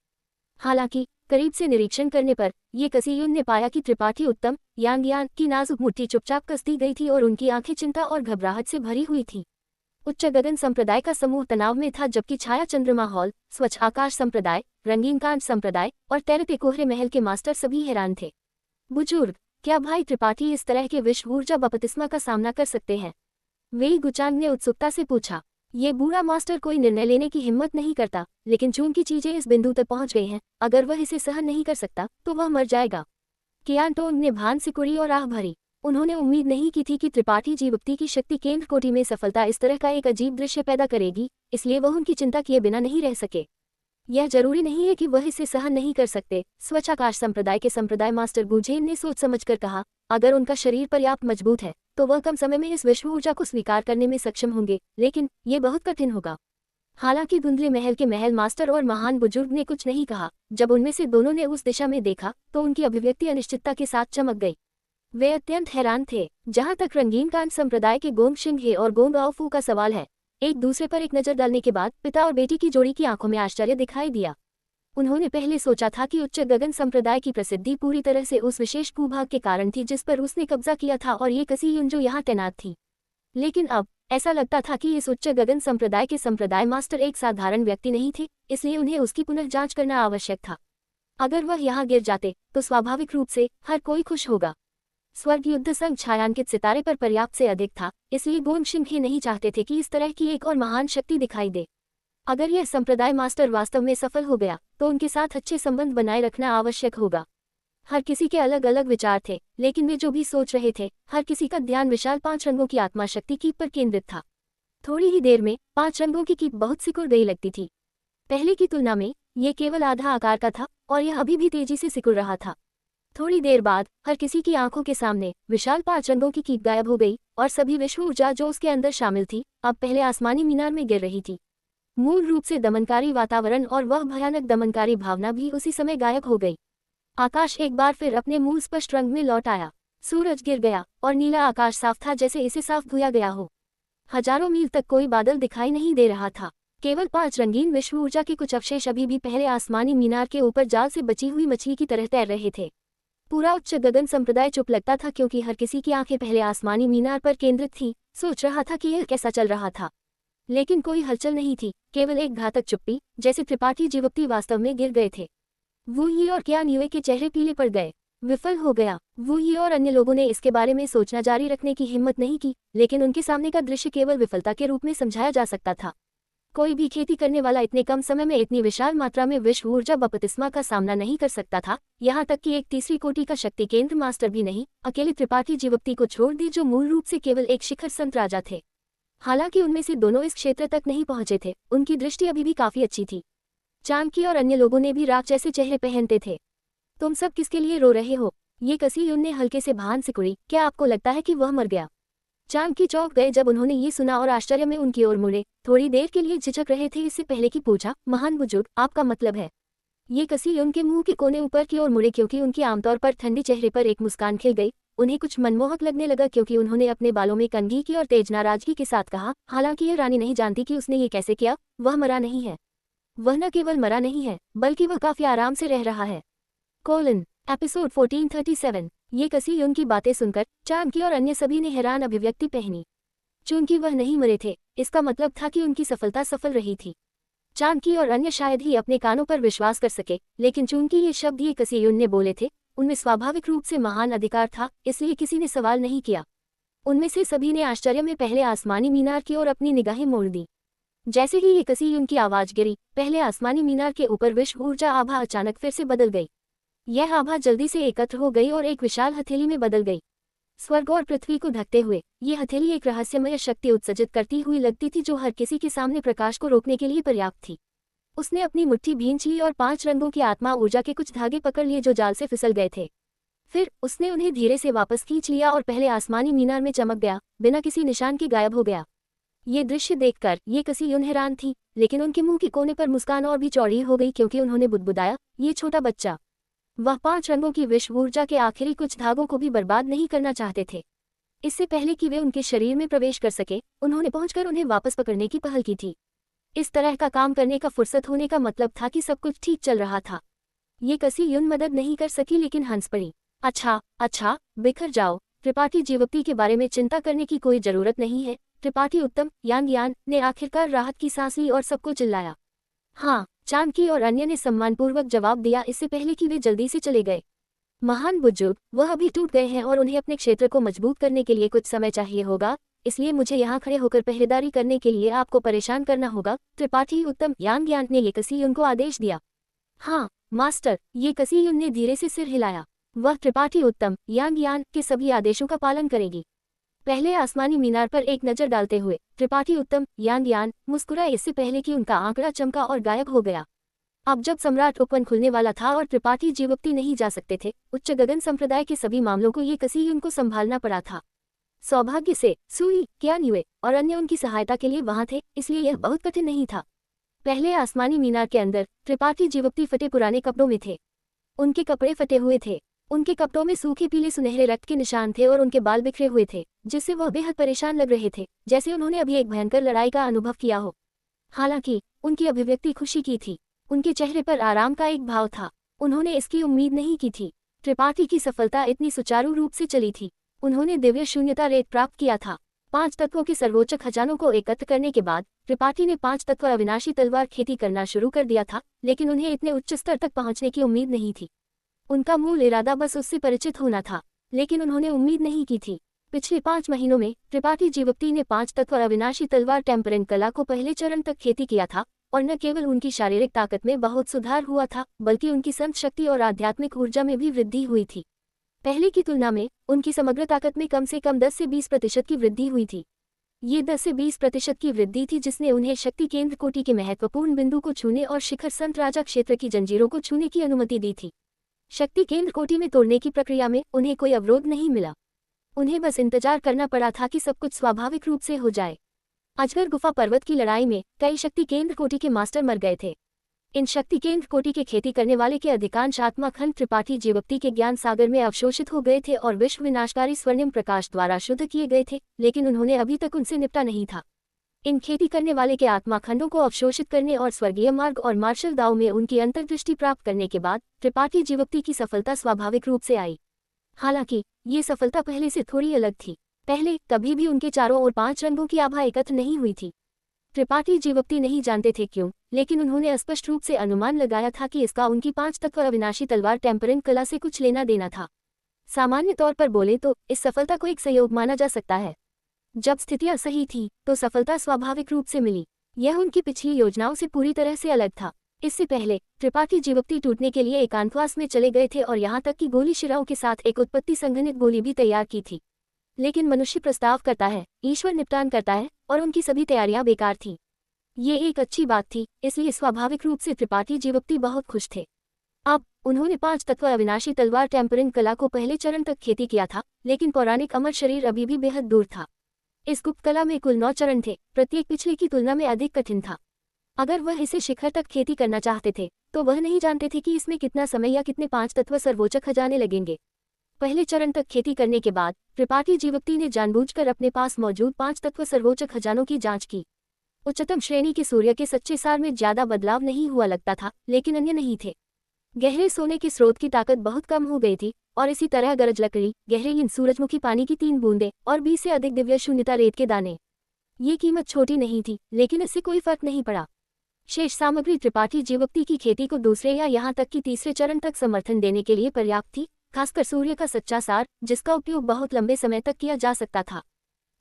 हालांकि करीब से निरीक्षण करने पर ये कसीयुन ने पाया कि त्रिपाठी उत्तम यान ज्ञान की नाजुक मुट्ठी चुपचाप कस दी गई थी और उनकी आंखें चिंता और घबराहट से भरी हुई थी। उच्च गगन संप्रदाय का समूह तनाव में था, जबकि छाया चंद्रमा हॉल, स्वच्छ आकाश संप्रदाय, रंगीन कांच संप्रदाय और तैरते कोहरे महल के मास्टर सभी हैरान थे। बुजुर्ग, क्या भाई त्रिपाठी इस तरह के विश्व ऊर्जा बपतिस्मा का सामना कर सकते हैं? वेई गुचांग ने उत्सुकता से पूछा। ये बूढ़ा मास्टर कोई निर्णय लेने की हिम्मत नहीं करता, लेकिन चूंकि चीजें इस बिंदु तक पहुंच गई हैं, अगर वह इसे सहन नहीं कर सकता तो वह मर जाएगा। कियानटोंग ने भान सिकुड़ी और आह भरी। उन्होंने उम्मीद नहीं की थी कि त्रिपाठी जीवप्ती की शक्ति केंद्र कोटि में सफलता इस तरह का एक अजीब दृश्य पैदा करेगी, इसलिए वह उनकी चिंता किए बिना नहीं रह सके। यह जरूरी नहीं है कि वह इसे सहन नहीं कर सकते, स्वच्छ आकाश संप्रदाय के संप्रदाय मास्टर गुझेन ने सोच समझकर कहा। अगर उनका शरीर पर्याप्त मजबूत है तो वह कम समय में इस विश्व ऊर्जा को स्वीकार करने में सक्षम होंगे, लेकिन ये बहुत कठिन होगा। हालांकि धुंधले महल के महल मास्टर और महान बुजुर्ग ने कुछ नहीं कहा। जब उनमें से दोनों ने उस दिशा में देखा तो उनकी अभिव्यक्ति अनिश्चितता के साथ चमक गई। वे अत्यंत हैरान थे। जहां तक रंगीन कांच संप्रदाय के गोंग शिंघे और गोंग आओफू का सवाल है, एक दूसरे पर एक नजर डालने के बाद पिता और बेटी की जोड़ी की आंखों में आश्चर्य दिखाई दिया। उन्होंने पहले सोचा था कि उच्च गगन संप्रदाय की प्रसिद्धि पूरी तरह से उस विशेष भूभाग के कारण थी जिस पर उसने कब्जा किया था और ये कसीयुन जो यहाँ तैनात थी, लेकिन अब ऐसा लगता था कि इस उच्च गगन संप्रदाय के संप्रदाय मास्टर एक साधारण व्यक्ति नहीं थे, इसलिए उन्हें उसकी पुनर्जांच करना आवश्यक था। अगर वह यहाँ गिर जाते तो स्वाभाविक रूप से हर कोई खुश होगा। स्वर्ग युद्ध संघ छायांकित सितारे पर पर्याप्त से अधिक था, इसलिए गोंग शिंघे नहीं चाहते थे कि इस तरह की एक और महान शक्ति दिखाई दे। अगर यह संप्रदाय मास्टर वास्तव में सफल हो गया तो उनके साथ अच्छे संबंध बनाए रखना आवश्यक होगा। हर किसी के अलग अलग विचार थे, लेकिन वे जो भी सोच रहे थे, हर किसी का ध्यान विशाल 5 रंगों की आत्मा शक्ति कीप पर केंद्रित था। थोड़ी ही देर में 5 रंगों की कीप बहुत सिकुड़ गई लगती थी। पहले की तुलना में ये केवल आधा आकार का था और यह अभी भी तेजी से सिकुड़ रहा था। थोड़ी देर बाद हर किसी की आंखों के सामने विशाल 5 रंगों की कीप गायब हो गई और सभी विश्व ऊर्जा जो उसके अंदर शामिल थी अब पहले आसमानी मीनार में गिर रही थी। मूल रूप से दमनकारी वातावरण और वह भयानक दमनकारी भावना भी उसी समय गायब हो गई। आकाश एक बार फिर अपने मूल स्पष्ट रंग में लौट आया। सूरज गिर गया और नीला आकाश साफ था, जैसे इसे साफ धोया गया हो। हजारों मील तक कोई बादल दिखाई नहीं दे रहा था। केवल 5 रंगीन विश्व ऊर्जा के कुछ अवशेष अभी भी पहले आसमानी मीनार के ऊपर जाल से बची हुई मछली की तरह तैर रहे थे। पूरा उच्च गगन संप्रदाय चुप लगता था, क्योंकि हर किसी की आंखें पहले आसमानी मीनार पर केंद्रित थी, सोच रहा था कि यह कैसा चल रहा था। लेकिन कोई हलचल नहीं थी, केवल एक घातक चुप्पी, जैसे त्रिपाठी जीवप्ती वास्तव में गिर गए थे। वू यी और कियान युए के चेहरे पीले पड़ गए। विफल हो गया। वू यी और अन्य लोगों ने इसके बारे में सोचना जारी रखने की हिम्मत नहीं की, लेकिन उनके सामने का दृश्य केवल विफलता के रूप में समझाया जा सकता था। कोई भी खेती करने वाला इतने कम समय में इतनी विशाल मात्रा में विश्व ऊर्जा बपतिस्मा का सामना नहीं कर सकता था, यहाँ तक कि एक तीसरी कोटि का शक्ति केंद्र मास्टर भी नहीं, अकेले त्रिपाठी जीवप्ती को छोड़ दी जो मूल रूप से केवल एक शिखर संत राजा थे। हालांकि उनमें से दोनों इस क्षेत्र तक नहीं पहुंचे थे, उनकी दृष्टि अभी भी काफी अच्छी थी। चाणक्य और अन्य लोगों ने भी राख जैसे चेहरे पहनते थे। तुम सब किसके लिए रो रहे हो? ये कसीयुन ने हल्के से भान सिकुड़ी। क्या आपको लगता है कि वह मर गया? चाणक्य चौंक गए जब उन्होंने ये सुना और आश्चर्य में उनकी ओर मुड़े। थोड़ी देर के लिए झिझक रहे थे, इससे पहले कि पूछा, महान बुजुर्ग, आपका मतलब है? ये कसी उनके मुंह के कोने ऊपर की ओर मुड़े क्योंकि उनके आमतौर पर ठंडे चेहरे पर एक मुस्कान खिल गई। उन्हें कुछ मनमोहक लगने लगा क्योंकि उन्होंने अपने बालों में कंघी की और तेज नाराजगी के साथ कहा, हालांकि यह रानी नहीं जानती कि उसने ये कैसे किया। वह मरा नहीं है। वह न केवल मरा नहीं है बल्कि वह काफी आराम से रह रहा है। Colon episode 1437। ये कसी उनकी बातें सुनकर चाणक्य और अन्य सभी ने हैरान अभिव्यक्ति पहनी। चूंकि वह नहीं मरे थे, इसका मतलब था कि उनकी सफलता सफल रही थी। चाणक्य और अन्य शायद ही अपने कानों पर विश्वास कर सके, लेकिन चूंकि ये शब्द ये कसी ने बोले थे, उनमें स्वाभाविक रूप से महान अधिकार था, इसलिए किसी ने सवाल नहीं किया। उनमें से सभी ने आश्चर्य में पहले आसमानी मीनार की ओर अपनी निगाहें मोड़ दी। जैसे ही ये कसी उनकी आवाज गिरी, पहले आसमानी मीनार के ऊपर विश्व ऊर्जा आभा अचानक फिर से बदल गई। यह आभा जल्दी से एकत्र हो गई और एक विशाल हथेली में बदल गई। स्वर्ग और पृथ्वी को ढकते हुए ये हथेली एक रहस्यमय शक्ति उत्सर्जित करती हुई लगती थी जो हर किसी के सामने प्रकाश को रोकने के लिए पर्याप्त थी। उसने अपनी मुट्ठी भींच ली और 5 रंगों की आत्मा ऊर्जा के कुछ धागे पकड़ लिए जो जाल से फिसल गए थे। फिर उसने उन्हें धीरे से वापस खींच लिया और पहले आसमानी मीनार में चमक गया, बिना किसी निशान के गायब हो गया। ये दृश्य देखकर ये कसी हैरान थी, लेकिन उनके मुंह के कोने पर मुस्कान और भी चौड़ी हो गई क्योंकि उन्होंने बुदबुदाया, ये छोटा बच्चा। वह 5 रंगों की विश्व ऊर्जा के आखिरी कुछ धागों को भी बर्बाद नहीं करना चाहते थे। इससे पहले कि वे उनके शरीर में प्रवेश कर सके, उन्होंने पहुंचकर उन्हें वापस पकड़ने की पहल की थी। इस तरह का काम करने का फुर्सत होने का मतलब था कि सब कुछ ठीक चल रहा था। ये कसी मदद नहीं कर सकी लेकिन हंस पड़ी। अच्छा, बिखर जाओ। त्रिपाठी जीवप्ती के बारे में चिंता करने की कोई जरूरत नहीं है। त्रिपाठी उत्तम यांग ने आखिरकार राहत की सांस ली और सबको चिल्लाया। हाँ, चाणक्य और अन्य ने सम्मानपूर्वक जवाब दिया इससे पहले कि वे जल्दी से चले गए। महान बुजुर्ग, वह अभी टूट गए हैं और उन्हें अपने क्षेत्र को मजबूत करने के लिए कुछ समय चाहिए होगा, इसलिए मुझे यहाँ खड़े होकर पहरेदारी करने के लिए आपको परेशान करना होगा। त्रिपाठी उत्तम यांग ने ये कसी को आदेश दिया। हाँ मास्टर, ये कसी ने धीरे से सिर हिलाया। वह त्रिपाठी उत्तम यांग के सभी आदेशों का पालन करेगी। पहले आसमानी मीनार पर एक नजर डालते हुए त्रिपाठी उत्तम यांग मुस्कुराए इससे पहले कि उनका आंकड़ा चमका और गायब हो गया। अब जब सम्राट उपवन खुलने वाला था और त्रिपाठी जीवप्ती नहीं जा सकते थे, उच्च गगन संप्रदाय के सभी मामलों को ये कसी उनको संभालना पड़ा था। सौभाग्य से सुई, क्यान्युए और अन्य उनकी सहायता के लिए वहां थे, इसलिए यह बहुत कठिन नहीं था। पहले आसमानी मीनार के अंदर त्रिपाठी जीवप्ती फटे पुराने कपड़ों में थे। उनके कपड़े फटे हुए थे, उनके कपड़ों में सूखे पीले सुनहरे रक्त के निशान थे और उनके बाल बिखरे हुए थे, जिससे वह बेहद परेशान लग रहे थे, जैसे उन्होंने अभी एक भयंकर लड़ाई का अनुभव किया हो। हालांकि उनकी अभिव्यक्ति खुशी की थी, उनके चेहरे पर आराम का एक भाव था। उन्होंने इसकी उम्मीद नहीं की थी। त्रिपाठी की सफलता इतनी सुचारू रूप से चली थी। उन्होंने दिव्य शून्यता रेत प्राप्त किया था। 5 तत्वों के सर्वोच्च खजानों को एकत्र करने के बाद त्रिपाठी ने 5 तत्व अविनाशी तलवार खेती करना शुरू कर दिया था, लेकिन उन्हें इतने उच्च स्तर तक पहुंचने की उम्मीद नहीं थी। उनका मूल इरादा बस उससे परिचित होना था, लेकिन उन्होंने उम्मीद नहीं की थी। पिछले 5 महीनों में त्रिपाठी जीवप्ती ने 5 तत्व अविनाशी तलवार टेम्परेंट कला को पहले चरण तक खेती किया था, और न केवल उनकी शारीरिक ताकत में बहुत सुधार हुआ था, बल्कि उनकी संत शक्ति और आध्यात्मिक ऊर्जा में भी वृद्धि हुई थी। पहले की तुलना में उनकी समग्र ताकत में कम से कम 10 से 20% की वृद्धि हुई थी। ये 10 से 20% की वृद्धि थी जिसने उन्हें शक्ति केंद्र कोटि के महत्वपूर्ण बिंदु को छूने और शिखर संत राजा क्षेत्र की जंजीरों को छूने की अनुमति दी थी। शक्ति केंद्र कोटि में तोड़ने की प्रक्रिया में उन्हें कोई अवरोध नहीं मिला। उन्हें बस इंतजार करना पड़ा था कि सब कुछ स्वाभाविक रूप से हो जाए। अजगर गुफा पर्वत की लड़ाई में कई शक्ति केंद्र कोटि के मास्टर मर गए थे। इन शक्ति केंद्र कोटि के खेती करने वाले के अधिकांश आत्मा खंड त्रिपाठी जीवप्ती के ज्ञान सागर में अवशोषित हो गए थे और विश्व विनाशकारी स्वर्णिम प्रकाश द्वारा शुद्ध किए गए थे, लेकिन उन्होंने अभी तक उनसे निपटा नहीं था। इन खेती करने वाले के आत्मा खंडों को अवशोषित करने और स्वर्गीय मार्ग और मार्शल दाव में उनकी अंतर्दृष्टि प्राप्त करने के बाद त्रिपाठी जीवप्ती की सफलता स्वाभाविक रूप से आई। हालांकि ये सफलता पहले से थोड़ी अलग थी। पहले कभी भी उनके चारों ओर 5 रंगों की आभा एकत्र नहीं हुई थी। त्रिपाठी जीवप्ती नहीं जानते थे क्यों, लेकिन उन्होंने स्पष्ट रूप से अनुमान लगाया था कि इसका उनकी 5 तत्व अविनाशी तलवार टेम्परेंट कला से कुछ लेना देना था। सामान्य तौर पर बोले तो इस सफलता को एक संयोग माना जा सकता है। जब स्थितियां सही थी तो सफलता स्वाभाविक रूप से मिली। यह उनकी पिछली योजनाओं से पूरी तरह से अलग था। इससे पहले त्रिपाठी जीवप्ती टूटने के लिए एकांतवास में चले गए थे और यहाँ तक कि गोली शिराओं के साथ एक उत्पत्ति संघनित गोली भी तैयार की थी। लेकिन मनुष्य प्रस्ताव करता है, ईश्वर निपटान करता है, और उनकी सभी तैयारियां बेकार थीं। ये एक अच्छी बात थी, इसलिए स्वाभाविक रूप से त्रिपाठी जीवप्ती बहुत खुश थे। अब उन्होंने 5 तत्व अविनाशी तलवार टेम्परेंट कला को पहले चरण तक खेती किया था, लेकिन पौराणिक अमर शरीर अभी भी बेहद दूर था। इस गुप्त कला में कुल 9 चरण थे, प्रत्येक पिछले की तुलना में अधिक कठिन था। अगर वह इसे शिखर तक खेती करना चाहते थे तो वह नहीं जानते थे कि इसमें कितना समय या कितने 5 तत्व सर्वोच्च खजाने लगेंगे। पहले चरण तक खेती करने के बाद त्रिपाठी जीवक्ति ने जानबूझकर अपने पास मौजूद 5 तत्व सर्वोच्च खजानों की जांच की। उच्चतम श्रेणी के सूर्य के सच्चे सार में ज्यादा बदलाव नहीं हुआ लगता था, लेकिन अन्य नहीं थे। गहरे सोने के स्रोत की ताकत बहुत कम हो गई थी, और इसी तरह गरज लकड़ी, गहरे इन सूरजमुखी पानी की 3 बूंदें और 20 से अधिक दिव्य शून्यता रेत के दाने। ये कीमत छोटी नहीं थी, लेकिन इससे कोई फर्क नहीं पड़ा। शेष सामग्री त्रिपाठी जीवक्ति की खेती को दूसरे या यहाँ तक कि तीसरे चरण तक समर्थन देने के लिए पर्याप्त थी, खासकर सूर्य का सच्चा सार, जिसका उपयोग बहुत लंबे समय तक किया जा सकता था।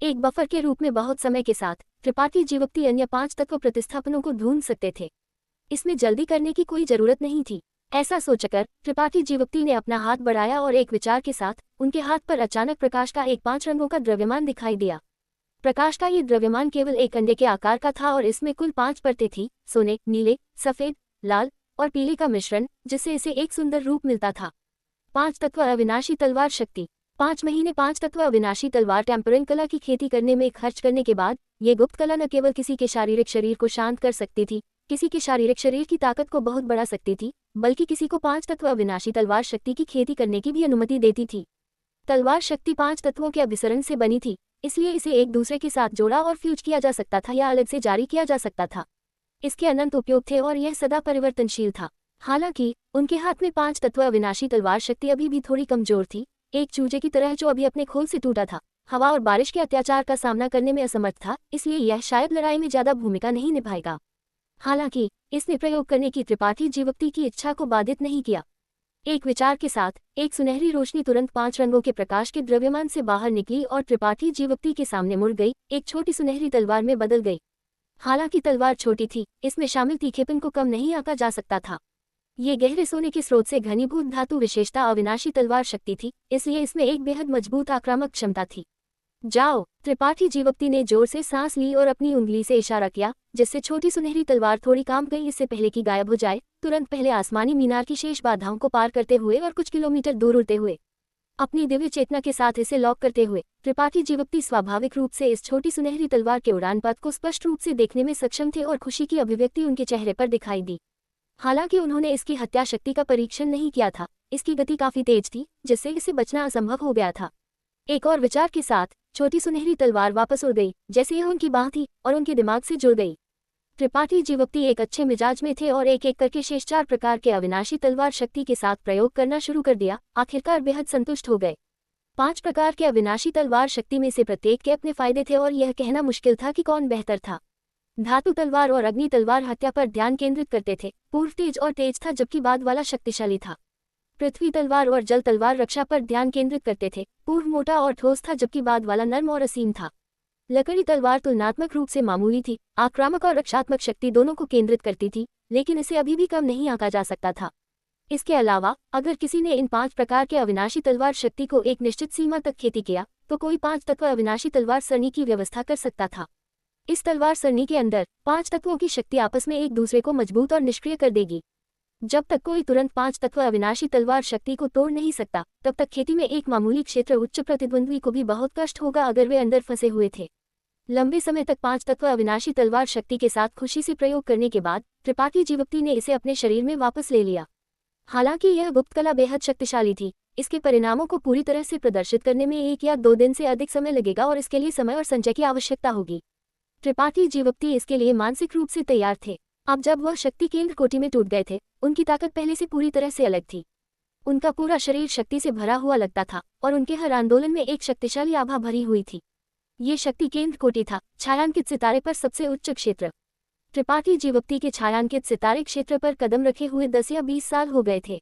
एक बफर के रूप में बहुत समय के साथ त्रिपाठी जीवक्ति अन्य 5 तत्व प्रतिस्थापनों को ढूंढ सकते थे। इसमें जल्दी करने की कोई जरूरत नहीं थी। ऐसा सोचकर त्रिपाठी जीवक्ति ने अपना हाथ बढ़ाया और एक विचार के साथ उनके हाथ पर अचानक प्रकाश का एक 5 रंगों का द्रव्यमान दिखाई दिया। प्रकाश का ये द्रव्यमान केवल एक अंडे के आकार का था और इसमें कुल 5 परतें थीं, सोने, नीले, सफेद, लाल और पीले का मिश्रण, जिससे इसे एक सुंदर रूप मिलता था। 5 तत्व अविनाशी तलवार शक्ति। 5 महीने 5 तत्व अविनाशी तलवार टेम्परन कला की खेती करने में खर्च करने के बाद ये गुप्त कला न केवल किसी के शारीरिक शरीर को शांत कर सकती थी, किसी के शारीरिक शरीर की ताकत को बहुत बढ़ा सकती थी, बल्कि किसी को 5 तत्व अविनाशी तलवार शक्ति की खेती करने की भी अनुमति देती थी। तलवार शक्ति 5 तत्वों के अभिसरण से बनी थी, इसलिए इसे एक दूसरे के साथ जोड़ा और फ्यूज किया जा सकता था या अलग से जारी किया जा सकता था। इसके अनंत उपयोग थे और यह सदा परिवर्तनशील था। हालांकि उनके हाथ में 5 तत्व अविनाशी तलवार शक्ति अभी भी थोड़ी कमजोर थी, एक चूजे की तरह जो अभी अपने खोल से टूटा था, हवा और बारिश के अत्याचार का सामना करने में असमर्थ था, इसलिए यह शायद लड़ाई में ज्यादा भूमिका नहीं निभाएगा। हालांकि इसने प्रयोग करने की त्रिपाठी जीवक्ति की इच्छा को बाधित नहीं किया। एक विचार के साथ एक सुनहरी रोशनी तुरंत 5 रंगों के प्रकाश के द्रव्यमान से बाहर निकली और त्रिपाठी जीवक्ति के सामने मुड़ गई, एक छोटी सुनहरी तलवार में बदल गई। हालांकि तलवार छोटी थी, इसमें शामिल तीखेपन को कम नहीं आंका जा सकता था। ये गहरे सोने के स्रोत से घनीभूत धातु विशेषता अविनाशी तलवार शक्ति थी, इसलिए इसमें एक बेहद मजबूत आक्रामक क्षमता थी। जाओ, त्रिपाठी जीवक्ति ने जोर से सांस ली और अपनी उंगली से इशारा किया, जिससे छोटी सुनहरी तलवार थोड़ी काम गई, इससे पहले कि गायब हो जाए, तुरंत पहले आसमानी मीनार की शेष बाधाओं को पार करते हुए और कुछ किलोमीटर दूर उड़ते हुए, अपनी दिव्य चेतना के साथ इसे लॉक करते हुए, त्रिपाठी जीवक्ति स्वाभाविक रूप से इस छोटी सुनहरी तलवार के उड़ान पथ को स्पष्ट रूप से देखने में सक्षम थे और खुशी की अभिव्यक्ति उनके चेहरे पर दिखाई दी। हालांकि उन्होंने इसकी हत्या शक्ति का परीक्षण नहीं किया था, इसकी गति काफी तेज थी, जिससे इसे बचना असंभव हो गया था। एक और विचार के साथ छोटी सुनहरी तलवार वापस उड़ गई, जैसे यह उनकी बाह थी और उनके दिमाग से जुड़ गई। त्रिपाठी जीवक्ति एक अच्छे मिजाज में थे और एक एक करके शेष 4 प्रकार के अविनाशी तलवार शक्ति के साथ प्रयोग करना शुरू कर दिया। आखिरकार बेहद संतुष्ट हो गए। 5 प्रकार के अविनाशी तलवार शक्ति में से प्रत्येक के अपने फायदे थे और यह कहना मुश्किल था कि कौन बेहतर था। धातु तलवार और अग्नि तलवार हत्या पर ध्यान केंद्रित करते थे, पूर्व तेज और तेज था जबकि बाद वाला शक्तिशाली था। पृथ्वी तलवार और जल तलवार रक्षा पर ध्यान केंद्रित करते थे, पूर्व मोटा और ठोस था जबकि बाद वाला नर्म और असीम था। लकड़ी तलवार तुलनात्मक रूप से मामूली थी, आक्रामक और रक्षात्मक शक्ति दोनों को केंद्रित करती थी, लेकिन इसे अभी भी कम नहीं आंका जा सकता था। इसके अलावा अगर किसी ने इन 5 प्रकार के अविनाशी तलवार शक्ति को एक निश्चित सीमा तक खेती किया, तो कोई 5 तत्व अविनाशी तलवार सरणी की व्यवस्था कर सकता था। इस तलवार सरणी के अंदर 5 तत्वों की शक्ति आपस में एक दूसरे को मजबूत और निष्क्रिय कर देगी। जब तक कोई तुरंत 5 तत्व अविनाशी तलवार शक्ति को तोड़ नहीं सकता, तब तक खेती में एक मामूली क्षेत्र उच्च प्रतिद्वंद्वी को भी बहुत कष्ट होगा अगर वे अंदर फंसे हुए थे। लंबे समय तक 5 तत्व अविनाशी तलवार शक्ति के साथ खुशी से प्रयोग करने के बाद त्रिपाठी जीवक्ति ने इसे अपने शरीर में वापस ले लिया। हालांकि यह गुप्त कला बेहद शक्तिशाली थी, इसके परिणामों को पूरी तरह से प्रदर्शित करने में 1 या 2 दिन से अधिक समय लगेगा और इसके लिए समय और संचय की आवश्यकता होगी। त्रिपाठी जीवक्ति इसके लिए मानसिक रूप से तैयार थे। अब जब वह शक्ति केंद्र कोटि में टूट गए थे, उनकी ताकत पहले से पूरी तरह से अलग थी। उनका पूरा शरीर शक्ति से भरा हुआ लगता था और उनके हर आंदोलन में एक शक्तिशाली आभा भरी हुई थी। ये शक्ति केंद्र कोटि था, छायांकित सितारे पर सबसे उच्च क्षेत्र। त्रिपाठी जीवक्ति के छायांकित सितारे क्षेत्र पर कदम रखे हुए 10 या 20 साल हो गए थे।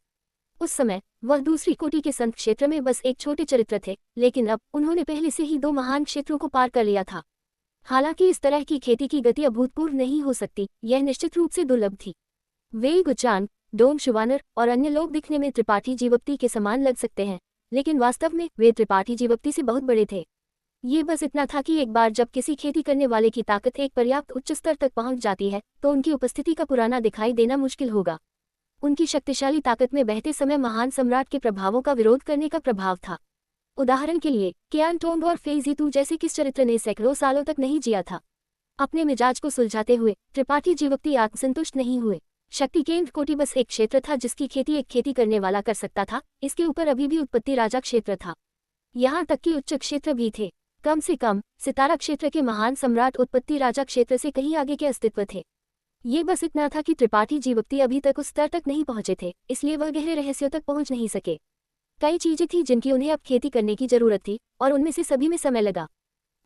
उस समय वह दूसरी कोटि के संत क्षेत्र में बस एक छोटे चरित्र थे, लेकिन अब उन्होंने पहले से ही 2 महान क्षेत्रों को पार कर लिया था। हालांकि इस तरह की खेती की गति अभूतपूर्व नहीं हो सकती, यह निश्चित रूप से दुर्लभ थी। वेई गुचांग, डोंग शुवानर और अन्य लोग दिखने में त्रिपाठी जीवक्ति के समान लग सकते हैं, लेकिन वास्तव में वे त्रिपाठी जीवक्ति से बहुत बड़े थे। ये बस इतना था कि एक बार जब किसी खेती करने वाले की ताकत एक पर्याप्त उच्च स्तर तक पहुंच जाती है, तो उनकी उपस्थिति का पुराना दिखाई देना मुश्किल होगा। उनकी शक्तिशाली ताकत में बहते समय महान सम्राट के प्रभावों का विरोध करने का प्रभाव था। उदाहरण के लिए कियान टोंग और फेई जीतू जैसे किस चरित्र ने सैकड़ों सालों तक नहीं जिया था। अपने मिजाज को सुलझाते हुए त्रिपाठी जीवक्ति आत्मसंतुष्ट नहीं हुए। शक्ति केंद्र कोटि बस एक क्षेत्र था जिसकी खेती एक खेती करने वाला कर सकता था। इसके ऊपर अभी भी उत्पत्ति राजा क्षेत्र था, यहाँ तक कि उच्च क्षेत्र भी थे। कम से कम सितारा क्षेत्र के महान सम्राट उत्पत्ति राजा क्षेत्र से कहीं आगे के अस्तित्व थे। ये बस इतना था कि त्रिपाठी जीवक्ति अभी तक उस स्तर तक नहीं पहुंचे थे, इसलिए वह गहरे रहस्यों तक पहुंच नहीं सके। कई चीजें थी जिनकी उन्हें अब खेती करने की जरूरत थी, और उनमें से सभी में समय लगा।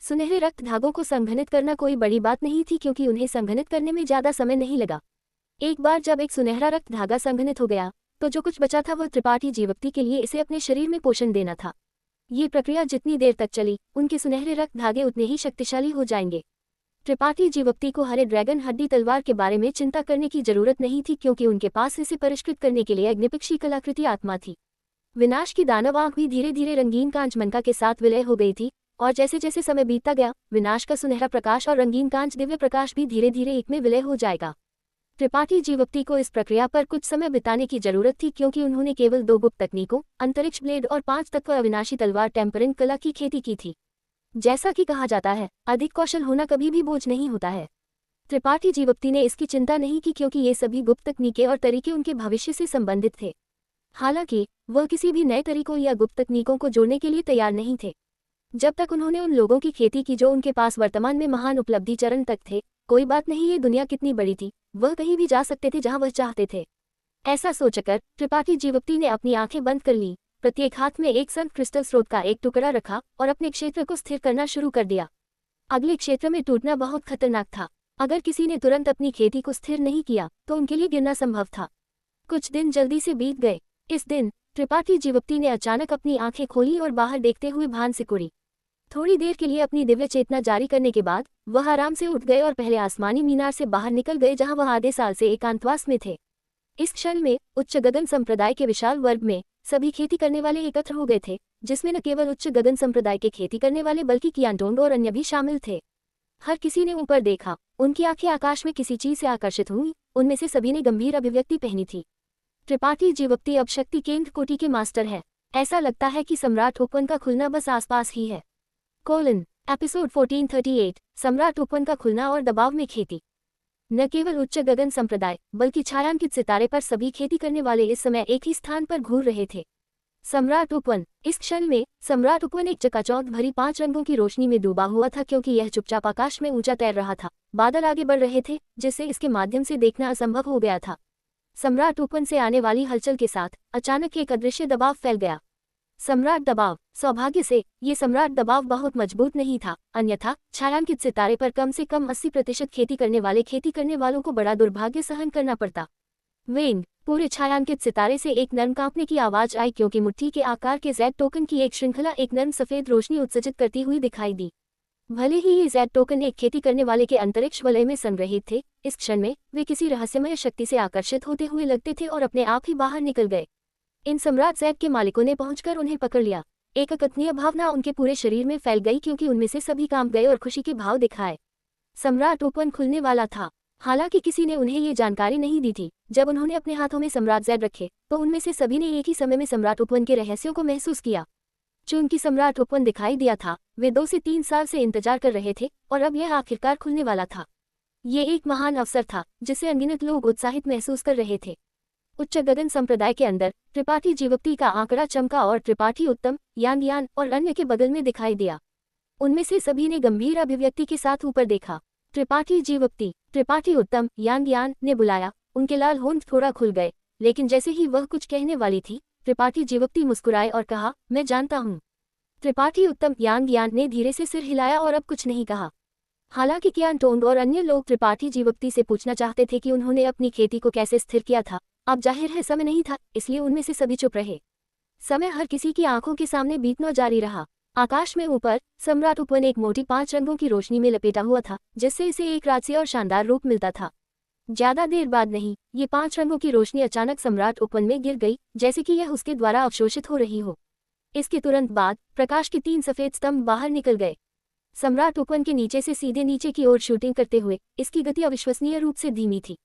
सुनहरे रक्त धागों को संघनित करना कोई बड़ी बात नहीं थी, क्योंकि उन्हें संघनित करने में ज्यादा समय नहीं लगा। एक बार जब एक सुनहरा रक्त धागा संघनित हो गया, तो जो कुछ बचा था वह त्रिपाठी जीवक्ति के लिए इसे अपने शरीर में पोषण देना था। ये प्रक्रिया जितनी देर तक चली, उनके सुनहरे रक्त धागे उतने ही शक्तिशाली हो जाएंगे। त्रिपाठी जीवक्ति को हरे ड्रैगन हड्डी तलवार के बारे में चिंता करने की जरूरत नहीं थी, क्योंकि उनके पास इसे परिष्कृत करने के लिए अग्निपक्षी कलाकृति आत्मा थी। विनाश की दानव आंख भी धीरे धीरे रंगीन कांच मनका के साथ विलय हो गई थी, और जैसे जैसे समय बीतता गया, विनाश का सुनहरा प्रकाश और रंगीन कांच दिव्य प्रकाश भी धीरे धीरे एक में विलय हो जाएगा। त्रिपाठी जीवक्ति को इस प्रक्रिया पर कुछ समय बिताने की जरूरत थी, क्योंकि उन्होंने केवल 2 गुप्त तकनीकों, अंतरिक्ष ब्लेड और 5 तत्व अविनाशी तलवार टेम्परिंग कला की खेती की थी। जैसा कि कहा जाता है, अधिक कौशल होना कभी भी बोझ नहीं होता है। त्रिपाठी जीवक्ति ने इसकी चिंता नहीं की, क्योंकि ये सभी गुप्त तकनीकें और तरीके उनके भविष्य से संबंधित थे। हालांकि वह किसी भी नए तरीकों या गुप्त तकनीकों को जोड़ने के लिए तैयार नहीं थे, जब तक उन्होंने उन लोगों की खेती की जो उनके पास वर्तमान में महान उपलब्धि चरण तक थे। कोई बात नहीं, ये दुनिया कितनी बड़ी थी, वह कहीं भी जा सकते थे जहां वह चाहते थे। ऐसा सोचकर त्रिपाठी जीवक्ति ने अपनी आंखें बंद कर ली, प्रत्येक हाथ में एक संत क्रिस्टल स्रोत का एक टुकड़ा रखा और अपने क्षेत्र को स्थिर करना शुरू कर दिया। अगले क्षेत्र में टूटना बहुत खतरनाक था। अगर किसी ने तुरंत अपनी खेती को स्थिर नहीं किया तो उनके लिए गिरना संभव था। कुछ दिन जल्दी से बीत गए। इस दिन त्रिपाठी जीवक्ति ने अचानक अपनी आंखें खोली और बाहर देखते हुए भान सिकुड़ी। थोड़ी देर के लिए अपनी दिव्य चेतना जारी करने के बाद वह आराम से उठ गए और पहले आसमानी मीनार से बाहर निकल गए, जहां वह आधे साल से एकांतवास में थे। इस क्षण में उच्च गगन संप्रदाय के विशाल वर्ग में सभी खेती करने वाले एकत्र हो गए थे, जिसमें न केवल उच्च गगन संप्रदाय के खेती करने वाले बल्कि कियांटोंग और अन्य भी शामिल थे। हर किसी ने ऊपर देखा, उनकी आंखें आकाश में किसी चीज से आकर्षित हुई। उनमें से सभी ने गंभीर अभिव्यक्ति पहनी थी। त्रिपाठी जीवक्ति अब शक्ति केंद्र कोटि के मास्टर है। ऐसा लगता है कि सम्राट ओपन का खुलना बस आसपास ही है। एपिसोड 1438 सम्राट ओपन का खुलना और दबाव में खेती। न केवल उच्च गगन संप्रदाय बल्कि छायांकित सितारे पर सभी खेती करने वाले इस समय एक ही स्थान पर घूर रहे थे। सम्राट उपवन। इस क्षण में सम्राट उपवन एक चकाचौंध भरी 5 रंगों की रोशनी में डूबा हुआ था, क्योंकि यह चुपचाप आकाश में ऊंचा तैर रहा था। बादल आगे बढ़ रहे थे, जिससे इसके माध्यम से देखना असंभव हो गया था। सम्राट उपवन से आने वाली हलचल के साथ अचानक एक अदृश्य दबाव फैल गया। सम्राट दबाव। सौभाग्य से ये सम्राट दबाव बहुत मजबूत नहीं था, अन्यथा छायांकित सितारे पर कम से कम 80% खेती करने वालों को बड़ा दुर्भाग्य सहन करना पड़ता। वेंग। पूरे छायांकित सितारे से एक नर्म कांपने की आवाज आई, क्योंकि मुट्ठी के आकार के Z टोकन की एक श्रृंखला एक नर्म सफेद रोशनी उत्सर्जित करती हुई दिखाई दी। भले ही ये Z टोकन एक खेती करने वाले के अंतरिक्ष वलय में संग्रहित थे, इस क्षण में वे किसी रहस्यमय शक्ति से आकर्षित होते हुए लगते थे और अपने आप ही बाहर निकल गए। इन सम्राट Z के मालिकों ने पहुंचकर उन्हें पकड़ लिया। एक अकथनीय भावना उनके पूरे शरीर में फैल गई, क्योंकि उनमें से सभी कांप गए और खुशी के भाव दिखाए। सम्राट ओपन खुलने वाला था। हालांकि किसी ने उन्हें ये जानकारी नहीं दी थी। जब उन्होंने अपने हाथों में सम्राट Z रखे तो उनमें से सभी ने एक ही समय में सम्राट ओपन के रहस्यों को महसूस किया। चूंकि सम्राट ओपन दिखाई दिया था, वे 2 से 3 साल से इंतजार कर रहे थे और अब यह आखिरकार खुलने वाला था। ये एक महान अवसर था जिसे अनगिनत लोग उत्साहित महसूस कर रहे थे। उच्च गगन संप्रदाय के अंदर त्रिपाठी जीवक्ति का आंकड़ा चमका और त्रिपाठी उत्तम, यांग और अन्य के बगल में दिखाई दिया। उनमें से सभी ने गंभीर अभिव्यक्ति के साथ ऊपर देखा। त्रिपाठी जीवक्ति, त्रिपाठी उत्तम, यांग ने बुलाया। उनके लाल होंठ थोड़ा खुल गए, लेकिन जैसे ही वह कुछ कहने वाली थी, त्रिपाठी जीवक्ति मुस्कुराए और कहा, मैं जानता हूँ। त्रिपाठी उत्तम, यांग ने धीरे से सिर हिलाया और अब कुछ नहीं कहा। हालांकि कियांटोंग और अन्य लोग त्रिपाठी जीवक्ति से पूछना चाहते थे कि उन्होंने अपनी खेती को कैसे स्थिर किया था। अब जाहिर है समय नहीं था, इसलिए उनमें से सभी चुप रहे। समय हर किसी की आंखों के सामने बीतना जारी रहा। आकाश में ऊपर सम्राट उपवन एक मोटी 5 रंगों की रोशनी में लपेटा हुआ था, जिससे इसे एक राजसी और शानदार रूप मिलता था। ज्यादा देर बाद नहीं, ये 5 रंगों की रोशनी अचानक सम्राट उपवन में गिर गई, जैसे कि यह उसके द्वारा अवशोषित हो रही हो। इसके तुरंत बाद प्रकाश के 3 सफेद स्तंभ बाहर निकल गए, सम्राट उपवन के नीचे से सीधे नीचे की ओर शूटिंग करते हुए। इसकी गति अविश्वसनीय रूप से धीमी थी।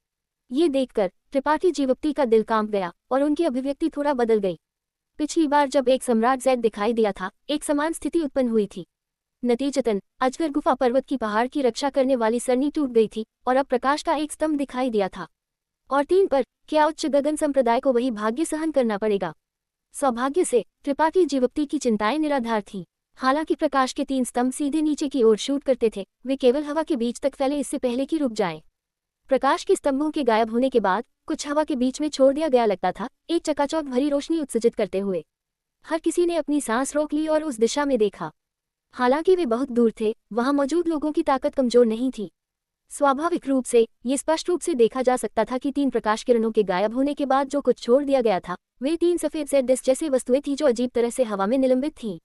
ये देखकर त्रिपाठी जीवक्ति का दिल कांप गया और उनकी अभिव्यक्ति थोड़ा बदल गई। पिछली बार जब एक सम्राट Z दिखाई दिया था, एक समान स्थिति उत्पन्न हुई थी। नतीजतन अजगर गुफा पर्वत की पहाड़ की रक्षा करने वाली सरनी टूट गई थी और अब प्रकाश का एक स्तंभ दिखाई दिया था। और 3 पर, क्या उच्च गगन संप्रदाय को वही भाग्य सहन करना पड़ेगा? सौभाग्य से त्रिपाठी जीवोक्ति की चिंताएं निराधार थीं। हालांकि प्रकाश के 3 स्तंभ सीधे नीचे की ओर शूट करते थे, वे केवल हवा के बीच तक फैले इससे पहले कि रुक जाएं। प्रकाश के स्तंभों के गायब होने के बाद कुछ हवा के बीच में छोड़ दिया गया लगता था, एक चकाचौंध भरी रोशनी उत्सर्जित करते हुए। हर किसी ने अपनी सांस रोक ली और उस दिशा में देखा। हालांकि वे बहुत दूर थे, वहां मौजूद लोगों की ताकत कमजोर नहीं थी। स्वाभाविक रूप से ये स्पष्ट रूप से देखा जा सकता था कि 3 प्रकाश किरणों के गायब होने के बाद जो कुछ छोड़ दिया गया था, वे 3 सफेद जेड डिस्क जैसी वस्तुएं थीं जो अजीब तरह से हवा में निलंबित थीं।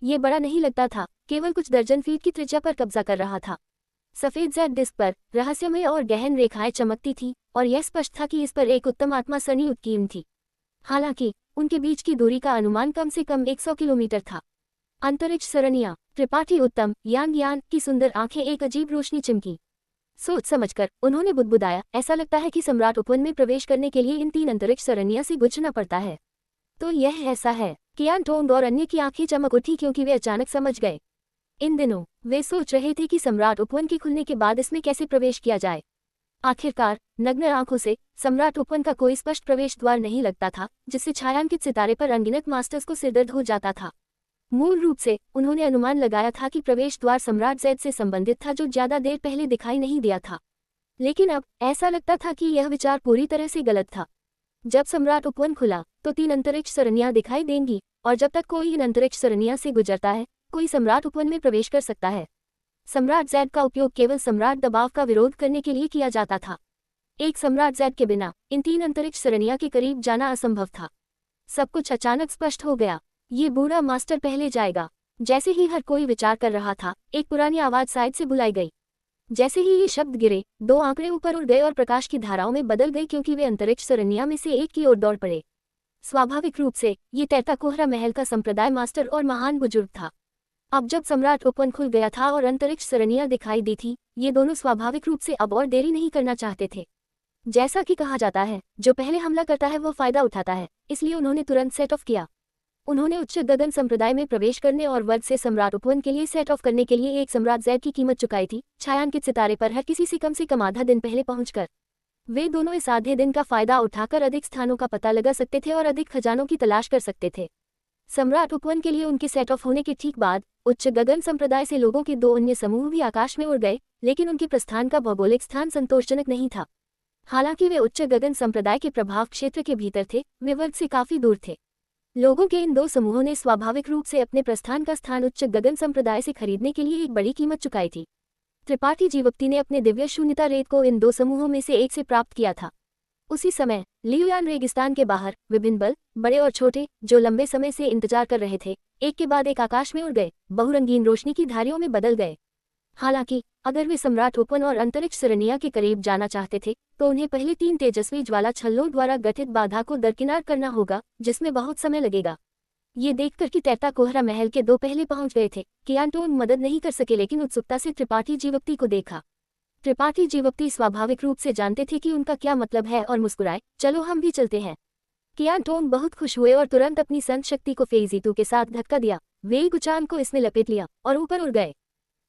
ये बड़ा नहीं लगता था, केवल कुछ दर्जन फीट की त्रिज्या पर कब्जा कर रहा था। सफेद जेड डिस्क पर रहस्यमय और गहन रेखाएं चमकती थीं और यह स्पष्ट था कि इस पर एक उत्तम आत्मा सनी उत्कीर्ण थी। हालांकि उनके बीच की दूरी का अनुमान कम से कम 100 किलोमीटर था। अंतरिक्ष सरनियां, त्रिपाठी उत्तम यांग यान की सुंदर आंखें एक अजीब रोशनी चिमकी। सोच समझकर उन्होंने बुदबुदाया, ऐसा लगता है कि सम्राट उपवन में प्रवेश करने के लिए इन 3 अंतरिक्ष सरनियां से गुजरना पड़ता है। तो यह ऐसा है। कियान टोंग और अन्य की आंखें चमक उठी क्योंकि वे अचानक समझ गए। इन दिनों वे सोच रहे थे कि सम्राट उपवन के खुलने के बाद इसमें कैसे प्रवेश किया जाए। आखिरकार नग्न आंखों से सम्राट उपवन का कोई स्पष्ट प्रवेश द्वार नहीं लगता था, जिससे छायांकित सितारे पर अनगिनत मास्टर्स को सिरदर्द हो जाता था। मूल रूप से उन्होंने अनुमान लगाया था कि प्रवेश द्वार सम्राट जैद से संबंधित था, जो ज्यादा देर पहले दिखाई नहीं दिया था। लेकिन अब ऐसा लगता था कि यह विचार पूरी तरह से गलत था। जब सम्राट उपवन खुला तो 3 अंतरिक्ष सरनियां दिखाई देंगी, और जब तक कोई इन अंतरिक्ष सरनियां से गुजरता है, कोई सम्राट उपवन में प्रवेश कर सकता है। सम्राट जैद का उपयोग केवल सम्राट दबाव का विरोध करने के लिए किया जाता था। एक सम्राट जैद के बिना इन 3 अंतरिक्ष सरनियां के करीब जाना असंभव था। सब कुछ अचानक स्पष्ट हो गया। ये बूढ़ा मास्टर पहले जाएगा। जैसे ही हर कोई विचार कर रहा था, एक पुरानी आवाज साइड से बुलाई गई। जैसे ही ये शब्द गिरे, 2 आंकड़े ऊपर उड़ गए और प्रकाश की धाराओं में बदल गए क्योंकि वे अंतरिक्ष सरनिया में से एक की ओर दौड़ पड़े। स्वाभाविक रूप से ये तैरता कोहरा महल का संप्रदाय मास्टर और महान बुजुर्ग था। अब जब सम्राट उपवन खुल गया था और अंतरिक्ष सरनियां दिखाई दी थी, ये दोनों स्वाभाविक रूप से अब और देरी नहीं करना चाहते थे। जैसा कि कहा जाता है, जो पहले हमला करता है वो फायदा उठाता है, इसलिए उन्होंने तुरंत सेट ऑफ किया। उन्होंने उच्च गगन संप्रदाय में प्रवेश करने और वर्ग से सम्राट उपवन के लिए सेट ऑफ करने के लिए एक सम्राट जैद की कीमत चुकाई थी, छायांकित सितारे पर हर किसी से कम आधा दिन पहले पहुंचकर। वे दोनों इस आधे दिन का फायदा उठाकर अधिक स्थानों का पता लगा सकते थे और अधिक खजानों की तलाश कर सकते थे। सम्राट उपवन के लिए उनके सेट ऑफ होने के ठीक बाद उच्च गगन संप्रदाय से लोगों के 2 अन्य समूह भी आकाश में उड़ गए, लेकिन उनके प्रस्थान का भौगोलिक स्थान संतोषजनक नहीं था। हालांकि वे उच्च गगन संप्रदाय के प्रभाव क्षेत्र के भीतर थे, वे वर्ग से काफी दूर थे। लोगों के इन 2 समूहों ने स्वाभाविक रूप से अपने प्रस्थान का स्थान उच्च गगन संप्रदाय से खरीदने के लिए एक बड़ी कीमत चुकाई थी। त्रिपाठी जीवोक्ति ने अपने दिव्य शून्यता रेत को इन 2 समूहों में से एक से प्राप्त किया था। उसी समय लियुयान रेगिस्तान के बाहर विभिन्न बल, बड़े और छोटे, जो लंबे समय से इंतजार कर रहे थे, एक के बाद एक आकाश में उड़ गए, बहुरंगीन रोशनी की धारियों में बदल गए। हालांकि अगर वे सम्राट उपवन और अंतरिक्ष सरनिया के करीब जाना चाहते थे, तो उन्हें पहले 3 तेजस्वी ज्वाला छल्लों द्वारा गठित बाधा को दरकिनार करना होगा, जिसमें बहुत समय लगेगा। ये देखकर कि तैरता कोहरा महल के 2 पहले पहुंच गए थे, कियान टोंग मदद नहीं कर सके, लेकिन उत्सुकता से त्रिपाठी जीवोक्ति को देखा। त्रिपाठी जीवोक्ति स्वाभाविक रूप से जानते थे कि उनका क्या मतलब है और मुस्कुराए, चलो हम भी चलते हैं। कियान टोंग बहुत खुश हुए और तुरंत अपनी संत शक्ति को फेजीतू के साथ धक्का दिया। वे गुचान को इसमें लपेट लिया और ऊपर उड़ गए।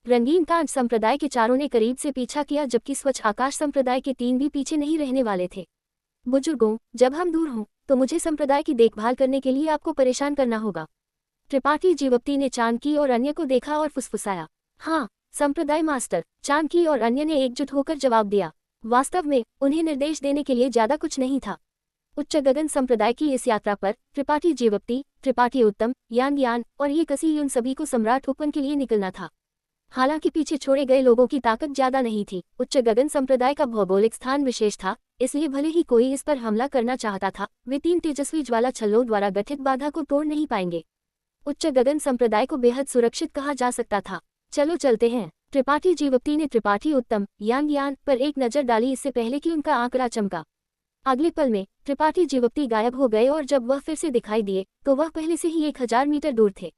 रंगीन कांच संप्रदाय के चारों ने करीब से पीछा किया, जबकि स्वच्छ आकाश संप्रदाय के 3 भी पीछे नहीं रहने वाले थे। बुजुर्गों, जब हम दूर हों तो मुझे संप्रदाय की देखभाल करने के लिए आपको परेशान करना होगा। त्रिपाठी जीवोक्ति ने चाणकी और अन्य को देखा और फुसफुसाया। हाँ संप्रदाय मास्टर, चाणकी और अन्य ने एकजुट होकर जवाब दिया। वास्तव में उन्हें निर्देश देने के लिए ज्यादा कुछ नहीं था। उच्च गगन संप्रदाय की इस यात्रा पर त्रिपाठी जीवोक्ति, त्रिपाठी उत्तम, यांग यान और ये कसी उन सभी को सम्राट उपवन के लिए निकलना था। हालांकि पीछे छोड़े गए लोगों की ताकत ज्यादा नहीं थी। उच्च गगन संप्रदाय का भौगोलिक स्थान विशेष था, इसलिए भले ही कोई इस पर हमला करना चाहता था, वे 3 तेजस्वी ज्वाला छल्लों द्वारा गठित बाधा को तोड़ नहीं पाएंगे। उच्च गगन संप्रदाय को बेहद सुरक्षित कहा जा सकता था। चलो चलते हैं। त्रिपाठी जीवोक्ति ने त्रिपाठी उत्तम, यांग यान पर एक नजर डाली इससे पहले कि उनका आंकड़ा चमका। अगले पल में त्रिपाठी जीवोक्ति गायब हो गए और जब वह फिर से दिखाई दिए तो वह पहले से ही 1000 मीटर दूर थे।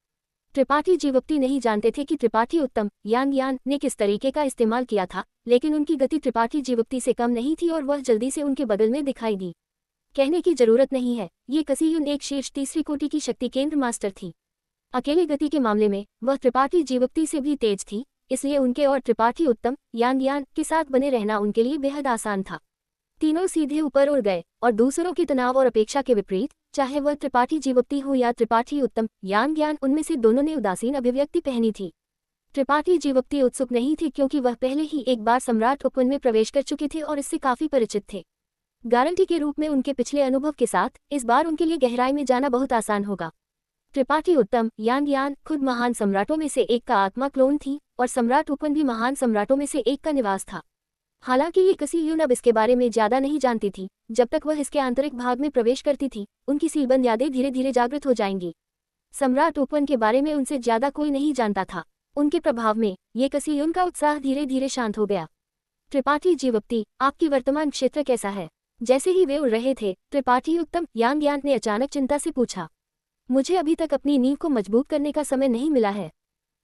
त्रिपाठी जीवोक्ति नहीं जानते थे कि त्रिपाठी उत्तम, यांग यान ने किस तरीके का इस्तेमाल किया था, लेकिन उनकी गति त्रिपाठी जीवोक्ति से कम नहीं थी और वह जल्दी से उनके बगल में दिखाई दी। कहने की जरूरत नहीं है, ये कसीयुन एक शीर्ष तीसरी कोटि की शक्ति केंद्र मास्टर थी। अकेले गति के मामले में वह त्रिपाठी जीवोक्ति से भी तेज थी, इसलिए उनके और त्रिपाठी उत्तम, यांग यान के साथ बने रहना उनके लिए बेहद आसान था। तीनों सीधे ऊपर उड़ गए और दूसरों के तनाव और अपेक्षा के विपरीत, चाहे वह त्रिपाठी जीवोक्ति हो या त्रिपाठी उत्तम यान ज्ञान, उनमें से दोनों ने उदासीन अभिव्यक्ति पहनी थी। त्रिपाठी जीवोक्ति उत्सुक नहीं थी क्योंकि वह पहले ही एक बार सम्राट उपवन में प्रवेश कर चुके थे और इससे काफी परिचित थे। गारंटी के रूप में उनके पिछले अनुभव के साथ इस बार उनके लिए गहराई में जाना बहुत आसान होगा। त्रिपाठी उत्तम यान ज्ञान खुद महान सम्राटों में से एक का आत्मा क्लोन थी और सम्राट उपवन भी महान सम्राटों में से एक का निवास था। हालांकि ये कसी यून अब इसके बारे में ज्यादा नहीं जानती थी। जब तक वह इसके आंतरिक भाग में प्रवेश करती थी, उनकी सीलबंद यादें धीरे धीरे जागृत हो जाएंगी। सम्राट उपवन के बारे में उनसे ज्यादा कोई नहीं जानता था। उनके प्रभाव में ये कसी यून का उत्साह धीरे धीरे शांत हो गया। त्रिपाठी जीवोक्ति, आपकी वर्तमान क्षेत्र कैसा है? जैसे ही वे उड़ रहे थे, त्रिपाठी उत्तम यान ज्ञान ने अचानक चिंता से पूछा। मुझे अभी तक अपनी नींव को मजबूत करने का समय नहीं मिला है,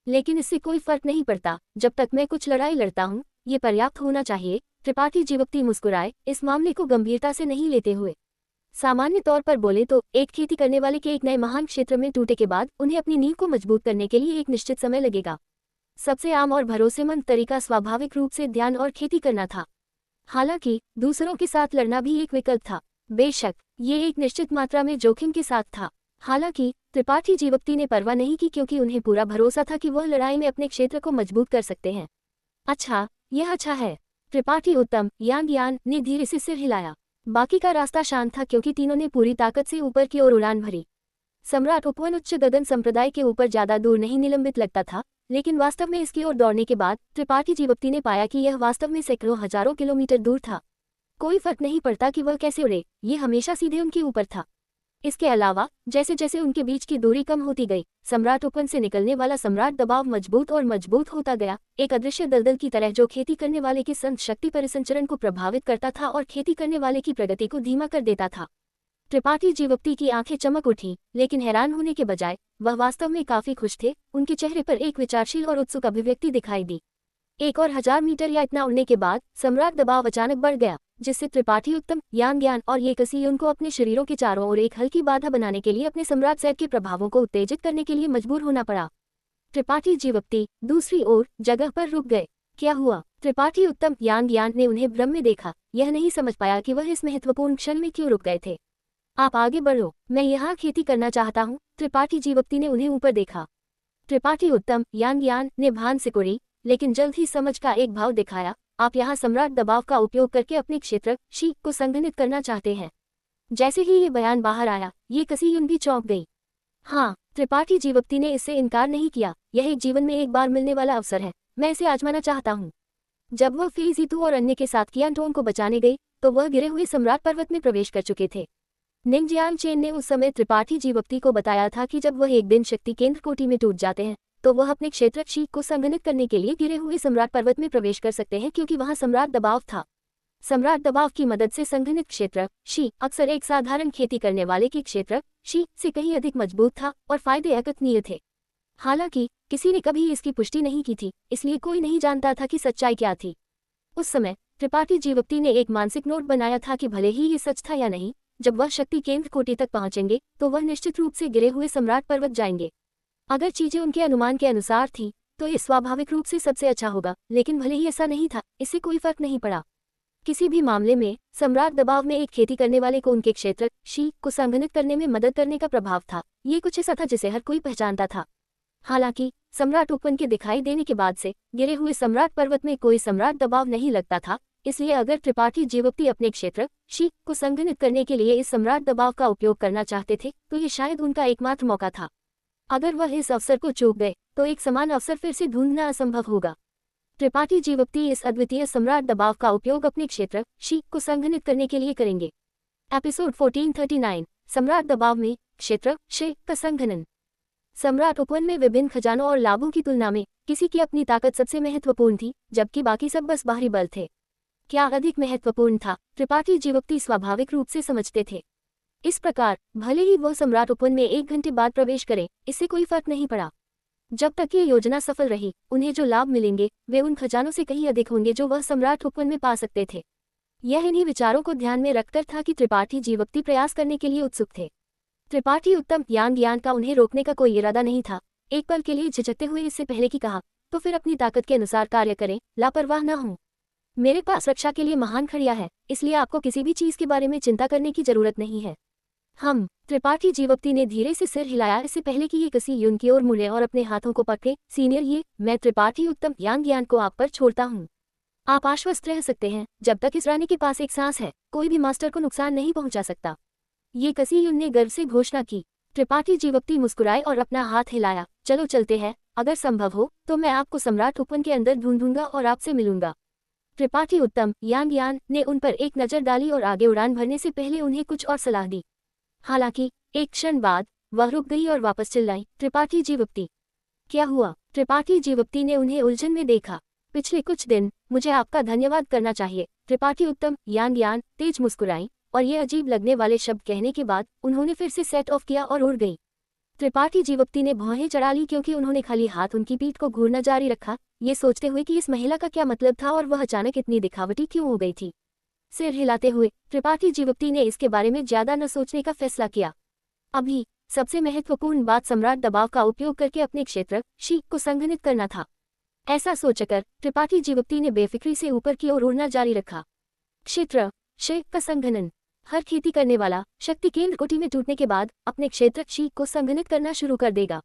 लेकिन इससे कोई फर्क नहीं पड़ता। जब तक मैं कुछ लड़ाई लड़ता हूँ, ये पर्याप्त होना चाहिए। त्रिपाठी जीवोक्ति मुस्कुराए, इस मामले को गंभीरता से नहीं लेते हुए। सामान्य तौर पर बोले तो एक खेती करने वाले के एक नए महान क्षेत्र में टूटे के बाद उन्हें अपनी नींव को मजबूत करने के लिए एक निश्चित समय लगेगा। सबसे आम और भरोसेमंद तरीका स्वाभाविक रूप से ध्यान और खेती करना था। हालांकि दूसरों के साथ लड़ना भी एक विकल्प था। बेशक ये एक निश्चित मात्रा में जोखिम के साथ था। हालांकि त्रिपाठी जीवोक्ति ने परवाह नहीं की क्योंकि उन्हें पूरा भरोसा था कि वह लड़ाई में अपने क्षेत्र को मजबूत कर सकते हैं। अच्छा, यह अच्छा है। त्रिपाठी उत्तम यान ज्ञान ने धीरे से सिर हिलाया। बाकी का रास्ता शांत था क्योंकि तीनों ने पूरी ताकत से ऊपर की ओर उड़ान भरी। सम्राट उपवन उच्च गगन संप्रदाय के ऊपर ज्यादा दूर नहीं निलंबित लगता था, लेकिन वास्तव में इसकी ओर दौड़ने के बाद त्रिपाठी जीवोक्ति ने पाया कि यह वास्तव में सैकड़ों हजारों किलोमीटर दूर था। कोई फर्क नहीं पड़ता कि वह कैसे उड़े, ये हमेशा सीधे उनके ऊपर था। इसके अलावा जैसे जैसे उनके बीच की दूरी कम होती गई, सम्राट उपवन से निकलने वाला सम्राट दबाव मजबूत और मजबूत होता गया, एक अदृश्य दलदल की तरह जो खेती करने वाले की संत शक्ति परिसंचरण को प्रभावित करता था और खेती करने वाले की प्रगति को धीमा कर देता था। त्रिपाठी जीवोक्ति की आंखें चमक उठी, लेकिन हैरान होने के बजाय वह वास्तव में काफी खुश थे। उनके चेहरे पर एक विचारशील और उत्सुक अभिव्यक्ति दिखाई दी। 1 और 1000 मीटर या इतना उड़ने के बाद सम्राट दबाव अचानक बढ़ गया, जिससे त्रिपाठी उत्तम यान ज्ञान और ये कसी उनको अपने शरीरों के चारों ओर एक हल्की बाधा बनाने के लिए अपने सम्राट सैद के प्रभावों को उत्तेजित करने के लिए मजबूर होना पड़ा। त्रिपाठी जीवोक्ति दूसरी ओर जगह पर रुक गए। क्या हुआ? त्रिपाठी उत्तम यान ज्ञान ने उन्हें भ्रम में देखा। यह नहीं समझ पाया कि वह इस महत्वपूर्ण क्षण में क्यों रुक गए थे। आप आगे बढ़ो, मैं यहाँ खेती करना चाहता हूँ। त्रिपाठी जीवोक्ति ने उन्हें ऊपर देखा। त्रिपाठी उत्तम यान ज्ञान ने भान सिकुड़ी, लेकिन जल्द ही समझ का एक भाव दिखाया। आप यहाँ सम्राट दबाव का उपयोग करके अपने क्षेत्र शी को संघनित करना चाहते हैं। जैसे ही ये बयान बाहर आया, ये कसी यून भी चौंक गई। हाँ, त्रिपाठी जीवोक्ति ने इससे इनकार नहीं किया। यह एक जीवन में एक बार मिलने वाला अवसर है, मैं इसे आजमाना चाहता हूँ। जब वह फीजीतू और अन्य के साथ कियांटोन को बचाने गई, तो वह गिरे हुए सम्राट पर्वत में प्रवेश कर चुके थे। निंगजियान चेन ने उस समय त्रिपाठी जीवोक्ति को बताया था कि जब वह एक दिन शक्ति केंद्र कोटि में टूट जाते हैं, तो वह अपने क्षेत्र शी को संघनित करने के लिए गिरे हुए सम्राट पर्वत में प्रवेश कर सकते हैं, क्योंकि वहां सम्राट दबाव था। सम्राट दबाव की मदद से संघनित क्षेत्र शी अक्सर एक साधारण खेती करने वाले के क्षेत्र शी से कहीं अधिक मजबूत था और फायदे अकथनीय थे। हालांकि किसी ने कभी इसकी पुष्टि नहीं की थी, इसलिए कोई नहीं जानता था कि सच्चाई क्या थी। उस समय त्रिपाठी जीवोक्ति ने एक मानसिक नोट बनाया था कि भले ही ये सच था या नहीं, जब वह शक्ति केंद्र कोटि तक पहुंचेंगे तो वह निश्चित रूप से गिरे हुए सम्राट पर्वत जाएंगे। अगर चीजें उनके अनुमान के अनुसार थी, तो ये स्वाभाविक रूप से सबसे अच्छा होगा, लेकिन भले ही ऐसा नहीं था, इससे कोई फर्क नहीं पड़ा। किसी भी मामले में सम्राट दबाव में एक खेती करने वाले को उनके क्षेत्र शी को संघनित करने में मदद करने का प्रभाव था। ये कुछ ऐसा था जिसे हर कोई पहचानता था। हालांकि सम्राट उपवन के दिखाई देने के बाद से गिरे हुए सम्राट पर्वत में कोई सम्राट दबाव नहीं लगता था, इसलिए अगर त्रिपाठी जीवोक्ति अपने क्षेत्र शी को संघनित करने के लिए इस सम्राट दबाव का उपयोग करना चाहते थे, तो ये शायद उनका एकमात्र मौका था। अगर वह इस अवसर को चूक गए, तो एक समान अवसर फिर से ढूंढना असंभव होगा। त्रिपाठी जीवोक्ति इस अद्वितीय सम्राट दबाव का उपयोग अपने क्षेत्र शी को संघनित करने के लिए करेंगे। एपिसोड 1439 सम्राट दबाव में क्षेत्र शी का संघनन। सम्राट उपवन में विभिन्न खजानों और लाभों की तुलना में किसी की अपनी ताकत सबसे महत्वपूर्ण थी, जबकि बाकी सब बस बाहरी बल थे। क्या अधिक महत्वपूर्ण था? त्रिपाठी जीवोक्ति स्वाभाविक रूप से समझते थे। इस प्रकार भले ही वह सम्राट उपवन में 1 घंटे बाद प्रवेश करें, इससे कोई फर्क नहीं पड़ा। जब तक ये योजना सफल रही, उन्हें जो लाभ मिलेंगे वे उन खजानों से कहीं अधिक होंगे जो वह सम्राट उपवन में पा सकते थे। यह इन्हीं विचारों को ध्यान में रखकर था कि त्रिपाठी जीवोक्ति प्रयास करने के लिए उत्सुक थे। त्रिपाठी उत्तम यान ज्ञान का उन्हें रोकने का कोई इरादा नहीं था। एक पल के लिए झिझकते हुए इससे पहले कि कहा, तो फिर अपनी ताकत के अनुसार कार्य करें, लापरवाह न हों। मेरे पास रक्षा के लिए महान खड़िया है, इसलिए आपको किसी भी चीज के बारे में चिंता करने की जरूरत नहीं है। हम त्रिपाठी जीवप्ती ने धीरे से सिर हिलाया, इससे पहले कि ये किसी युन की ओर मुड़े और अपने हाथों को पकड़े। सीनियर, ये मैं त्रिपाठी उत्तम यांग ज्ञान को आप पर छोड़ता हूँ। आप आश्वस्त रह सकते हैं, जब तक इस रानी के पास एक सांस है कोई भी मास्टर को नुकसान नहीं पहुंचा सकता। ये कसी युन ने गर्व से घोषणा की। त्रिपाठी जीवप्ती मुस्कुराए और अपना हाथ हिलाया। चलो चलते हैं, अगर संभव हो तो मैं आपको सम्राट उपवन के अंदर ढूंढूंगा और आपसे मिलूंगा। त्रिपाठी उत्तम यांग यान ने उन पर एक नजर डाली और आगे उड़ान भरने से पहले उन्हें कुछ और सलाह दी। हालांकि एक क्षण बाद वह रुक गई और वापस चिल्लाई, त्रिपाठी जीवप्ती क्या हुआ? त्रिपाठी जीवप्ती ने उन्हें उलझन में देखा। पिछले कुछ दिन मुझे आपका धन्यवाद करना चाहिए। त्रिपाठी उत्तम यांग यान तेज मुस्कुराई और ये अजीब लगने वाले शब्द कहने के बाद उन्होंने फिर से सेट ऑफ किया और उड़ गई। त्रिपाठी जीवप्ती ने भौहें चढ़ा ली क्योंकि उन्होंने खाली हाथ उनकी पीठ को घूरना जारी रखा, ये सोचते हुए कि इस महिला का क्या मतलब था और वह अचानक इतनी दिखावटी क्यों हो गई थी। सिर हिलाते हुए त्रिपाठी जीवप्ती ने इसके बारे में ज्यादा न सोचने का फैसला किया। अभी सबसे महत्वपूर्ण बात सम्राट दबाव का उपयोग करके अपने क्षेत्र शी को संघनित करना था। ऐसा सोचकर त्रिपाठी जीवप्ती ने बेफिक्री से ऊपर की ओर उड़ना जारी रखा। क्षेत्र शी का संघनन। हर खेती करने वाला शक्ति केंद्र कोटि में टूटने के बाद अपने क्षेत्र शी को संघनित करना शुरू कर देगा।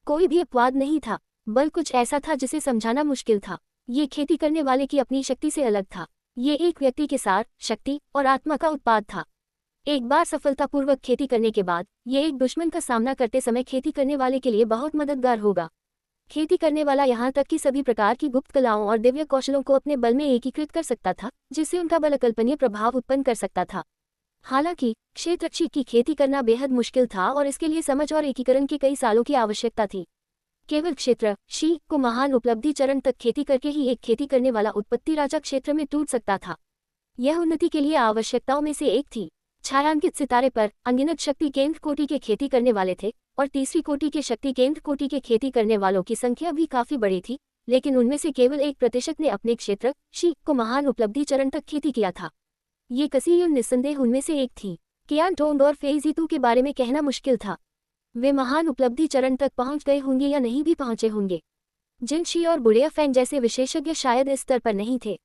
कोई भी अपवाद नहीं था, बल कुछ ऐसा था जिसे समझाना मुश्किल था। ये खेती करने वाले की अपनी शक्ति से अलग था। ये एक व्यक्ति के सार, शक्ति और आत्मा का उत्पाद था। एक बार सफलतापूर्वक खेती करने के बाद ये एक दुश्मन का सामना करते समय खेती करने वाले के लिए बहुत मददगार होगा। खेती करने वाला यहाँ तक कि सभी प्रकार की गुप्त कलाओं और दिव्य कौशलों को अपने बल में एकीकृत कर सकता था, जिससे उनका बल अकल्पनीय प्रभाव उत्पन्न कर सकता था। हालांकि क्षेत्र शी की खेती करना बेहद मुश्किल था और इसके लिए समझ और एकीकरण के कई सालों की आवश्यकता थी। केवल क्षेत्र शी को महान उपलब्धि चरण तक खेती करके ही एक खेती करने वाला उत्पत्ति राजा क्षेत्र में टूट सकता था। यह उन्नति के लिए आवश्यकताओं में से एक थी। छायांकित सितारे पर अनगिनत शक्ति केंद्र कोटि के खेती करने वाले थे और तीसरी कोटि के शक्ति केंद्र कोटि के खेती करने वालों की संख्या भी काफी बड़ी थी, लेकिन उनमें से केवल 1% ने अपने क्षेत्र शी को महान उपलब्धि चरण तक खेती किया था। ये कसीयुन निस्संदेह उनमें से एक थी। कियान टोंग और फेईजीतू के बारे में कहना मुश्किल था। वे महान उपलब्धि चरण तक पहुंच गए होंगे या नहीं भी पहुंचे होंगे। जिन शी और बुढ़िया फैंग जैसे विशेषज्ञ शायद इस स्तर पर नहीं थे।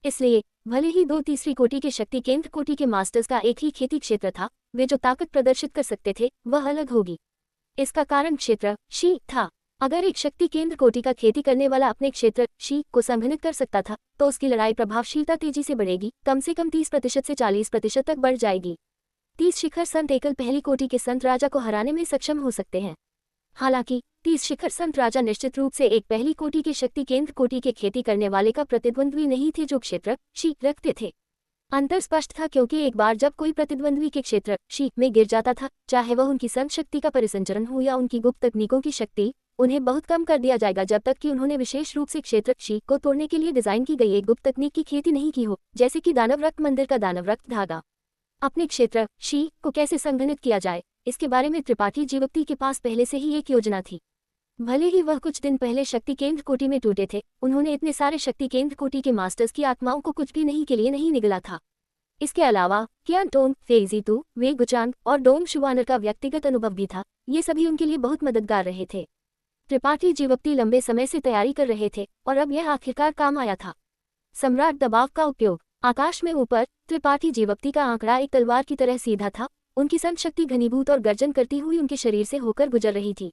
इसलिए भले ही 2 तीसरी कोटि के शक्ति केंद्र कोटि के मास्टर्स का एक ही खेती क्षेत्र था, वे जो ताकत प्रदर्शित कर सकते थे वह अलग होगी। इसका कारण क्षेत्र शी था। अगर एक शक्ति केंद्र कोटि का खेती करने वाला अपने क्षेत्र शी को संघनित कर सकता था तो उसकी लड़ाई प्रभावशीलता तेजी से बढ़ेगी, कम से कम 30% से 40% तक बढ़ जाएगी। 30 शिखर संत एकल पहली कोटि के संत राजा को हराने में सक्षम हो सकते हैं। हालांकि 30 शिखर संत राजा निश्चित रूप से एक पहली कोटि के शक्ति केंद्र कोटि के खेती करने वाले का प्रतिद्वंद्वी नहीं थे जो क्षेत्र शी रखते थे। अंतर स्पष्ट था क्योंकि एक बार जब कोई प्रतिद्वंद्वी के क्षेत्र शी में गिर जाता था, चाहे वह उनकी संत शक्ति का परिसंचरण हो या उनकी गुप्त तकनीकों की शक्ति, उन्हें बहुत कम कर दिया जाएगा जब तक कि उन्होंने विशेष रूप से क्षेत्र शी को तोड़ने के लिए डिजाइन की गई एक गुप्त तकनीक की खेती नहीं की हो, जैसे कि दानव रक्त मंदिर का दानव रक्त धागा। अपने क्षेत्र शी को कैसे संघनित किया जाए, इसके बारे में त्रिपाठी जीवप्ती के पास पहले से ही एक योजना थी। भले ही वह कुछ दिन पहले शक्ति केंद्र कोटि में टूटे थे, उन्होंने इतने सारे शक्ति केंद्र कोटि के मास्टर्स की आत्माओं को कुछ भी नहीं के लिए नहीं निगला था। इसके अलावा कियान टोंग, फेईजीतू, वे गुचांग और डोंग शुवानर का व्यक्तिगत अनुभव भी था। ये सभी उनके लिए बहुत मददगार रहे थे। त्रिपाठी जीवप्ती लंबे समय से तैयारी कर रहे थे और अब यह आखिरकार काम आया था। सम्राट दबाव का उपयोग। आकाश में ऊपर त्रिपाठी जीवप्ती का आंकड़ा एक तलवार की तरह सीधा था। उनकी संत शक्ति घनीभूत और गर्जन करती हुई उनके शरीर से होकर गुजर रही थी।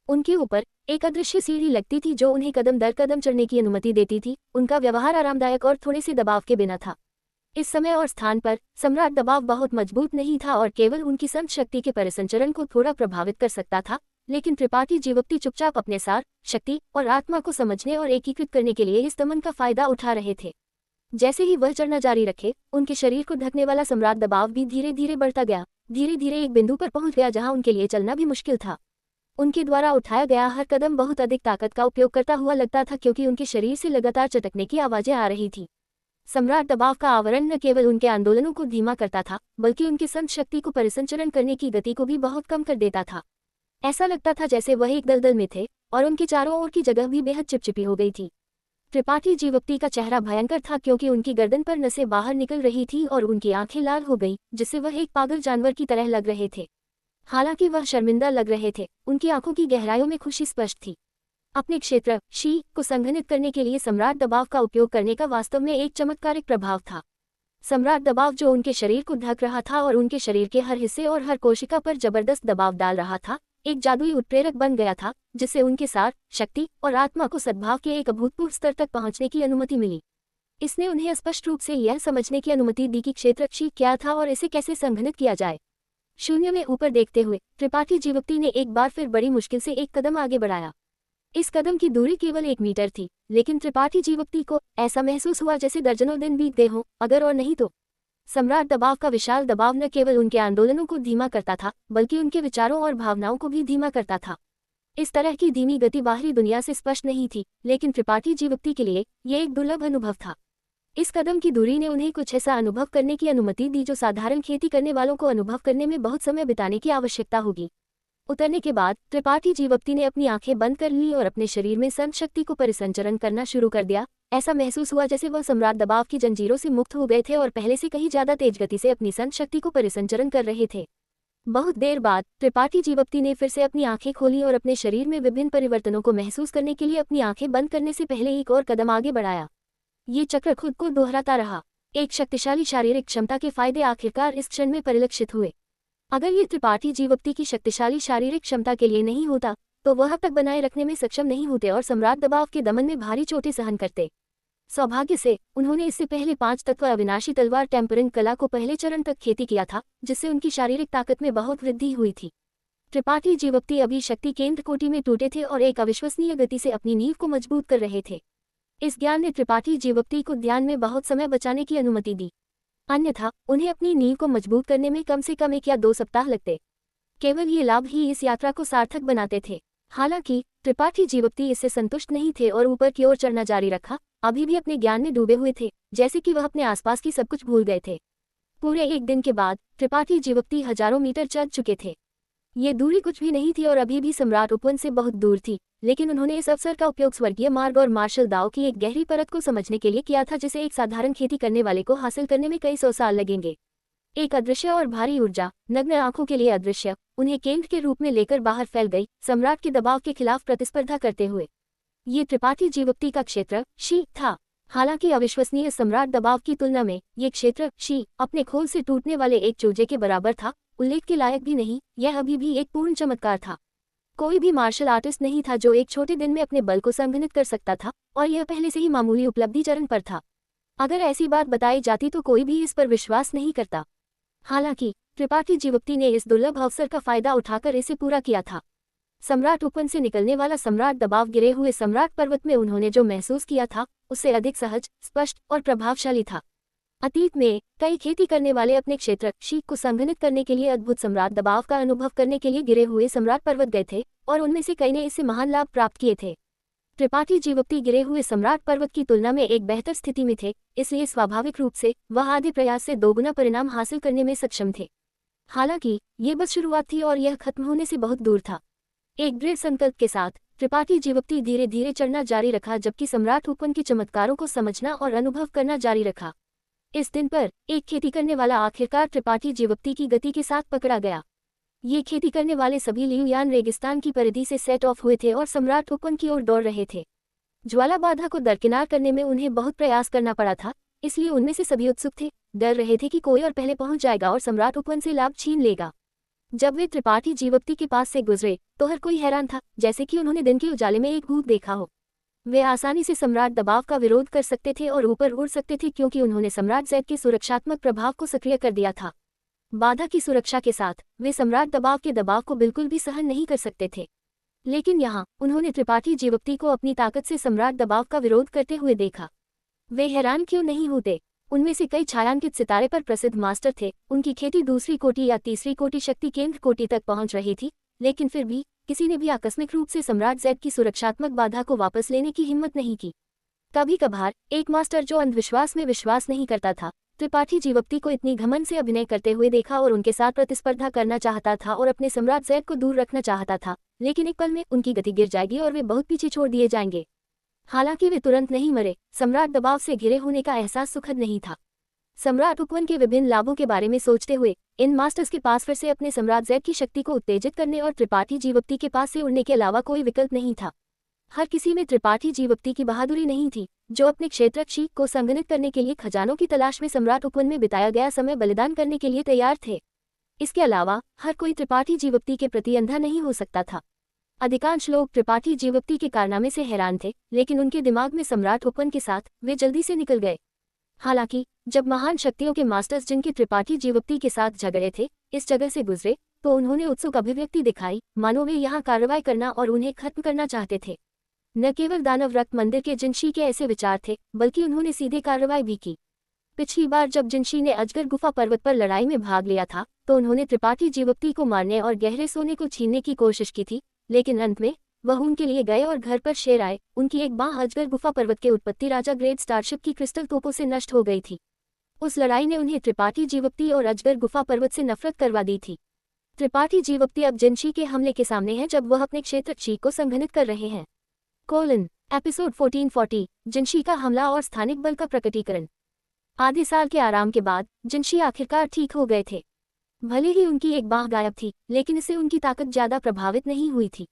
उनके ऊपर एक अदृश्य सीढ़ी लगती थी जो उन्हें कदम दर कदम चढ़ने की अनुमति देती थी। उनका व्यवहार आरामदायक और थोड़े से दबाव के बिना था। इस समय और स्थान पर सम्राट दबाव बहुत मजबूत नहीं था और केवल उनकी संत शक्ति के परिसंचरण को थोड़ा प्रभावित कर सकता था, लेकिन त्रिपाठी जीवप्ती चुपचाप अपने सार, शक्ति और आत्मा को समझने और एकीकृत करने के लिए इस दमन का फायदा उठा रहे थे। जैसे ही वह चढ़ना जारी रखे, उनके शरीर को ढकने वाला सम्राट दबाव भी धीरे धीरे बढ़ता गया। धीरे धीरे एक बिंदु पर पहुंच गया जहां उनके लिए चलना भी मुश्किल था। उनके द्वारा उठाया गया हर कदम बहुत अधिक ताकत का उपयोग करता हुआ लगता था क्योंकि उनके शरीर से लगातार चटकने की आवाजें आ रही थी। सम्राट दबाव का आवरण न केवल उनके आंदोलनों को धीमा करता था, बल्कि उनकी संत शक्ति को परिसंचरण करने की गति को भी बहुत कम कर देता था। ऐसा लगता था जैसे वह एक दलदल में थे और उनके चारों ओर की जगह भी बेहद चिपचिपी हो गई थी। त्रिपाठी जीवप्ती का चेहरा भयंकर था क्योंकि उनकी गर्दन पर नसें बाहर निकल रही थी और उनकी आंखें लाल हो गई, जिससे वह एक पागल जानवर की तरह लग रहे थे। हालांकि वह शर्मिंदा लग रहे थे, उनकी आंखों की गहराइयों में खुशी स्पष्ट थी। अपने क्षेत्र शी को संघनित करने के लिए सम्राट दबाव का उपयोग करने का वास्तव में एक चमत्कारिक प्रभाव था। सम्राट दबाव जो उनके शरीर को ढक रहा था और उनके शरीर के हर हिस्से और हर कोशिका पर जबरदस्त दबाव डाल रहा था, एक जादुई उत्प्रेरक बन गया था जिससे उनके सार, शक्ति और आत्मा को सद्भाव के एक अभूतपूर्व स्तर तक पहुंचने की अनुमति मिली। इसने उन्हें स्पष्ट रूप से यह समझने की अनुमति दी कि क्षेत्र शी क्या था और इसे कैसे संघनित किया जाए। शून्य में ऊपर देखते हुए त्रिपाठी जीवप्ती ने एक बार फिर बड़ी मुश्किल से एक कदम आगे बढ़ाया। इस कदम की दूरी केवल 1 मीटर थी, लेकिन त्रिपाठी जीवप्ती को ऐसा महसूस हुआ जैसे दर्जनों दिन बीत गए हों, अगर और नहीं तो। सम्राट दबाव का विशाल दबाव न केवल उनके आंदोलनों को धीमा करता था, बल्कि उनके विचारों और भावनाओं को भी धीमा करता था। इस तरह की धीमी गति बाहरी दुनिया से स्पष्ट नहीं थी, लेकिन त्रिपाठी जीवप्ती के लिए यह एक दुर्लभ अनुभव था। इस कदम की दूरी ने उन्हें कुछ ऐसा अनुभव करने की अनुमति दी जो साधारण खेती करने वालों को अनुभव करने में बहुत समय बिताने की आवश्यकता होगी। उतरने के बाद त्रिपाठी जीवप्ती ने अपनी आंखें बंद कर ली और अपने शरीर में संत शक्ति को परिसंचरण करना शुरू कर दिया। ऐसा महसूस हुआ जैसे वह सम्राट दबाव की जंजीरों से मुक्त हो गए थे और पहले से कहीं ज्यादा तेज गति से अपनी संत शक्ति को परिसंचरण कर रहे थे। बहुत देर बाद त्रिपाठी जीवप्ती ने फिर से अपनी आंखें खोली और अपने शरीर में विभिन्न परिवर्तनों को महसूस करने के लिए अपनी आंखें बंद करने से पहले एक और कदम आगे बढ़ाया। ये चक्र खुद को दोहराता रहा। एक शक्तिशाली शारीरिक क्षमता के फायदे आखिरकार इस क्षण में परिलक्षित हुए। अगर ये त्रिपाठी जीवप्ती की शक्तिशाली शारीरिक क्षमता के लिए नहीं होता, तो वह अब तक बनाए रखने में सक्षम नहीं होते और सम्राट दबाव के दमन में भारी चोटें सहन करते। सौभाग्य से उन्होंने इससे पहले 5 तत्व अविनाशी तलवार टेम्परिंग कला को पहले चरण तक खेती किया था, जिससे उनकी शारीरिक ताकत में बहुत वृद्धि हुई थी। त्रिपाठी जीवप्ती अभी शक्ति केंद्र कोटि में टूटे थे और एक अविश्वसनीय गति से अपनी नींव को मजबूत कर रहे थे। इस ज्ञान ने त्रिपाठी जीवप्ती को ध्यान में बहुत समय बचाने की अनुमति दी, अन्यथा उन्हें अपनी नींव को मजबूत करने में कम से कम 1 या 2 सप्ताह लगते। केवल ये लाभ ही इस यात्रा को सार्थक बनाते थे। हालांकि त्रिपाठी जीवप्ती इससे संतुष्ट नहीं थे और ऊपर की ओर चढ़ना जारी रखा, अभी भी अपने ज्ञान में डूबे हुए थे, जैसे कि वह अपने आसपास की सब कुछ भूल गए थे। पूरे 1 दिन के बाद त्रिपाठी जीवप्ती हजारों मीटर चढ़ चुके थे। ये दूरी कुछ भी नहीं थी और अभी भी सम्राट उपवन से बहुत दूर थी, लेकिन उन्होंने इस अवसर का उपयोग स्वर्गीय मार्ग और मार्शल दाव की एक गहरी परत को समझने के लिए किया था, जिसे एक साधारण खेती करने वाले को हासिल करने में कई 100 साल लगेंगे। एक अदृश्य और भारी ऊर्जा, नग्न आंखों के लिए अदृश्य, उन्हें केंद्र के रूप में लेकर बाहर फैल गई, सम्राट के दबाव के खिलाफ प्रतिस्पर्धा करते हुए। ये त्रिपाठी जीवप्ती का क्षेत्र शी था। हालांकि अविश्वसनीय सम्राट दबाव की तुलना में ये क्षेत्र शी अपने खोल से टूटने वाले एक चूजे के बराबर था, उल्लेख के लायक भी नहीं। यह अभी भी एक पूर्ण चमत्कार था। कोई भी मार्शल आर्टिस्ट नहीं था जो एक छोटे दिन में अपने बल को संघनित कर सकता था, और यह पहले से ही मामूली उपलब्धि चरण पर था। अगर ऐसी बात बताई जाती तो कोई भी इस पर विश्वास नहीं करता। हालांकि त्रिपाठी जीवप्ती ने इस दुर्लभ अवसर का फायदा उठाकर इसे पूरा किया था। सम्राट उपवन से निकलने वाला सम्राट दबाव गिरे हुए सम्राट पर्वत में उन्होंने जो महसूस किया था, उससे अधिक सहज, स्पष्ट और प्रभावशाली था। अतीत में कई खेती करने वाले अपने क्षेत्र शी को संघनित करने के लिए अद्भुत सम्राट दबाव का अनुभव करने के लिए गिरे हुए सम्राट पर्वत गए थे, और उनमें से कई ने इससे महान लाभ प्राप्त किए थे। त्रिपाठी जीवप्ती गिरे हुए सम्राट पर्वत की तुलना में एक बेहतर स्थिति में थे, इसलिए स्वाभाविक रूप से वह आधे प्रयास से 2 गुना परिणाम हासिल करने में सक्षम थे। हालांकि ये बस शुरुआत थी और यह खत्म होने से बहुत दूर था। एक दृढ़ संकल्प के साथ त्रिपाठी जीवप्ती धीरे धीरे चढ़ना जारी रखा, जबकि सम्राट उपवन के चमत्कारों को समझना और अनुभव करना जारी रखा। इस दिन पर एक खेती करने वाला आखिरकार त्रिपाठी जीवप्ती की गति के साथ पकड़ा गया। ये खेती करने वाले सभी लियुयान रेगिस्तान की परिधि से सेट ऑफ हुए थे और सम्राट उपवन की ओर दौड़ रहे थे। ज्वाला बाधा को दरकिनार करने में उन्हें बहुत प्रयास करना पड़ा था, इसलिए उनमें से सभी उत्सुक थे, डर रहे थे कि कोई और पहले पहुंच जाएगा और सम्राट उपवन से लाभ छीन लेगा। जब वे त्रिपाठी जीवप्ती के पास से गुजरे तो हर कोई हैरान था, जैसे कि उन्होंने दिन के उजाले में एक भूत देखा हो। वे आसानी से सम्राट दबाव का विरोध कर सकते थे और ऊपर उड़ सकते थे, क्योंकि उन्होंने सम्राट ज़ैद के सुरक्षात्मक प्रभाव को सक्रिय कर दिया था। बाधा की सुरक्षा के साथ वे सम्राट दबाव के दबाव को बिल्कुल भी सहन नहीं कर सकते थे। लेकिन यहाँ उन्होंने त्रिपाठी जीवप्ती को अपनी ताकत से सम्राट दबाव का विरोध करते हुए देखा। वे हैरान क्यों नहीं होते? उनमें से कई छायांकित सितारे पर प्रसिद्ध मास्टर थे। उनकी खेती दूसरी कोटि या तीसरी कोटि शक्ति केंद्र कोटि तक पहुंच रही थी, लेकिन फिर भी किसी ने भी आकस्मिक रूप से सम्राट ज़ैद की सुरक्षात्मक बाधा को वापस लेने की हिम्मत नहीं की। कभी कभार एक मास्टर जो अंधविश्वास में विश्वास नहीं करता था, त्रिपाठी जीवप्ती को इतनी घमंड से अभिनय करते हुए देखा और उनके साथ प्रतिस्पर्धा करना चाहता था और अपने सम्राट ज़ैद को दूर रखना चाहता था, लेकिन एक पल में उनकी गति गिर जाएगी और वे बहुत पीछे छोड़ दिए जाएंगे। हालांकि वे तुरंत नहीं मरे। सम्राट दबाव से घिरे होने का एहसास सुखद नहीं था। सम्राट उपवन के विभिन्न लाभों के बारे में सोचते हुए इन मास्टर्स के पास फिर से अपने सम्राट ज़ैद की शक्ति को उत्तेजित करने और त्रिपाठी जीवप्ती के पास से उड़ने के अलावा कोई विकल्प नहीं था। हर किसी में त्रिपाठी जीवप्ती की बहादुरी नहीं थी, जो अपने क्षेत्र क्षी को संगठित करने के लिए खजानों की तलाश में सम्राट उपवन में बिताया गया समय बलिदान करने के लिए तैयार थे। इसके अलावा हर कोई त्रिपाठी जीवप्ती के प्रति अंधा नहीं हो सकता था। अधिकांश लोग त्रिपाठी जीवप्ती के कारनामे से हैरान थे, लेकिन उनके दिमाग में सम्राट उपवन के साथ वे जल्दी से निकल गए। हालांकि जब महान शक्तियों के मास्टर्स जिनके त्रिपाठी जीवप्ती के साथ झगड़े थे इस जगह से गुजरे, तो उन्होंने उत्सुक अभिव्यक्ति दिखाई, मानो वे यहाँ कार्रवाई करना और उन्हें खत्म करना चाहते थे। न केवल दानव रक्त मंदिर के जिनशी के ऐसे विचार थे, बल्कि उन्होंने सीधे कार्रवाई भी की। पिछली बार जब जिनशी ने अजगर गुफा पर्वत पर लड़ाई में भाग लिया था, तो उन्होंने त्रिपाठी जीवप्ती को मारने और गहरे सोने को छीनने की कोशिश की थी, लेकिन अंत में वह उनके लिए गए और घर पर शेर आए। उनकी एक बाह अजगर गुफा पर्वत के उत्पत्ति राजा ग्रेट स्टारशिप की क्रिस्टल तोपों से नष्ट हो गई थी। उस लड़ाई ने उन्हें त्रिपाठी जीवप्ती और अजगर गुफा पर्वत से नफरत करवा दी थी। त्रिपाठी जीवप्ती अब जिनशी के हमले के सामने है जब वह अपने क्षेत्र क्षी को संघनित कर रहे हैं। एपिसोड 1440 जिनशी का हमला और स्थानिक बल का प्रकटीकरण। आधे साल के आराम के बाद जिनशी आखिरकार ठीक हो गए थे। भले ही उनकी एक बाह गायब थी, लेकिन इससे उनकी ताकत ज्यादा प्रभावित नहीं हुई थी।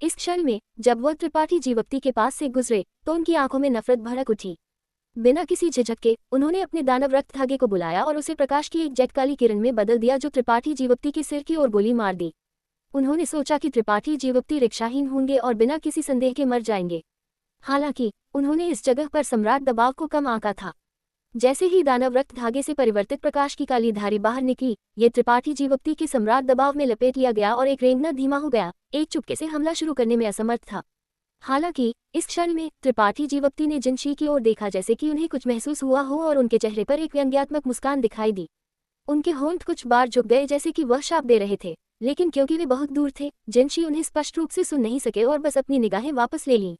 इस क्षण में जब वह त्रिपाठी जीवप्ती के पास से गुजरे तो उनकी आंखों में नफरत भड़क उठी। बिना किसी झिझक के उन्होंने अपने दानव रक्त धागे को बुलाया और उसे प्रकाश की एक जेट काली किरण में बदल दिया, जो त्रिपाठी जीवप्ती के सिर की ओर गोली मार दी। उन्होंने सोचा कि त्रिपाठी जीवप्ती रिक्षाहीन होंगे और बिना किसी संदेह के मर जाएंगे। हालांकि उन्होंने इस जगह पर सम्राट दबाव को कम आंका था। जैसे ही दानव रक्त धागे से परिवर्तित प्रकाश की काली धारी बाहर निकली, ये त्रिपाठी जीवप्ती के सम्राट दबाव में लपेट लिया गया और एक रेंगना धीमा हो गया, एक चुपके से हमला शुरू करने में असमर्थ था। हालांकि इस क्षण में त्रिपाठी जीवप्ती ने जिनशी की ओर देखा, जैसे कि उन्हें कुछ महसूस हुआ हो, और उनके चेहरे पर एक व्यंग्यात्मक मुस्कान दिखाई दी। उनके होंठ कुछ बार झुक गए, जैसे कि वह शाप दे रहे थे, लेकिन क्योंकि वे बहुत दूर थे, जिनशी उन्हें स्पष्ट रूप से सुन नहीं सके और बस अपनी निगाहें वापस ले लीं।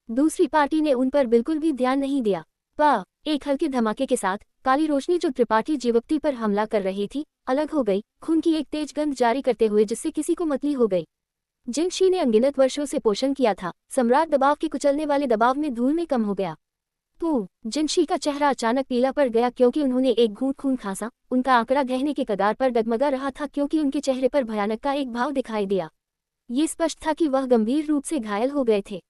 दूसरी पार्टी ने उन पर बिल्कुल भी ध्यान नहीं दिया। एक हल्के धमाके के साथ काली रोशनी जो त्रिपाठी जीवप्ती पर हमला कर रही थी अलग हो गई, खून की एक तेज गंध जारी करते हुए, जिससे किसी को मतली हो गई। जिनशी ने अनगिनत वर्षों से पोषण किया था, सम्राट दबाव के कुचलने वाले दबाव में धूल में कम हो गया। तो जिनशी का चेहरा अचानक पीला पड़ गया क्योंकि उन्होंने एक घूंट खून खांसा। उनका आंकड़ा गहने के कगार पर डगमगा रहा था क्योंकि उनके चेहरे पर भयानक का एक भाव दिखाई दिया। ये स्पष्ट था कि वह गंभीर रूप से घायल हो गए थे।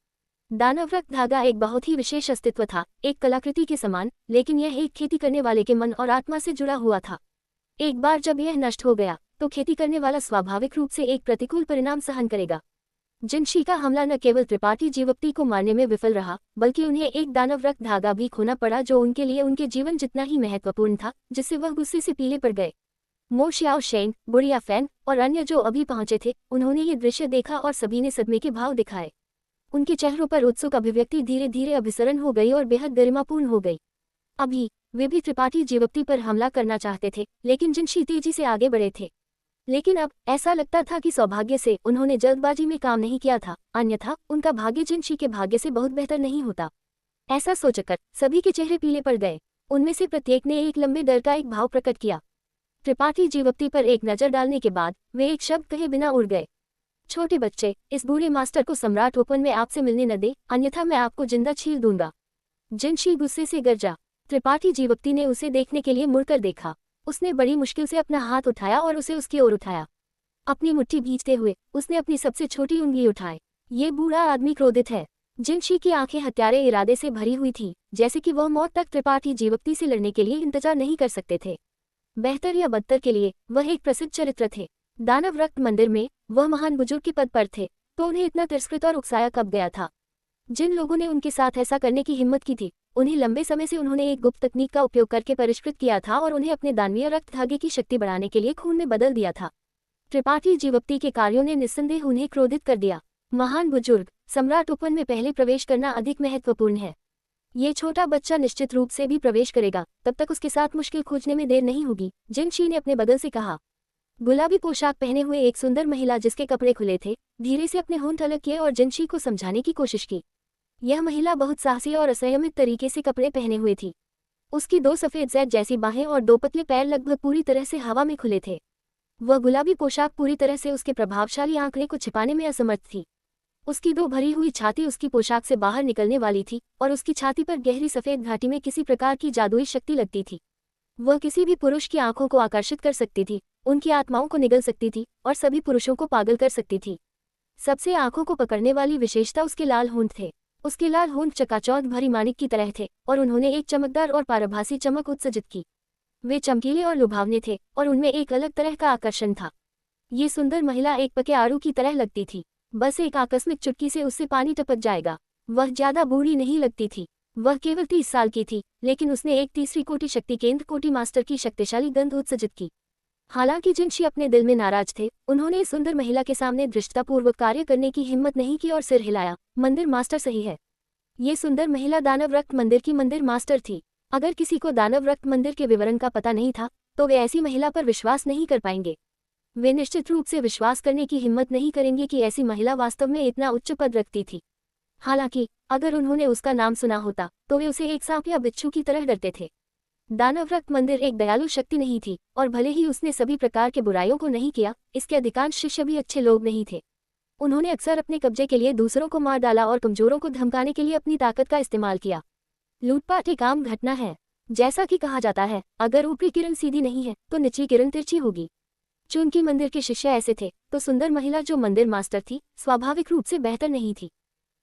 दानव रक्त धागा एक बहुत ही विशेष अस्तित्व था, एक कलाकृति के समान, लेकिन यह एक खेती करने वाले के मन और आत्मा से जुड़ा हुआ था। एक बार जब यह नष्ट हो गया तो खेती करने वाला स्वाभाविक रूप से एक प्रतिकूल परिणाम सहन करेगा। जिनशी का हमला न केवल त्रिपाठी जीवप्ती को मारने में विफल रहा, बल्कि उन्हें एक दानव रक्त धागा भी खोना पड़ा, जो उनके लिए उनके जीवन जितना ही महत्वपूर्ण था, जिससे वह गुस्से से पीले पड़ गए। मो शियाओ शेन, बुढ़िया फैन और अन्य जो अभी पहुंचे थे, उन्होंने ये दृश्य देखा और सभी ने सदमे के भाव दिखाए। उनके चेहरों पर उत्सुक अभिव्यक्ति धीरे धीरे अभिसरण हो गई और बेहद गरिमापूर्ण हो गई। अभी वे भी त्रिपाठी जीवप्ती पर हमला करना चाहते थे, लेकिन जिनशी तेजी से आगे बढ़े थे। लेकिन अब ऐसा लगता था कि सौभाग्य से उन्होंने जल्दबाजी में काम नहीं किया था, अन्यथा उनका भाग्य जिनशी के भाग्य से बहुत बेहतर नहीं होता। ऐसा सोचकर सभी के चेहरे पीले पड़ गए। उनमें से प्रत्येक ने एक लंबे डर का एक भाव प्रकट किया। त्रिपाठी जीवप्ती पर एक नजर डालने के बाद वे एक शब्द कहे बिना उड़ गए। छोटे बच्चे, इस बूढ़े मास्टर को सम्राट ओपन में आपसे मिलने न दे, अन्यथा मैं आपको जिंदा छील दूंगा। जिनशी गुस्से से गरजा। त्रिपाठी जीवप्ती ने उसे देखने के लिए मुड़कर देखा। उसने बड़ी मुश्किल से अपना हाथ उठाया और उसे उसकी ओर उठाया। अपनी मुट्ठी भींचते हुए उसने अपनी सबसे छोटी उंगली उठाई। ये बूढ़ा आदमी क्रोधित है। जिनशी की आंखें हत्यारे इरादे से भरी हुई थी, जैसे कि वह मौत तक त्रिपाठी जीवप्ती से लड़ने के लिए इंतजार नहीं कर सकते थे। बेहतर या बदतर के लिए वह एक प्रसिद्ध चरित्र थे। दानव रक्त मंदिर में वह महान बुजुर्ग के पद पर थे, तो उन्हें इतना तिरस्कृत और उकसाया कब गया था। जिन लोगों ने उनके साथ ऐसा करने की हिम्मत की थी, उन्हें लंबे समय से उन्होंने एक गुप्त तकनीक का उपयोग करके परिष्कृत किया था और उन्हें अपने दानवीय रक्त धागे की शक्ति बढ़ाने के लिए खून में बदल दिया था। त्रिपाठी जीवप्ती के कार्यों ने निस्संदेह उन्हें क्रोधित कर दिया। महान बुजुर्ग, सम्राट ओपन में पहले प्रवेश करना अधिक महत्वपूर्ण है। ये छोटा बच्चा निश्चित रूप से भी प्रवेश करेगा, तब तक उसके साथ मुश्किल खोजने में देर नहीं होगी, जिनशी ने अपने बगल से कहा। गुलाबी पोशाक पहने हुए एक सुंदर महिला जिसके कपड़े खुले थे, धीरे से अपने होंठ अलग किए और जिनशी को समझाने की कोशिश की। यह महिला बहुत साहसी और असंयमित तरीके से कपड़े पहने हुए थी। उसकी 2 सफेद जैड जैसी बाहें और 2 पतले पैर लगभग पूरी तरह से हवा में खुले थे। वह गुलाबी पोशाक पूरी तरह से उसके प्रभावशाली आंकड़े को छिपाने में असमर्थ थी। उसकी 2 भरी हुई छाती उसकी पोशाक से बाहर निकलने वाली थी और उसकी छाती पर गहरी सफेद घाटी में किसी प्रकार की जादुई शक्ति लगती थी। वह किसी भी पुरुष की आंखों को आकर्षित कर सकती थी, उनकी आत्माओं को निगल सकती थी और सभी पुरुषों को पागल कर सकती थी। सबसे आंखों को पकड़ने वाली विशेषता उसके लाल होंठ थे। उसके लाल होंठ चकाचौंध भरी माणिक की तरह थे और उन्होंने एक चमकदार और पारभासी चमक उत्सर्जित की। वे चमकीले और लुभावने थे और उनमें एक अलग तरह का आकर्षण था। ये सुंदर महिला एक पके आड़ू की तरह लगती थी। बस एक आकस्मिक चुटकी से उससे पानी टपक जाएगा। वह ज्यादा बूढ़ी नहीं लगती थी। वह केवल 30 साल की थी, लेकिन उसने एक तीसरी कोटि शक्ति केंद्र कोटि मास्टर की शक्तिशाली गंध उत्सर्जित की। हालांकि जिनशी अपने दिल में नाराज थे, उन्होंने इस सुंदर महिला के सामने धृष्टतापूर्वक कार्य करने की हिम्मत नहीं की और सिर हिलाया। मंदिर मास्टर सही है। ये सुंदर महिला दानव रक्त मंदिर की मंदिर मास्टर थी। अगर किसी को दानव रक्त मंदिर के विवरण का पता नहीं था, तो वे ऐसी महिला पर विश्वास नहीं कर पाएंगे। वे निश्चित रूप से विश्वास करने की हिम्मत नहीं करेंगे कि ऐसी महिला वास्तव में इतना उच्च पद रखती थी। हालांकि अगर उन्होंने उसका नाम सुना होता, तो वे उसे एक सांप या बिच्छू की तरह डरते थे। दानव रक्त मंदिर एक दयालु शक्ति नहीं थी, और भले ही उसने सभी प्रकार के बुराइयों को नहीं किया, इसके अधिकांश शिष्य भी अच्छे लोग नहीं थे। उन्होंने अक्सर अपने कब्जे के लिए दूसरों को मार डाला और कमजोरों को धमकाने के लिए अपनी ताकत का इस्तेमाल किया। लूटपाट एक आम घटना है। जैसा कि कहा जाता है, अगर ऊपरी किरण सीधी नहीं है तो निचली किरण तिरछी होगी। चूंकि मंदिर के शिष्य ऐसे थे, तो सुंदर महिला जो मंदिर मास्टर थी, स्वाभाविक रूप से बेहतर नहीं थी।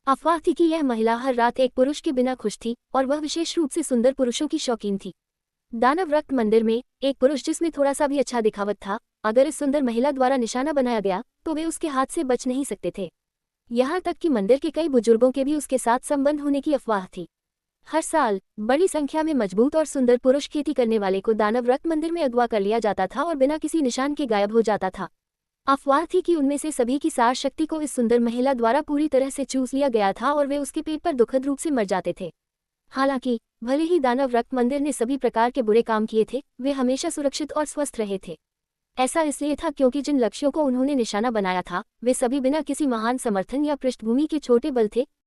अफवाह थी कि यह महिला हर रात एक पुरुष के बिना खुश थी, और वह विशेष रूप से सुंदर पुरुषों की शौकीन थी। दानव रक्त मंदिर में एक पुरुष जिसमें थोड़ा सा भी अच्छा दिखावट था, अगर इस सुंदर महिला द्वारा निशाना बनाया गया, तो वे उसके हाथ से बच नहीं सकते थे। यहाँ तक कि मंदिर के कई बुजुर्गों के भी उसके साथ संबंध होने की अफवाह थी। हर साल बड़ी संख्या में मजबूत और सुंदर पुरुष खेती करने वाले को दानव रक्त मंदिर में अगवा कर लिया जाता था और बिना किसी निशान के गायब हो जाता था। अफवाह थी कि उनमें से सभी की सार शक्ति को इस सुंदर महिला द्वारा पूरी तरह से चूस लिया गया था और वे उसके पेट पर दुखद रूप से मर जाते थे। हालांकि भले ही दानव रक्त मंदिर ने सभी प्रकार के बुरे काम किए थे, वे हमेशा सुरक्षित और स्वस्थ रहे थे। ऐसा इसलिए था क्योंकि जिन लक्ष्यों को उन्होंने निशाना बनाया था, वे सभी बिना किसी महान समर्थन या पृष्ठभूमि के छोटे बल थे,